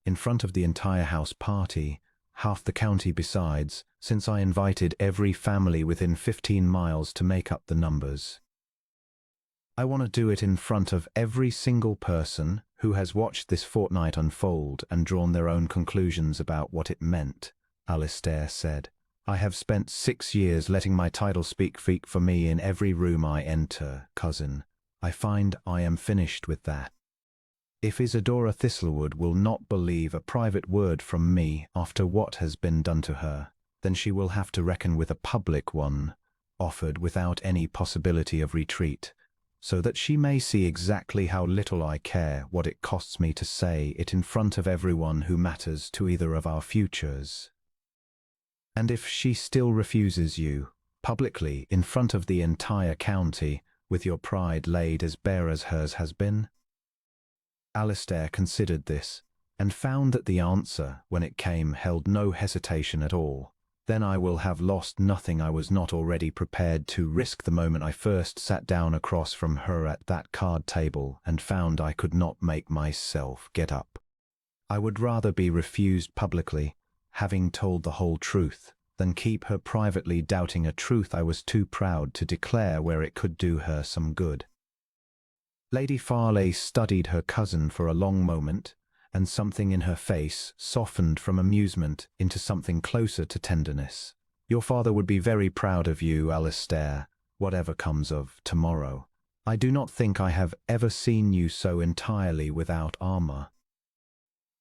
In front of the entire house party, half the county besides, since I invited every family within 15 miles to make up the numbers. "I want to do it in front of every single person who has watched this fortnight unfold and drawn their own conclusions about what it meant," Alistair said. "I have spent 6 years letting my title speak for me in every room I enter, cousin. I find I am finished with that. If Isidora Thistlewood will not believe a private word from me after what has been done to her, then she will have to reckon with a public one, offered without any possibility of retreat, so that she may see exactly how little I care what it costs me to say it in front of everyone who matters to either of our futures. And if she still refuses you, publicly, in front of the entire county, with your pride laid as bare as hers has been?" Alistair considered this, and found that the answer, when it came, held no hesitation at all. "Then I will have lost nothing I was not already prepared to risk the moment I first sat down across from her at that card table and found I could not make myself get up. I would rather be refused publicly, having told the whole truth, than keep her privately doubting a truth I was too proud to declare where it could do her some good." Lady Farley studied her cousin for a long moment, and something in her face softened from amusement into something closer to tenderness. "Your father would be very proud of you, Alistair, whatever comes of tomorrow. I do not think I have ever seen you so entirely without armor."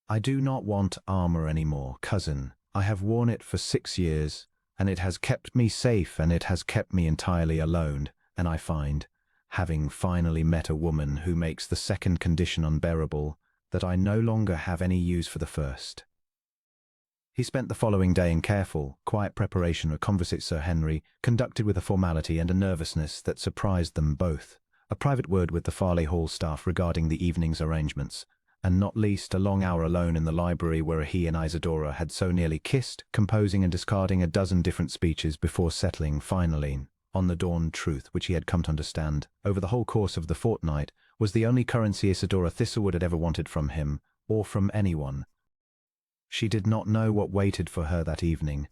"I do not want armor anymore, cousin. I have worn it for 6 years, and it has kept me safe and it has kept me entirely alone, and I find, having finally met a woman who makes the second condition unbearable, that I no longer have any use for the first." He spent the following day in careful, quiet preparation of conversation Sir Henry, conducted with a formality and a nervousness that surprised them both, a private word with the Farley Hall staff regarding the evening's arrangements, and not least a long hour alone in the library where he and Isidora had so nearly kissed, composing and discarding a dozen different speeches before settling finally on the dawn truth which he had come to understand, over the whole course of the fortnight, was the only currency Isidora Thistlewood had ever wanted from him, or from anyone. She did not know what waited for her that evening.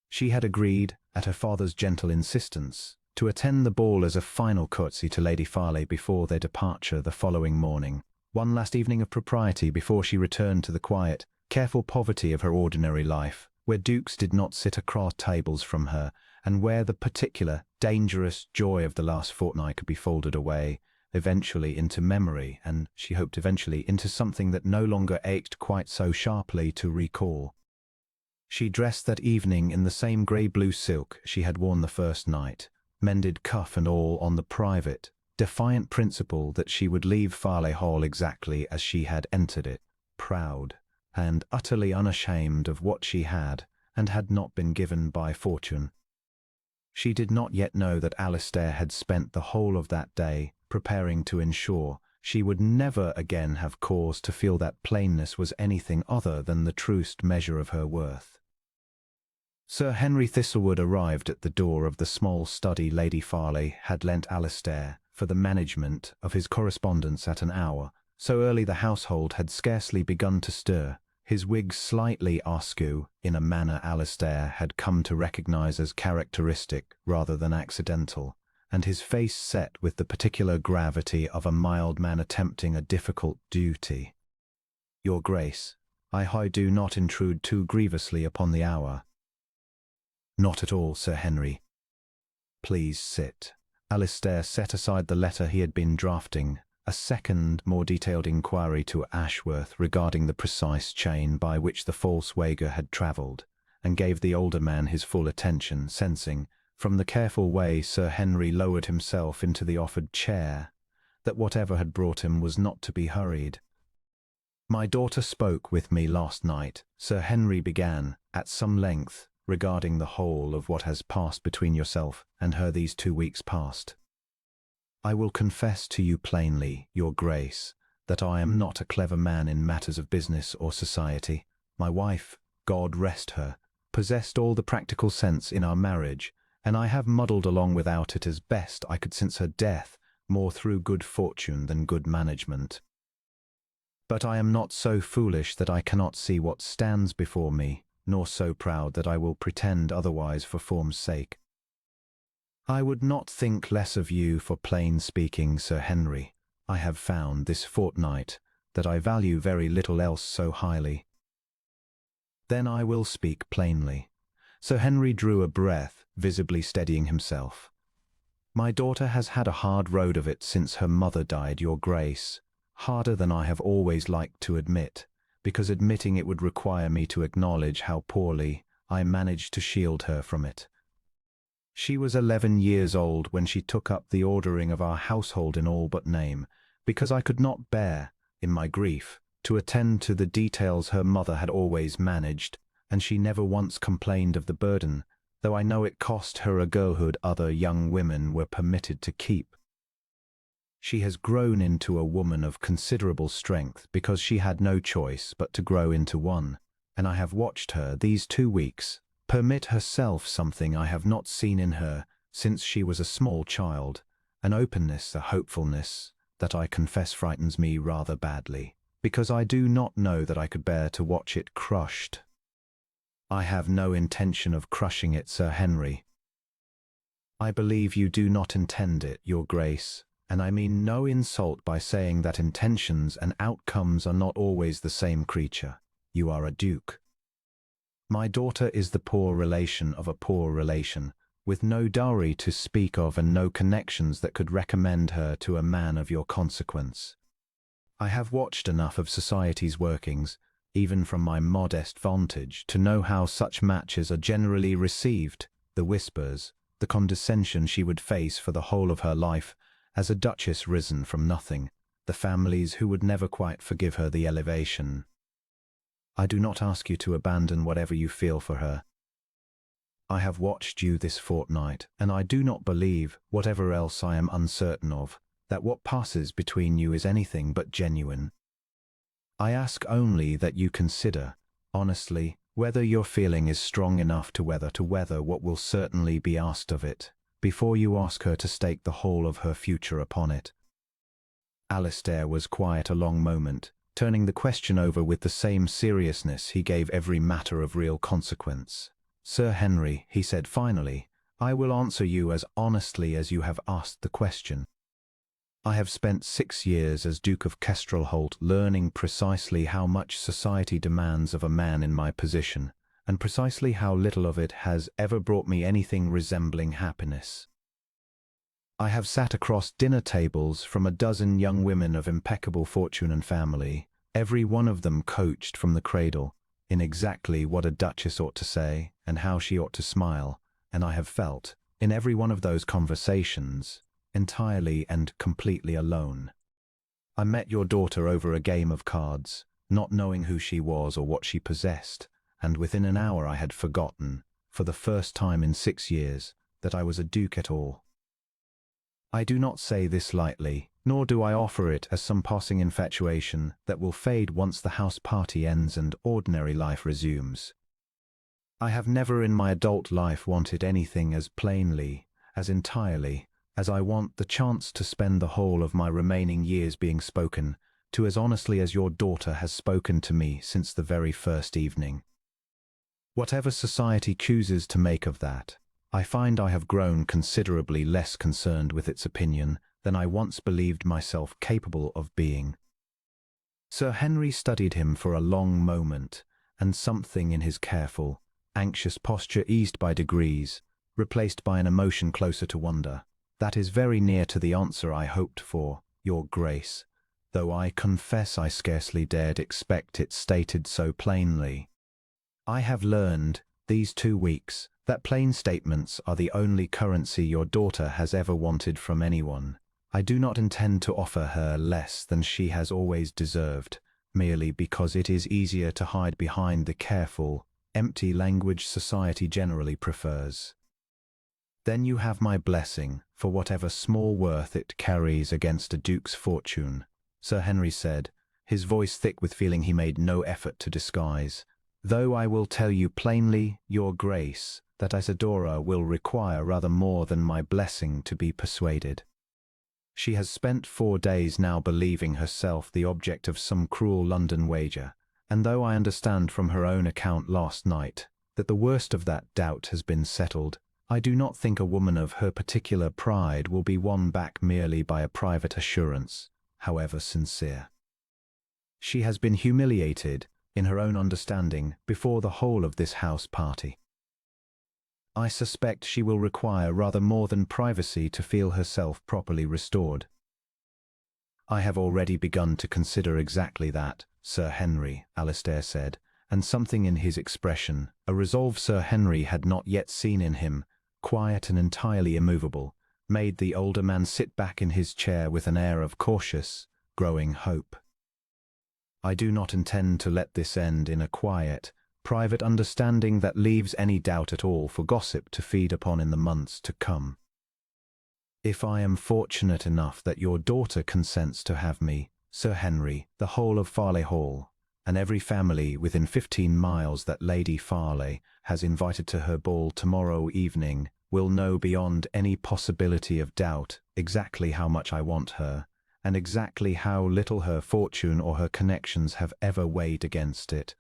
She had agreed, at her father's gentle insistence, to attend the ball as a final courtesy to Lady Farley before their departure the following morning. One last evening of propriety before she returned to the quiet, careful poverty of her ordinary life, where dukes did not sit across tables from her, and where the particular, dangerous joy of the last fortnight could be folded away, eventually into memory, and, she hoped eventually, into something that no longer ached quite so sharply to recall. She dressed that evening in the same grey-blue silk she had worn the first night, mended cuff and all on the private, defiant principle that she would leave Farley Hall exactly as she had entered it, proud and utterly unashamed of what she had and had not been given by fortune. She did not yet know that Alistair had spent the whole of that day preparing to ensure she would never again have cause to feel that plainness was anything other than the truest measure of her worth. Sir Henry Thistlewood arrived at the door of the small study Lady Farley had lent Alistair for the management of his correspondence at an hour so early the household had scarcely begun to stir, his wig slightly askew in a manner Alistair had come to recognize as characteristic rather than accidental, and his face set with the particular gravity of a mild man attempting a difficult duty. "Your Grace, I do not intrude too grievously upon the hour." "Not at all, Sir Henry. Please sit." Alistair set aside the letter he had been drafting, a second, more detailed inquiry to Ashworth regarding the precise chain by which the false wager had travelled, and gave the older man his full attention, sensing, from the careful way Sir Henry lowered himself into the offered chair, that whatever had brought him was not to be hurried. "My daughter spoke with me last night," Sir Henry began, "at some length, regarding the whole of what has passed between yourself and her these 2 weeks past. I will confess to you plainly, Your Grace, that I am not a clever man in matters of business or society. My wife, God rest her, possessed all the practical sense in our marriage, and I have muddled along without it as best I could since her death, more through good fortune than good management. But I am not so foolish that I cannot see what stands before me, nor so proud that I will pretend otherwise for form's sake. I would not think less of you for plain speaking, Sir Henry. I have found this fortnight that I value very little else so highly. Then I will speak plainly." Sir Henry drew a breath, visibly steadying himself. "My daughter has had a hard road of it since her mother died, Your Grace, harder than I have always liked to admit, because admitting it would require me to acknowledge how poorly I managed to shield her from it. She was 11 years old when she took up the ordering of our household in all but name, because I could not bear, in my grief, to attend to the details her mother had always managed, and she never once complained of the burden, though I know it cost her a girlhood other young women were permitted to keep. She has grown into a woman of considerable strength because she had no choice but to grow into one, and I have watched her these 2 weeks permit herself something I have not seen in her since she was a small child, an openness, a hopefulness that I confess frightens me rather badly, because I do not know that I could bear to watch it crushed. I have no intention of crushing it, Sir Henry. I believe you do not intend it, Your Grace, and I mean no insult by saying that intentions and outcomes are not always the same creature. You are a duke. My daughter is the poor relation of a poor relation, with no dowry to speak of and no connections that could recommend her to a man of your consequence. I have watched enough of society's workings, even from my modest vantage, to know how such matches are generally received, the whispers, the condescension she would face for the whole of her life, as a duchess risen from nothing, the families who would never quite forgive her the elevation. I do not ask you to abandon whatever you feel for her. I have watched you this fortnight, and I do not believe, whatever else I am uncertain of, that what passes between you is anything but genuine. I ask only that you consider, honestly, whether your feeling is strong enough to weather what will certainly be asked of it, before you ask her to stake the whole of her future upon it." Alistair was quiet a long moment, turning the question over with the same seriousness he gave every matter of real consequence. "Sir Henry," he said finally, "I will answer you as honestly as you have asked the question. I have spent 6 years as Duke of Wexholt learning precisely how much society demands of a man in my position, and precisely how little of it has ever brought me anything resembling happiness. I have sat across dinner tables from a dozen young women of impeccable fortune and family, every one of them coached from the cradle in exactly what a duchess ought to say and how she ought to smile, and I have felt, in every one of those conversations, entirely and completely alone. I met your daughter over a game of cards, not knowing who she was or what she possessed, and within an hour I had forgotten, for the first time in 6 years, that I was a duke at all. I do not say this lightly, nor do I offer it as some passing infatuation that will fade once the house party ends and ordinary life resumes. I have never in my adult life wanted anything as plainly, as entirely, as I want the chance to spend the whole of my remaining years being spoken to as honestly as your daughter has spoken to me since the very first evening. Whatever society chooses to make of that, I find I have grown considerably less concerned with its opinion than I once believed myself capable of being. Sir Henry studied him for a long moment, and something in his careful, anxious posture eased by degrees, replaced by an emotion closer to wonder. That is very near to the answer I hoped for, Your Grace, though I confess I scarcely dared expect it stated so plainly. I have learned, these 2 weeks, that plain statements are the only currency your daughter has ever wanted from anyone. I do not intend to offer her less than she has always deserved, merely because it is easier to hide behind the careful, empty language society generally prefers. Then you have my blessing for whatever small worth it carries against a duke's fortune, Sir Henry said, his voice thick with feeling he made no effort to disguise. Though I will tell you plainly, Your Grace, that Isadora will require rather more than my blessing to be persuaded. She has spent 4 days now believing herself the object of some cruel London wager, and though I understand from her own account last night that the worst of that doubt has been settled, I do not think a woman of her particular pride will be won back merely by a private assurance, however sincere. She has been humiliated, in her own understanding, before the whole of this house party. I suspect she will require rather more than privacy to feel herself properly restored. I have already begun to consider exactly that, Sir Henry, Alastair said, and something in his expression, a resolve Sir Henry had not yet seen in him, quiet and entirely immovable, made the older man sit back in his chair with an air of cautious, growing hope. I do not intend to let this end in a quiet, private understanding that leaves any doubt at all for gossip to feed upon in the months to come. If I am fortunate enough that your daughter consents to have me, Sir Henry, the whole of Farleigh Hall, and every family within 15 miles that Lady Farleigh has invited to her ball tomorrow evening, will know beyond any possibility of doubt exactly how much I want her, and exactly how little her fortune or her connections have ever weighed against it.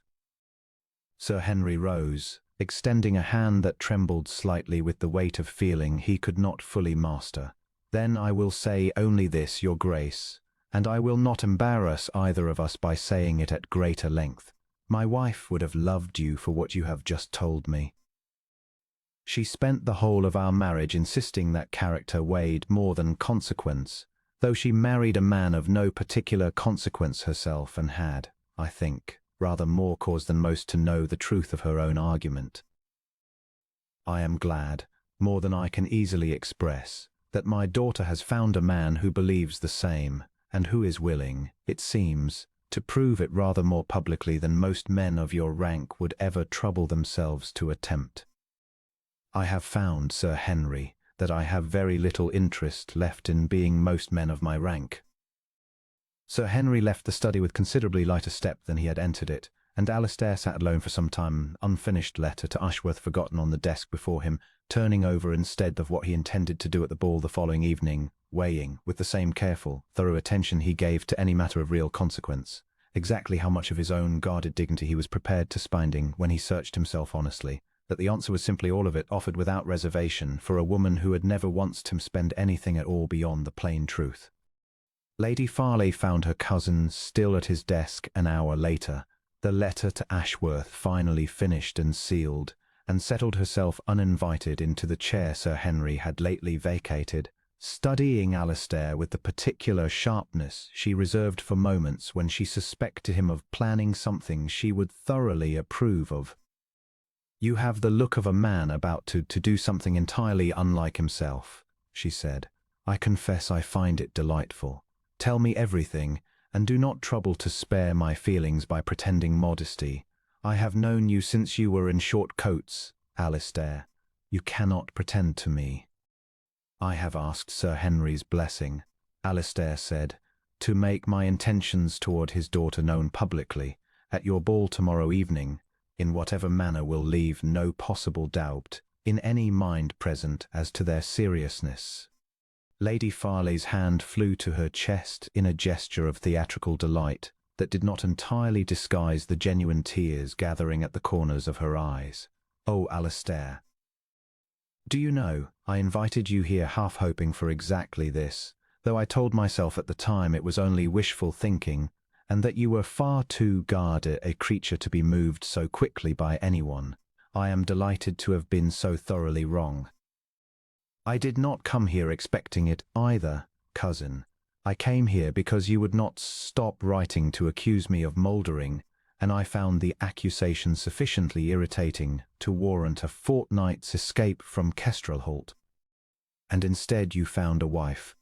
Sir Henry rose, extending a hand that trembled slightly with the weight of feeling he could not fully master. Then I will say only this, Your Grace, and I will not embarrass either of us by saying it at greater length. My wife would have loved you for what you have just told me. She spent the whole of our marriage insisting that character weighed more than consequence, though she married a man of no particular consequence herself and had, I think, rather more cause than most to know the truth of her own argument. I am glad, more than I can easily express, that my daughter has found a man who believes the same, and who is willing, it seems, to prove it rather more publicly than most men of your rank would ever trouble themselves to attempt. I have found, Sir Henry, that I have very little interest left in being most men of my rank. Sir Henry left the study with considerably lighter step than he had entered it, and Alastair sat alone for some time, unfinished letter to Ashworth forgotten on the desk before him, turning over instead of what he intended to do at the ball the following evening, weighing, with the same careful, thorough attention he gave to any matter of real consequence, exactly how much of his own guarded dignity he was prepared to spending when he searched himself honestly, that the answer was simply all of it offered without reservation for a woman who had never once him spend anything at all beyond the plain truth. Lady Farleigh found her cousin still at his desk an hour later, the letter to Ashworth finally finished and sealed, and settled herself uninvited into the chair Sir Henry had lately vacated, studying Alastair with the particular sharpness she reserved for moments when she suspected him of planning something she would thoroughly approve of. "You have the look of a man about to do something entirely unlike himself," she said. "I confess I find it delightful. Tell me everything, and do not trouble to spare my feelings by pretending modesty. I have known you since you were in short coats, Alastair. You cannot pretend to me." "I have asked Sir Henry's blessing," Alastair said, "to make my intentions toward his daughter known publicly, at your ball tomorrow evening, in whatever manner will leave no possible doubt in any mind present as to their seriousness. Lady Farley's hand flew to her chest in a gesture of theatrical delight that did not entirely disguise the genuine tears gathering at the corners of her eyes. "Oh, Alistair, do you know, I invited you here half hoping for exactly this, though I told myself at the time it was only wishful thinking, and that you were far too guarded a creature to be moved so quickly by anyone. I am delighted to have been so thoroughly wrong. I did not come here expecting it either, cousin. I came here because you would not stop writing to accuse me of mouldering, and I found the accusation sufficiently irritating to warrant a fortnight's escape from Wexholt. And instead you found a wife.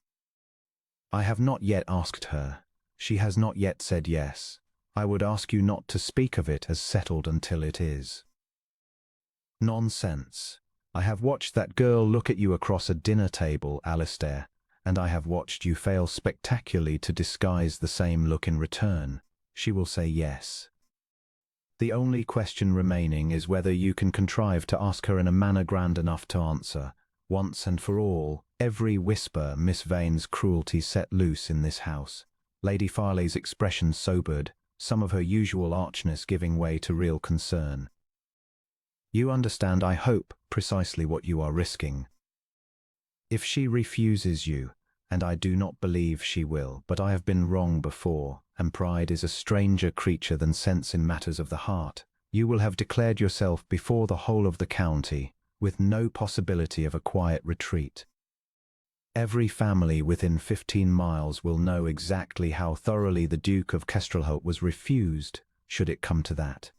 I have not yet asked her. She has not yet said yes. I would ask you not to speak of it as settled until it is." "Nonsense. I have watched that girl look at you across a dinner table, Alistair, and I have watched you fail spectacularly to disguise the same look in return. She will say yes. The only question remaining is whether you can contrive to ask her in a manner grand enough to answer, once and for all, every whisper Miss Vane's cruelty set loose in this house." Lady Farley's expression sobered, some of her usual archness giving way to real concern. "You understand, I hope, precisely what you are risking. If she refuses you, and I do not believe she will, but I have been wrong before, and pride is a stranger creature than sense in matters of the heart, you will have declared yourself before the whole of the county, with no possibility of a quiet retreat. Every family within 15 miles will know exactly how thoroughly the Duke of Wexholt was refused, should it come to that.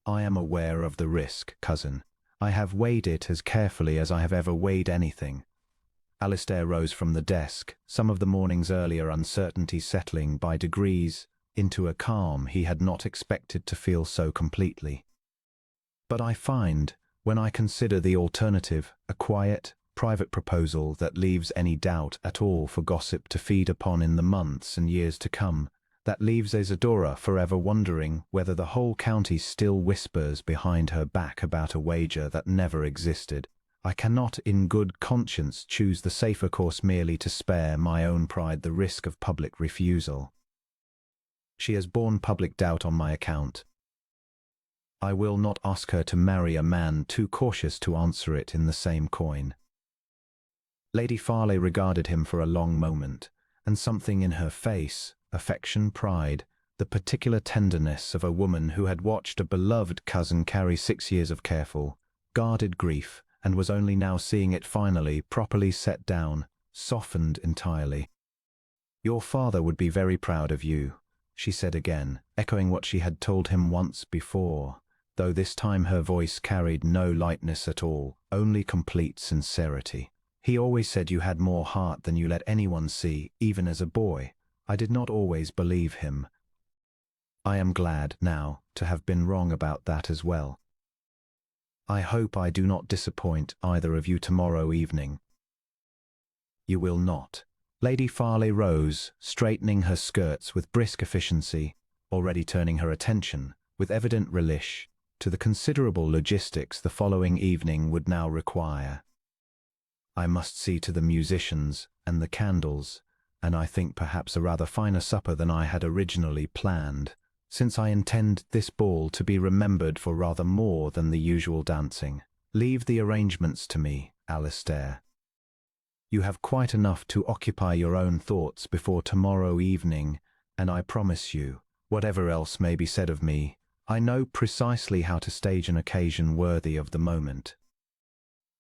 I am aware of the risk, cousin. I have weighed it as carefully as I have ever weighed anything." Alistair rose from the desk, some of the morning's earlier uncertainty settling by degrees into a calm he had not expected to feel so completely. "But I find, when I consider the alternative, a quiet, private proposal that leaves any doubt at all for gossip to feed upon in the months and years to come, that leaves Isadora forever wondering whether the whole county still whispers behind her back about a wager that never existed. I cannot in good conscience choose the safer course merely to spare my own pride the risk of public refusal. She has borne public doubt on my account. I will not ask her to marry a man too cautious to answer it in the same coin." Lady Farley regarded him for a long moment, and something in her face, affection, pride, the particular tenderness of a woman who had watched a beloved cousin carry 6 years of careful, guarded grief, and was only now seeing it finally, properly set down, softened entirely. "Your father would be very proud of you," she said again, echoing what she had told him once before, though this time her voice carried no lightness at all, only complete sincerity. "He always said you had more heart than you let anyone see, even as a boy. I did not always believe him. I am glad, now, to have been wrong about that as well. I hope I do not disappoint either of you tomorrow evening." "You will not." Lady Farley rose, straightening her skirts with brisk efficiency, already turning her attention, with evident relish, to the considerable logistics the following evening would now require. "I must see to the musicians and the candles, and I think perhaps a rather finer supper than I had originally planned, since I intend this ball to be remembered for rather more than the usual dancing. Leave the arrangements to me, Alistair. You have quite enough to occupy your own thoughts before tomorrow evening, and I promise you, whatever else may be said of me, I know precisely how to stage an occasion worthy of the moment."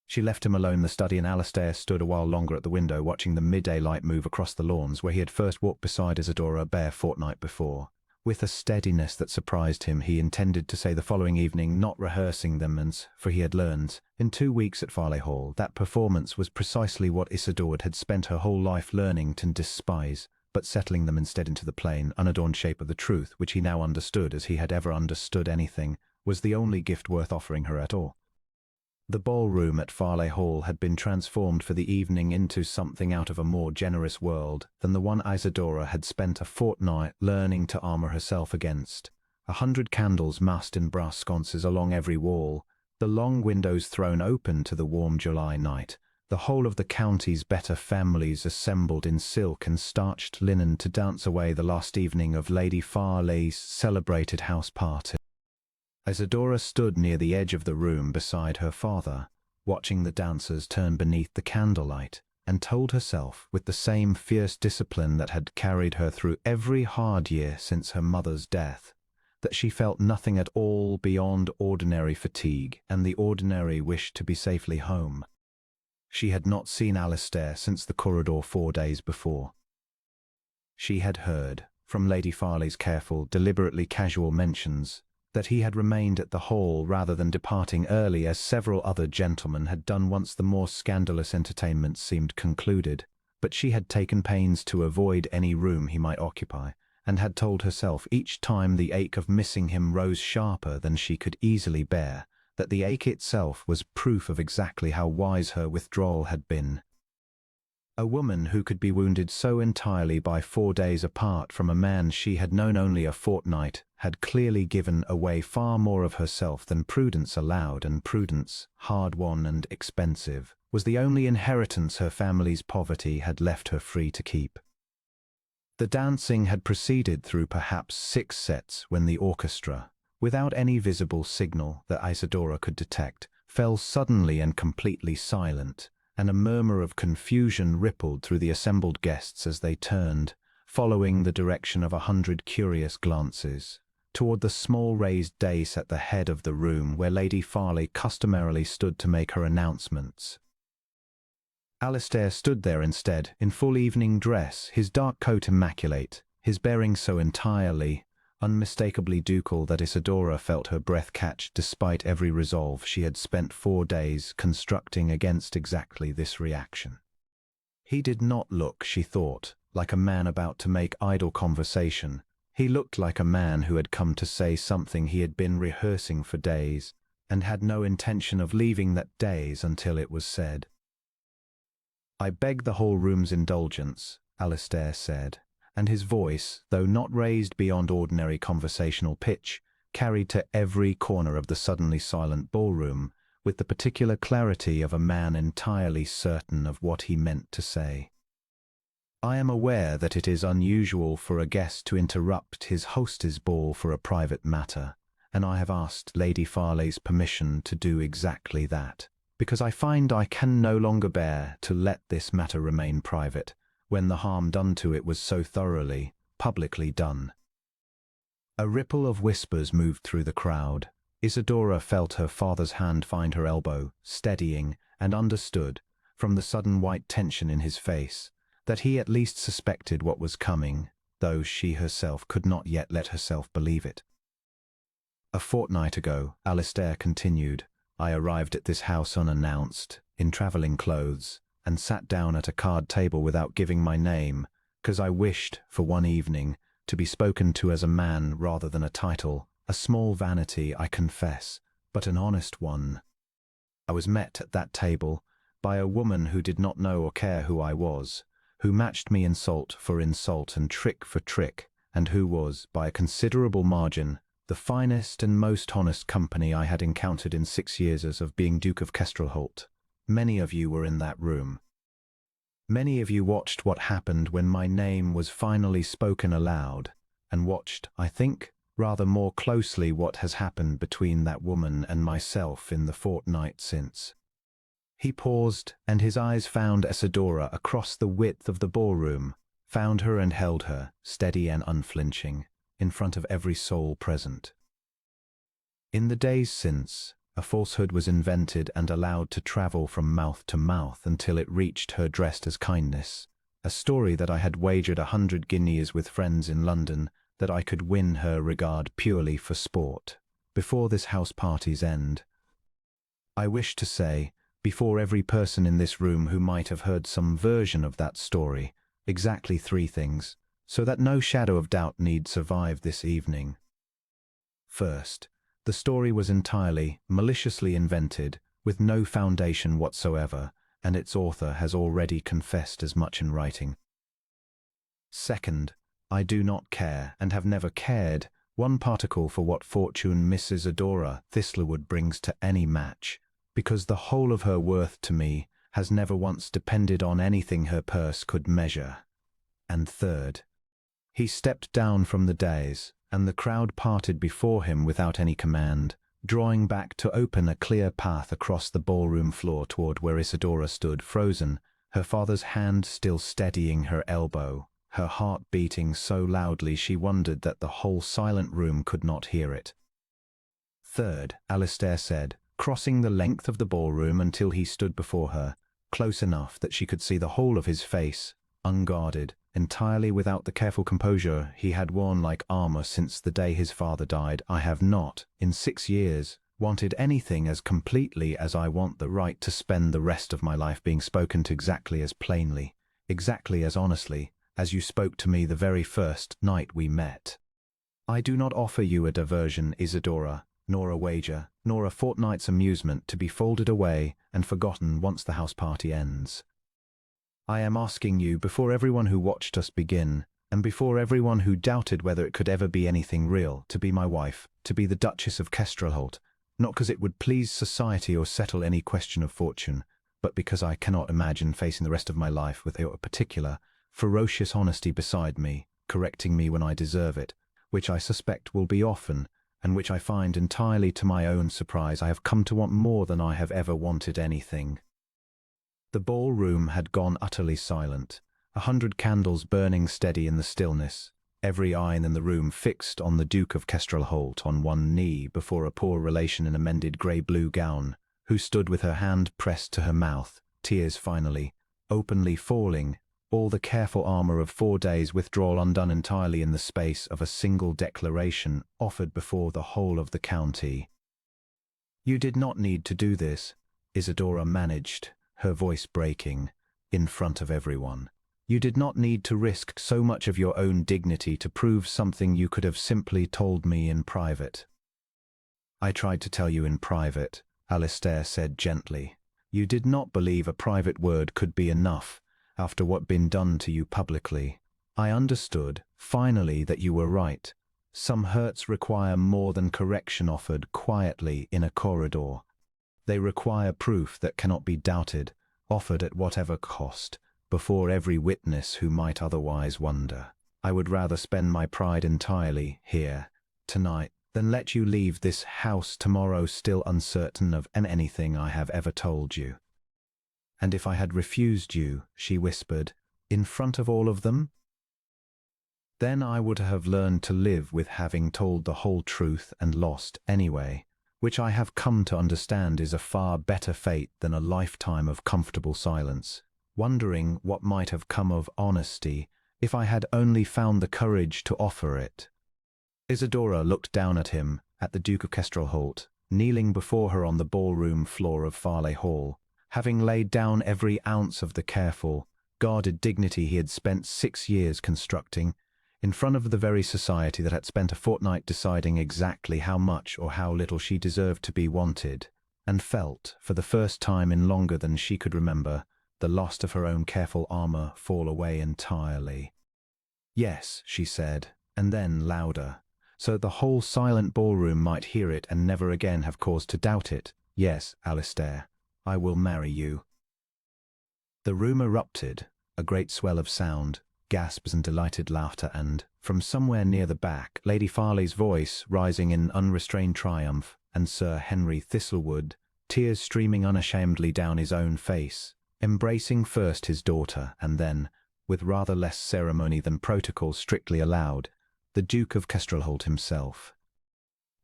She left him alone in the study, and Alistair stood a while longer at the window, watching the midday light move across the lawns where he had first walked beside Isadora a bare fortnight before. With a steadiness that surprised him, he intended to say the following evening, not rehearsing them, for he had learned, in 2 weeks at Farley Hall, that performance was precisely what Isadora had spent her whole life learning to despise, but settling them instead into the plain, unadorned shape of the truth, which he now understood as he had ever understood anything, was the only gift worth offering her at all. The ballroom at Farley Hall had been transformed for the evening into something out of a more generous world than the one Isadora had spent a fortnight learning to armour herself against, 100 candles massed in brass sconces along every wall, the long windows thrown open to the warm July night, the whole of the county's better families assembled in silk and starched linen to dance away the last evening of Lady Farley's celebrated house party. Isadora stood near the edge of the room beside her father, watching the dancers turn beneath the candlelight, and told herself, with the same fierce discipline that had carried her through every hard year since her mother's death, that she felt nothing at all beyond ordinary fatigue and the ordinary wish to be safely home. She had not seen Alistair since the corridor 4 days before. She had heard, from Lady Farley's careful, deliberately casual mentions, that he had remained at the Hall rather than departing early as several other gentlemen had done once the more scandalous entertainments seemed concluded, but she had taken pains to avoid any room he might occupy, and had told herself each time the ache of missing him rose sharper than she could easily bear, that the ache itself was proof of exactly how wise her withdrawal had been. A woman who could be wounded so entirely by 4 days apart from a man she had known only a fortnight had clearly given away far more of herself than prudence allowed, and prudence, hard-won and expensive, was the only inheritance her family's poverty had left her free to keep. The dancing had proceeded through perhaps 6 sets when the orchestra, without any visible signal that Isadora could detect, fell suddenly and completely silent, and a murmur of confusion rippled through the assembled guests as they turned, following the direction of 100 curious glances, toward the small raised dais at the head of the room where Lady Farley customarily stood to make her announcements. Alistair stood there instead, in full evening dress, his dark coat immaculate, his bearing so entirely, unmistakably ducal that Isadora felt her breath catch despite every resolve she had spent 4 days constructing against exactly this reaction. He did not look, she thought, like a man about to make idle conversation. He looked like a man who had come to say something he had been rehearsing for days, and had no intention of leaving that days until it was said. "I beg the whole room's indulgence," Alistair said, and his voice, though not raised beyond ordinary conversational pitch, carried to every corner of the suddenly silent ballroom with the particular clarity of a man entirely certain of what he meant to say. "I am aware that it is unusual for a guest to interrupt his host's ball for a private matter, and I have asked Lady Farley's permission to do exactly that, because I find I can no longer bear to let this matter remain private, when the harm done to it was so thoroughly, publicly done." A ripple of whispers moved through the crowd. Isadora felt her father's hand find her elbow, steadying, and understood, from the sudden white tension in his face, that he at least suspected what was coming, though she herself could not yet let herself believe it. "A fortnight ago," Alistair continued, "I arrived at this house unannounced, in travelling clothes, and sat down at a card table without giving my name, because I wished, for one evening, to be spoken to as a man rather than a title, a small vanity, I confess, but an honest one. I was met at that table by a woman who did not know or care who I was, who matched me insult for insult and trick for trick, and who was, by a considerable margin, the finest and most honest company I had encountered in 6 years of being Duke of Wexholt. Many of you were in that room. Many of you watched what happened when my name was finally spoken aloud, and watched, I think, rather more closely what has happened between that woman and myself in the fortnight since." He paused, and his eyes found Isadora across the width of the ballroom, found her and held her, steady and unflinching, in front of every soul present. "In the days since, a falsehood was invented and allowed to travel from mouth to mouth until it reached her dressed as kindness, a story that I had wagered 100 guineas with friends in London that I could win her regard purely for sport, before this house party's end. I wish to say, before every person in this room who might have heard some version of that story, exactly 3 things, so that no shadow of doubt need survive this evening. First, the story was entirely, maliciously invented, with no foundation whatsoever, and its author has already confessed as much in writing. Second, I do not care, and have never cared, one particle for what fortune Miss Isadora Thistlewood brings to any match, because the whole of her worth to me has never once depended on anything her purse could measure. And third, he stepped down from the dais, and the crowd parted before him without any command, drawing back to open a clear path across the ballroom floor toward where Isadora stood frozen, her father's hand still steadying her elbow, her heart beating so loudly she wondered that the whole silent room could not hear it. Third, Alistair said, crossing the length of the ballroom until he stood before her, close enough that she could see the whole of his face, unguarded, entirely without the careful composure he had worn like armor since the day his father died. I have not, in 6 years, wanted anything as completely as I want the right to spend the rest of my life being spoken to exactly as plainly, exactly as honestly, as you spoke to me the very first night we met. I do not offer you a diversion, Isadora, nor a wager, nor a fortnight's amusement to be folded away and forgotten once the house party ends. I am asking you, before everyone who watched us begin, and before everyone who doubted whether it could ever be anything real, to be my wife, to be the Duchess of Kestrelholt, not because it would please society or settle any question of fortune, but because I cannot imagine facing the rest of my life with a particular, ferocious honesty beside me, correcting me when I deserve it, which I suspect will be often, and which I find entirely to my own surprise I have come to want more than I have ever wanted anything. The ballroom had gone utterly silent, 100 candles burning steady in the stillness, every eye in the room fixed on the Duke of Kestrelholt on one knee before a poor relation in a mended grey-blue gown, who stood with her hand pressed to her mouth, tears finally, openly falling, all the careful armour of 4 days' withdrawal undone entirely in the space of a single declaration offered before the whole of the county. You did not need to do this, Isadora managed, her voice breaking, in front of everyone. You did not need to risk so much of your own dignity to prove something you could have simply told me in private. I tried to tell you in private, Alistair said gently. You did not believe a private word could be enough, after what been done to you publicly. I understood, finally, that you were right. Some hurts require more than correction offered quietly in a corridor. They require proof that cannot be doubted, offered at whatever cost, before every witness who might otherwise wonder. I would rather spend my pride entirely here, tonight, than let you leave this house tomorrow still uncertain of anything I have ever told you. And if I had refused you, she whispered, in front of all of them? Then I would have learned to live with having told the whole truth and lost anyway, which I have come to understand is a far better fate than a lifetime of comfortable silence, wondering what might have come of honesty if I had only found the courage to offer it. Isadora looked down at him, at the Duke of Kestrelholt, kneeling before her on the ballroom floor of Farleigh Hall, having laid down every ounce of the careful, guarded dignity he had spent 6 years constructing, in front of the very society that had spent a fortnight deciding exactly how much or how little she deserved to be wanted, and felt, for the first time in longer than she could remember, the loss of her own careful armour fall away entirely. Yes, she said, and then louder, so the whole silent ballroom might hear it and never again have cause to doubt it. Yes, Alistair, I will marry you. The room erupted, a great swell of sound, gasps and delighted laughter, and, from somewhere near the back, Lady Farleigh's voice rising in unrestrained triumph, and Sir Henry Thistlewood, tears streaming unashamedly down his own face, embracing first his daughter, and then, with rather less ceremony than protocol strictly allowed, the Duke of Kestrelholt himself.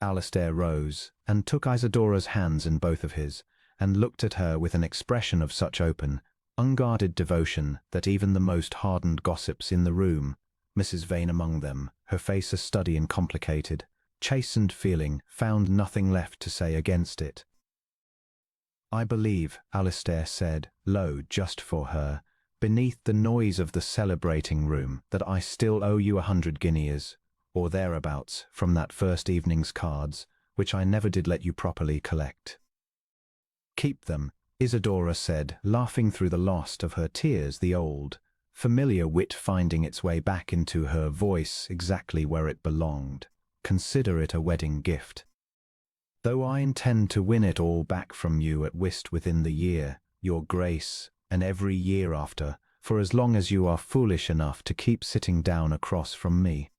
Alistair rose, and took Isadora's hands in both of his, and looked at her with an expression of such open, unguarded devotion that even the most hardened gossips in the room, Mrs. Vane among them, her face a study in complicated, chastened feeling, found nothing left to say against it. I believe, Alistair said, low just for her, beneath the noise of the celebrating room, that I still owe you 100 guineas, or thereabouts, from that first evening's cards, which I never did let you properly collect. Keep them, Isadora said, laughing through the loss of her tears, the old, familiar wit finding its way back into her voice exactly where it belonged. consider it a wedding gift. Though I intend to win it all back from you at whist within the year, your grace, and every year after, for as long as you are foolish enough to keep sitting down across from me.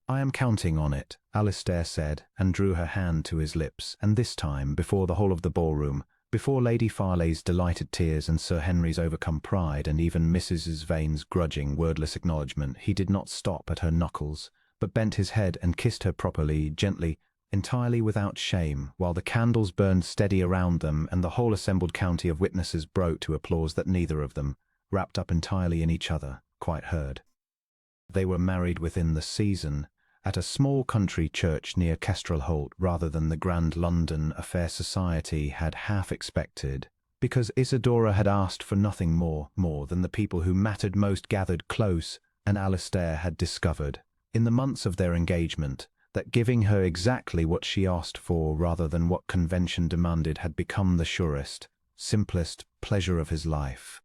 I am counting on it, Alistair said, and drew her hand to his lips, and this time, before the whole of the ballroom, before Lady Farley's delighted tears and Sir Henry's overcome pride and even Mrs. Vane's grudging, wordless acknowledgment, he did not stop at her knuckles, but bent his head and kissed her properly, gently, entirely without shame, while the candles burned steady around them and the whole assembled county of witnesses broke to applause that neither of them, wrapped up entirely in each other, quite heard. They were married within the season, at a small country church near Wexholt rather than the grand London affair society had half expected, because Isidora had asked for nothing more than the people who mattered most gathered close, and Alistair had discovered, in the months of their engagement, that giving her exactly what she asked for rather than what convention demanded had become the surest, simplest pleasure of his life.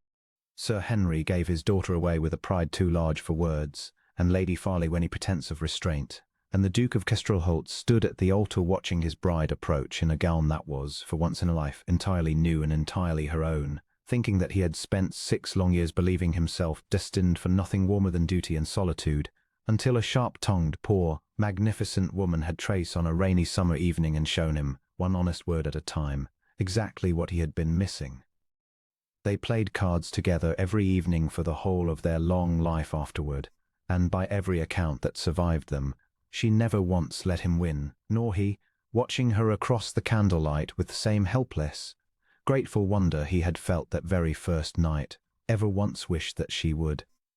Sir Henry gave his daughter away with a pride too large for words, and Lady Farley any pretence of restraint, and the Duke of Wexholt stood at the altar watching his bride approach in a gown that was, for once in a life, entirely new and entirely her own, thinking that he had spent 6 long years believing himself destined for nothing warmer than duty and solitude, until a sharp-tongued, poor, magnificent woman had traced on a rainy summer evening and shown him, one honest word at a time, exactly what he had been missing. They played cards together every evening for the whole of their long life afterward, and by every account that survived them, she never once let him win, nor he, watching her across the candlelight with the same helpless, grateful wonder he had felt that very first night, ever once wished that she would.